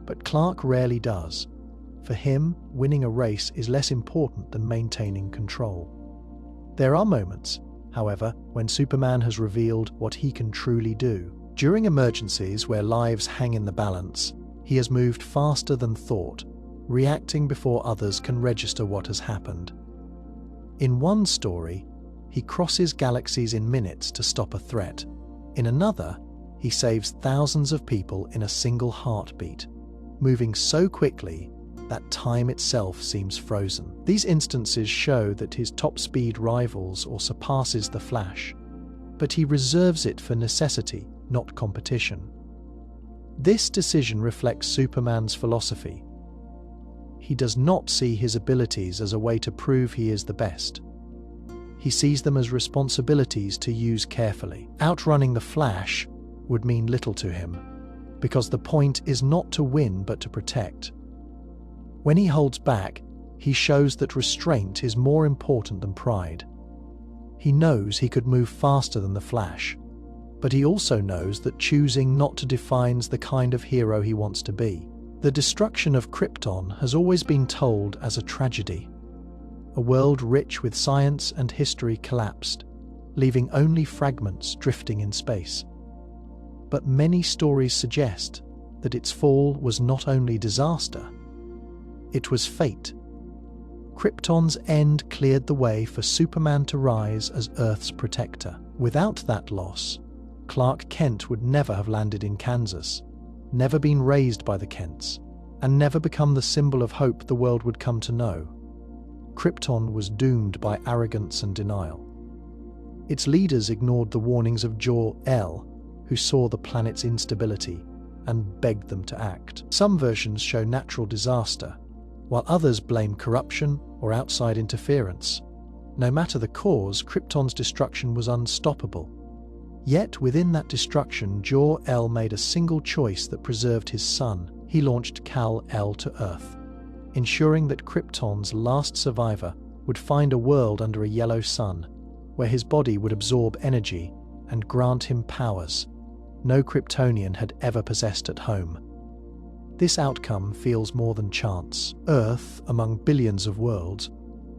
But Clark rarely does. For him, winning a race is less important than maintaining control. There are moments, however, when Superman has revealed what he can truly do. During emergencies where lives hang in the balance, he has moved faster than thought, reacting before others can register what has happened. In one story, he crosses galaxies in minutes to stop a threat. In another, he saves thousands of people in a single heartbeat, moving so quickly that time itself seems frozen. These instances show that his top-speed rivals or surpasses the Flash, but he reserves it for necessity, not competition. This decision reflects Superman's philosophy. He does not see his abilities as a way to prove he is the best. He sees them as responsibilities to use carefully. Outrunning the Flash would mean little to him, because the point is not to win but to protect. When he holds back, he shows that restraint is more important than pride. He knows he could move faster than the Flash, but he also knows that choosing not to defines the kind of hero he wants to be. The destruction of Krypton has always been told as a tragedy. A world rich with science and history collapsed, leaving only fragments drifting in space. But many stories suggest that its fall was not only disaster, it was fate. Krypton's end cleared the way for Superman to rise as Earth's protector. Without that loss, Clark Kent would never have landed in Kansas, never been raised by the Kents, and never become the symbol of hope the world would come to know. Krypton was doomed by arrogance and denial. Its leaders ignored the warnings of Jor-El, who saw the planet's instability and begged them to act. Some versions show natural disaster, while others blame corruption or outside interference. No matter the cause, Krypton's destruction was unstoppable. Yet within that destruction, Jor-El made a single choice that preserved his son. He launched Kal-El to Earth, ensuring that Krypton's last survivor would find a world under a yellow sun, where his body would absorb energy and grant him powers no Kryptonian had ever possessed at home. This outcome feels more than chance. Earth, among billions of worlds,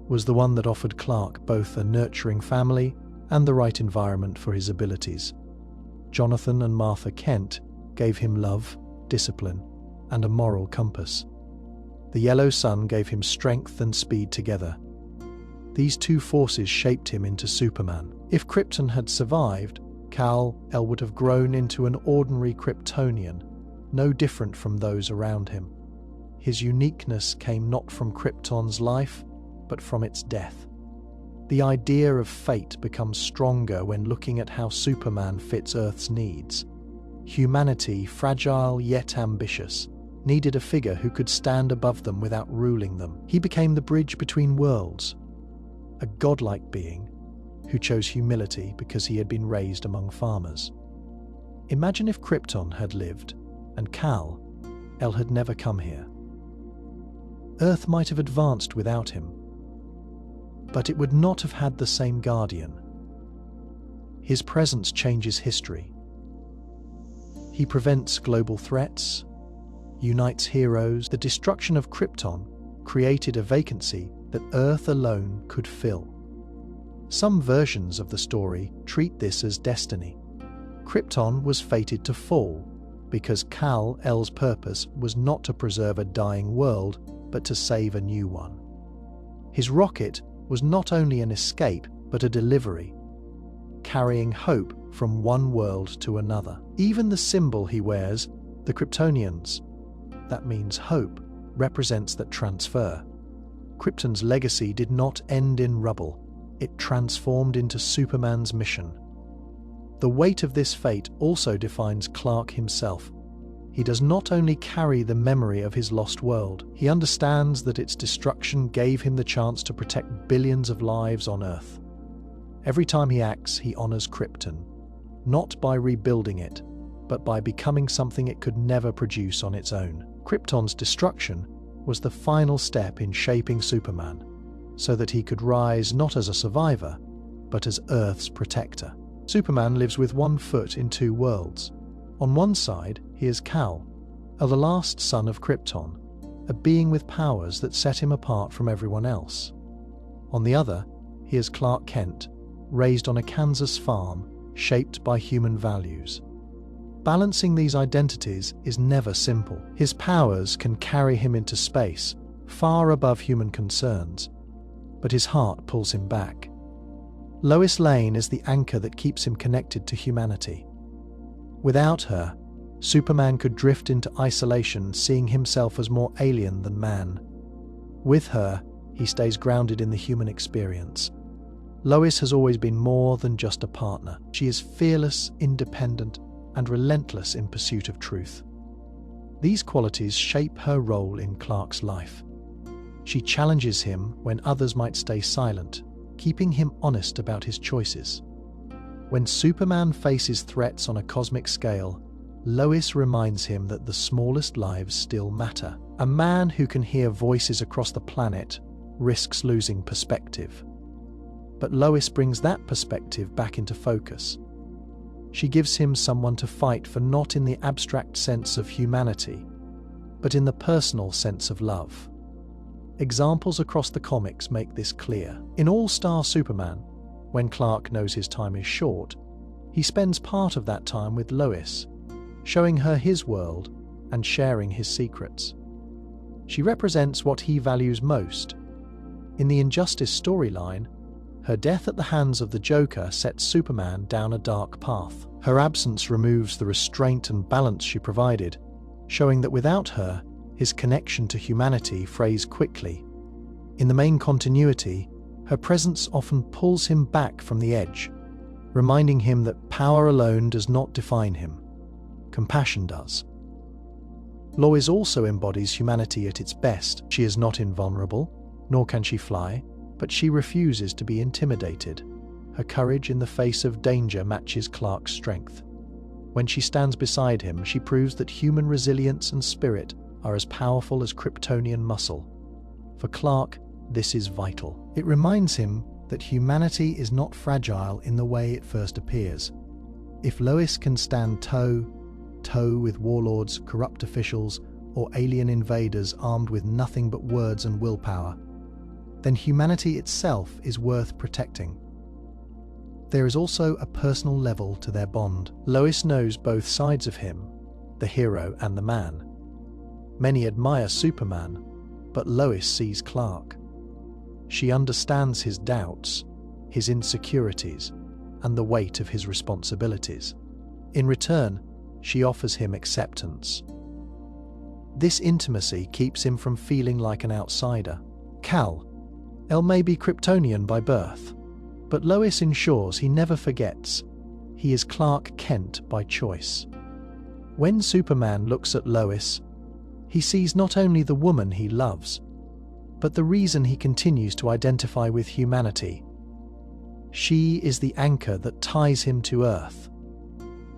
was the one that offered Clark both a nurturing family and the right environment for his abilities. Jonathan and Martha Kent gave him love, discipline, and a moral compass. The yellow sun gave him strength and speed together. These two forces shaped him into Superman. If Krypton had survived, Kal-El would have grown into an ordinary Kryptonian, no different from those around him. His uniqueness came not from Krypton's life, but from its death. The idea of fate becomes stronger when looking at how Superman fits Earth's needs. Humanity, fragile yet ambitious, needed a figure who could stand above them without ruling them. He became the bridge between worlds, a godlike being who chose humility because he had been raised among farmers. Imagine if Krypton had lived and Kal-El had never come here. Earth might have advanced without him, but it would not have had the same guardian. His presence changes history. He prevents global threats, unites heroes. The destruction of Krypton created a vacancy that Earth alone could fill. Some versions of the story treat this as destiny. Krypton was fated to fall because Kal-El's purpose was not to preserve a dying world, but to save a new one. His rocket was not only an escape, but a delivery, carrying hope from one world to another. Even the symbol he wears, the Kryptonians, that means hope, represents that transfer. Krypton's legacy did not end in rubble. It transformed into Superman's mission. The weight of this fate also defines Clark himself. He does not only carry the memory of his lost world, he understands that its destruction gave him the chance to protect billions of lives on Earth. Every time he acts, he honors Krypton, not by rebuilding it, but by becoming something it could never produce on its own. Krypton's destruction was the final step in shaping Superman, so that he could rise not as a survivor, but as Earth's protector. Superman lives with one foot in two worlds. On one side, he is Kal-El, the last son of Krypton, a being with powers that set him apart from everyone else. On the other, he is Clark Kent, raised on a Kansas farm, shaped by human values. Balancing these identities is never simple. His powers can carry him into space, far above human concerns, but his heart pulls him back. Lois Lane is the anchor that keeps him connected to humanity. Without her, Superman could drift into isolation, seeing himself as more alien than man. With her, he stays grounded in the human experience. Lois has always been more than just a partner. She is fearless, independent, and relentless in pursuit of truth. These qualities shape her role in Clark's life. She challenges him when others might stay silent, keeping him honest about his choices. When Superman faces threats on a cosmic scale, Lois reminds him that the smallest lives still matter. A man who can hear voices across the planet risks losing perspective. But Lois brings that perspective back into focus. She gives him someone to fight for, not in the abstract sense of humanity, but in the personal sense of love. Examples across the comics make this clear. In All-Star Superman, when Clark knows his time is short, he spends part of that time with Lois, showing her his world and sharing his secrets. She represents what he values most. In the Injustice storyline, her death at the hands of the Joker sets Superman down a dark path. Her absence removes the restraint and balance she provided, showing that without her, his connection to humanity frays quickly. In the main continuity, her presence often pulls him back from the edge, reminding him that power alone does not define him. Compassion does. Lois also embodies humanity at its best. She is not invulnerable, nor can she fly, but she refuses to be intimidated. Her courage in the face of danger matches Clark's strength. When she stands beside him, she proves that human resilience and spirit are as powerful as Kryptonian muscle. For Clark, this is vital. It reminds him that humanity is not fragile in the way it first appears. If Lois can stand toe-to-toe with warlords, corrupt officials, or alien invaders armed with nothing but words and willpower, then humanity itself is worth protecting. there is also a personal level to their bond. Lois knows both sides of him, the hero and the man. Many admire Superman, but Lois sees Clark. She understands his doubts, his insecurities, and the weight of his responsibilities. In return, she offers him acceptance. This intimacy keeps him from feeling like an outsider. Kal-El may be Kryptonian by birth, but Lois ensures he never forgets he is Clark Kent by choice. When Superman looks at Lois, he sees not only the woman he loves, but the reason he continues to identify with humanity. She is the anchor that ties him to Earth,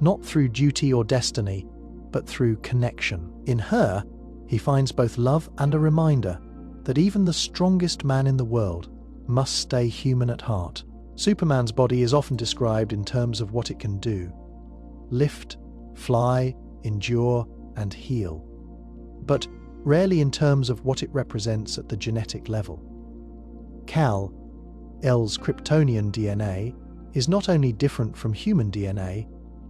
not through duty or destiny, but through connection. In her, he finds both love and a reminder that even the strongest man in the world must stay human at heart. Superman's body is often described in terms of what it can do: lift, fly, endure, and heal, but rarely in terms of what it represents at the genetic level. Kal-El's Kryptonian DNA is not only different from human DNA,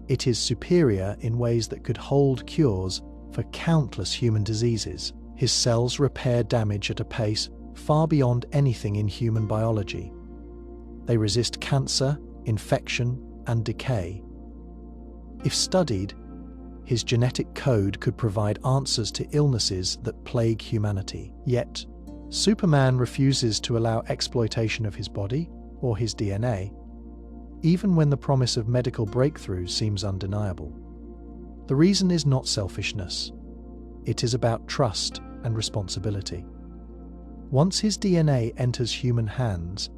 it is superior in ways that could hold cures for countless human diseases. His cells repair damage at a pace far beyond anything in human biology. They resist cancer, infection, and decay. If studied, his genetic code could provide answers to illnesses that plague humanity. Yet, Superman refuses to allow exploitation of his body or his DNA, even when the promise of medical breakthroughs seems undeniable. The reason is not selfishness. It is about trust and responsibility. Once his DNA enters human hands,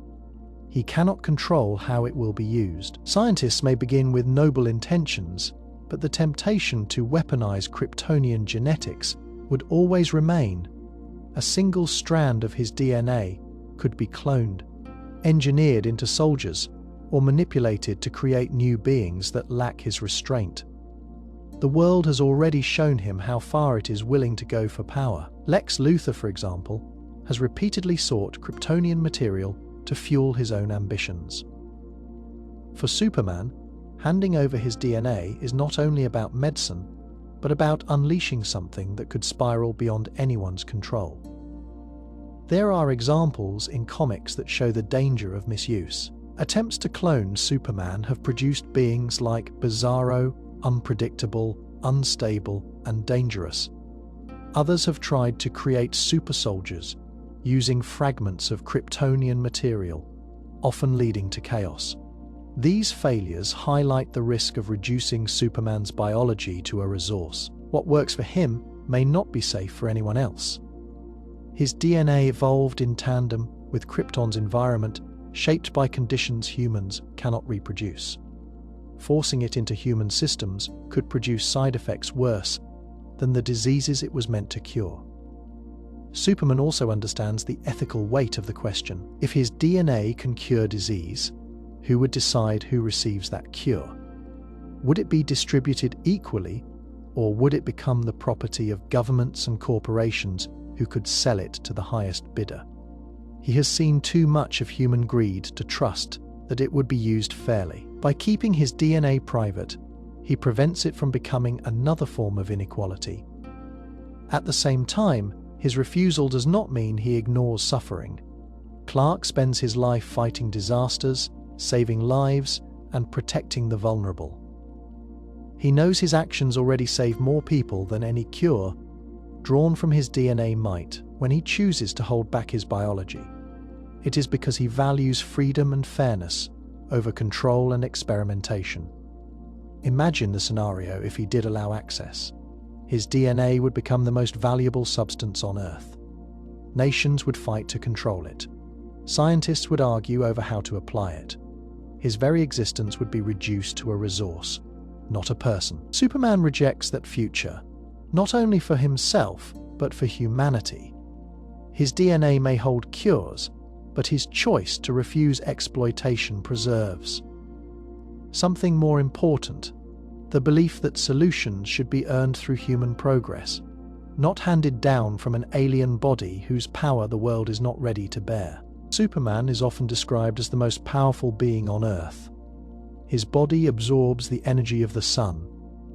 he cannot control how it will be used. Scientists may begin with noble intentions, but the temptation to weaponize Kryptonian genetics would always remain. A single strand of his DNA could be cloned, engineered into soldiers, or manipulated to create new beings that lack his restraint. The world has already shown him how far it is willing to go for power. Lex Luthor, for example, has repeatedly sought Kryptonian material to fuel his own ambitions. For Superman, handing over his DNA is not only about medicine, but about unleashing something that could spiral beyond anyone's control. There are examples in comics that show the danger of misuse. Attempts to clone Superman have produced beings like Bizarro, unpredictable, unstable, and dangerous. Others have tried to create super soldiers using fragments of Kryptonian material, often leading to chaos. These failures highlight the risk of reducing Superman's biology to a resource. What works for him may not be safe for anyone else. His DNA evolved in tandem with Krypton's environment, shaped by conditions humans cannot reproduce. Forcing it into human systems could produce side effects worse than the diseases it was meant to cure. Superman also understands the ethical weight of the question. If his DNA can cure disease, who would decide who receives that cure? Would it be distributed equally, or would it become the property of governments and corporations who could sell it to the highest bidder? He has seen too much of human greed to trust that it would be used fairly. By keeping his DNA private, he prevents it from becoming another form of inequality. At the same time, his refusal does not mean he ignores suffering. Clark spends his life fighting disasters, saving lives, and protecting the vulnerable. He knows his actions already save more people than any cure, drawn from his DNA might. When he chooses to hold back his biology, it is because he values freedom and fairness over control and experimentation. Imagine the scenario if he did allow access. His DNA would become the most valuable substance on Earth. Nations would fight to control it. Scientists would argue over how to apply it. His very existence would be reduced to a resource, not a person. Superman rejects that future, not only for himself, but for humanity. His DNA may hold cures, but his choice to refuse exploitation preserves something more important: the belief that solutions should be earned through human progress, not handed down from an alien body whose power the world is not ready to bear. Superman is often described as the most powerful being on Earth, His body absorbs the energy of the sun,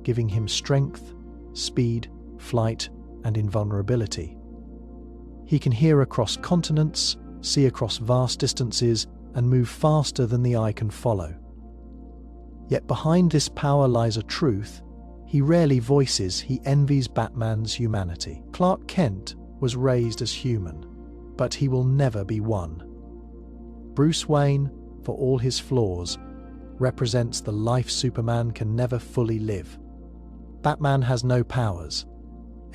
giving him strength, speed, flight, and invulnerability. He can hear across continents, see across vast distances, and move faster than the eye can follow. Yet behind this power lies a truth he rarely voices. He envies Batman's humanity. Clark Kent was raised as human, but he will never be one. Bruce Wayne, for all his flaws, represents the life Superman can never fully live. Batman has no powers.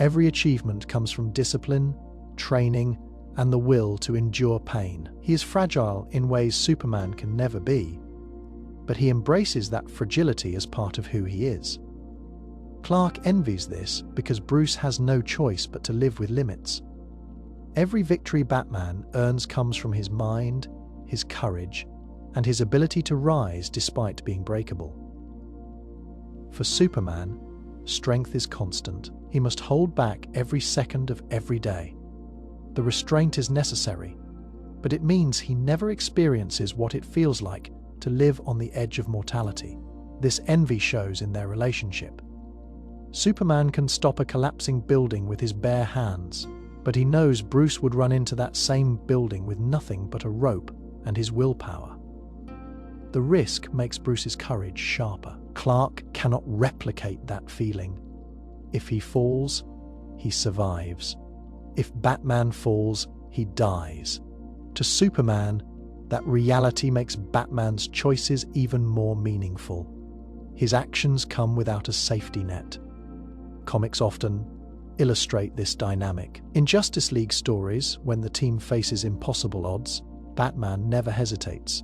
Every achievement comes from discipline, training, and the will to endure pain. He is fragile in ways Superman can never be, but he embraces that fragility as part of who he is. Clark envies this because Bruce has no choice but to live with limits. Every victory Batman earns comes from his mind, his courage, and his ability to rise despite being breakable. For Superman, strength is constant. He must hold back every second of every day. The restraint is necessary, but it means he never experiences what it feels like to live on the edge of mortality. This envy shows in their relationship. Superman can stop a collapsing building with his bare hands, but he knows Bruce would run into that same building with nothing but a rope and his willpower. The risk makes Bruce's courage sharper. Clark cannot replicate that feeling. If he falls, he survives. If Batman falls, he dies. To Superman, that reality makes Batman's choices even more meaningful. His actions come without a safety net. Comics often illustrate this dynamic. In Justice League stories, when the team faces impossible odds, Batman never hesitates,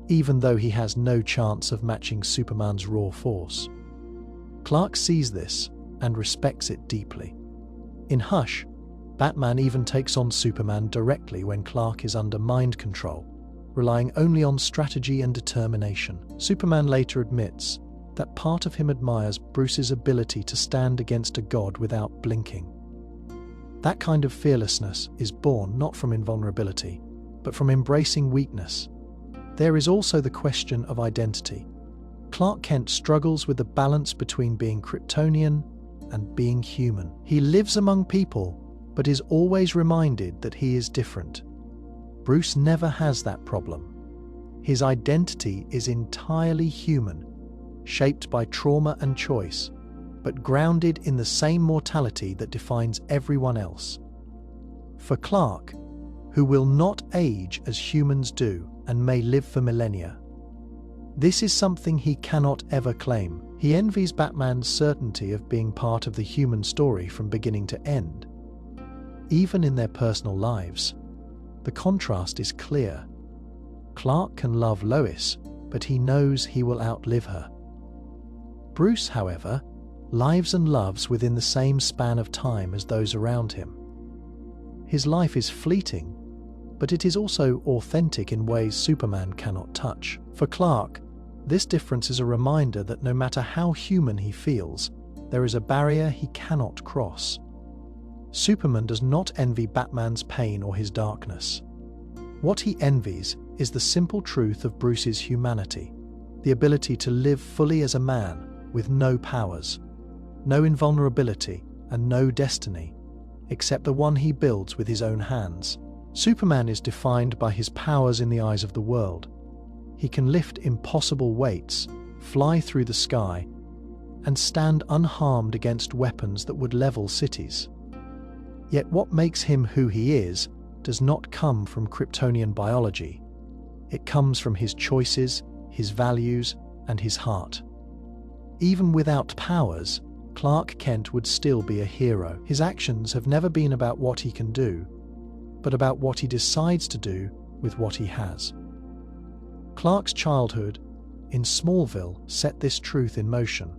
even though he has no chance of matching Superman's raw force. Clark sees this and respects it deeply. In Hush, Batman even takes on Superman directly when Clark is under mind control, relying only on strategy and determination. Superman later admits that part of him admires Bruce's ability to stand against a god without blinking. That kind of fearlessness is born not from invulnerability, but from embracing weakness. There is also the question of identity. Clark Kent struggles with the balance between being Kryptonian and being human. He lives among people, but is always reminded that he is different. Bruce never has that problem. His identity is entirely human, shaped by trauma and choice, but grounded in the same mortality that defines everyone else. For Clark, who will not age as humans do and may live for millennia, this is something he cannot ever claim. He envies Batman's certainty of being part of the human story from beginning to end. Even in their personal lives, the contrast is clear. Clark can love Lois, but he knows he will outlive her. Bruce, however, lives and loves within the same span of time as those around him. His life is fleeting, but it is also authentic in ways Superman cannot touch. For Clark, this difference is a reminder that no matter how human he feels, there is a barrier he cannot cross. Superman does not envy Batman's pain or his darkness. What he envies is the simple truth of Bruce's humanity, the ability to live fully as a man with no powers, no invulnerability, and no destiny, except the one he builds with his own hands. Superman is defined by his powers in the eyes of the world. He can lift impossible weights, fly through the sky, and stand unharmed against weapons that would level cities. Yet what makes him who he is does not come from Kryptonian biology. It comes from his choices, his values, and his heart. Even without powers, Clark Kent would still be a hero. His actions have never been about what he can do, but about what he decides to do with what he has. Clark's childhood in Smallville set this truth in motion.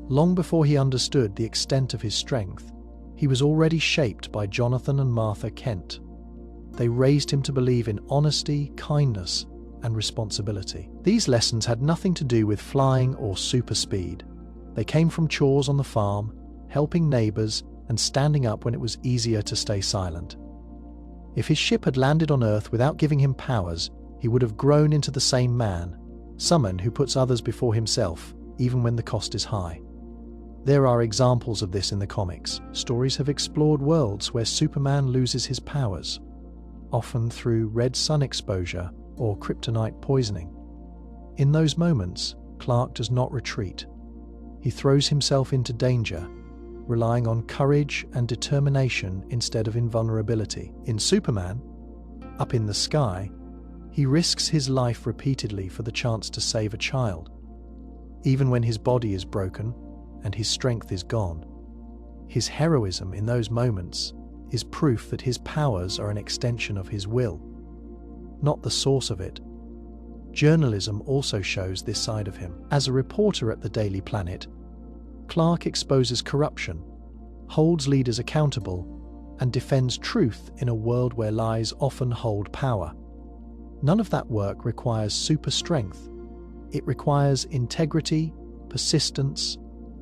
Long before he understood the extent of his strength, he was already shaped by Jonathan and Martha Kent. They raised him to believe in honesty, kindness, and responsibility. These lessons had nothing to do with flying or super speed. They came from chores on the farm, helping neighbors, and standing up when it was easier to stay silent. If his ship had landed on Earth without giving him powers, he would have grown into the same man, someone who puts others before himself, even when the cost is high. There are examples of this in the comics. Stories have explored worlds where Superman loses his powers, often through red sun exposure or kryptonite poisoning. In those moments, Clark does not retreat. He throws himself into danger, relying on courage and determination instead of invulnerability. In Superman, Up in the Sky, he risks his life repeatedly for the chance to save a child, even when his body is broken and his strength is gone. His heroism in those moments is proof that his powers are an extension of his will, not the source of it. Journalism also shows this side of him. As a reporter at the Daily Planet, Clark exposes corruption, holds leaders accountable, and defends truth in a world where lies often hold power. None of that work requires super strength. It requires integrity, persistence,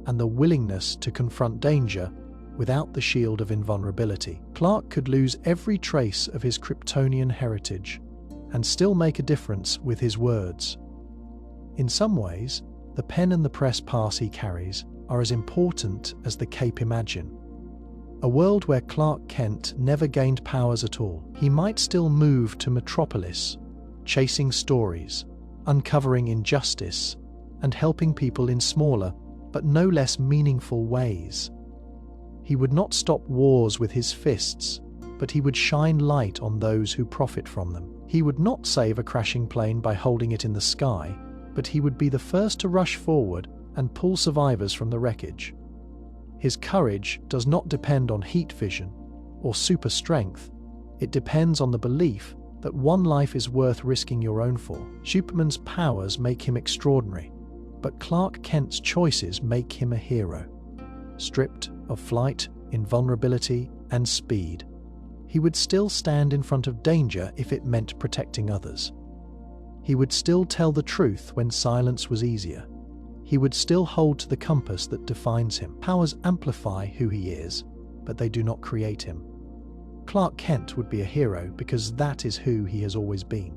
and the willingness to confront danger without the shield of invulnerability. Clark could lose every trace of his Kryptonian heritage and still make a difference with his words. In some ways, the pen and the press pass he carries are as important as the cape imagine. A world where Clark Kent never gained powers at all. He might still move to Metropolis, chasing stories, uncovering injustice, and helping people in smaller but no less meaningful ways. He would not stop wars with his fists, but he would shine light on those who profit from them. He would not save a crashing plane by holding it in the sky, but he would be the first to rush forward and pull survivors from the wreckage. His courage does not depend on heat vision or super strength. It depends on the belief that one life is worth risking your own for. Superman's powers make him extraordinary, but Clark Kent's choices make him a hero. Stripped of flight, invulnerability, and speed, he would still stand in front of danger if it meant protecting others. He would still tell the truth when silence was easier. He would still hold to the compass that defines him. Powers amplify who he is, but they do not create him. Clark Kent would be a hero because that is who he has always been.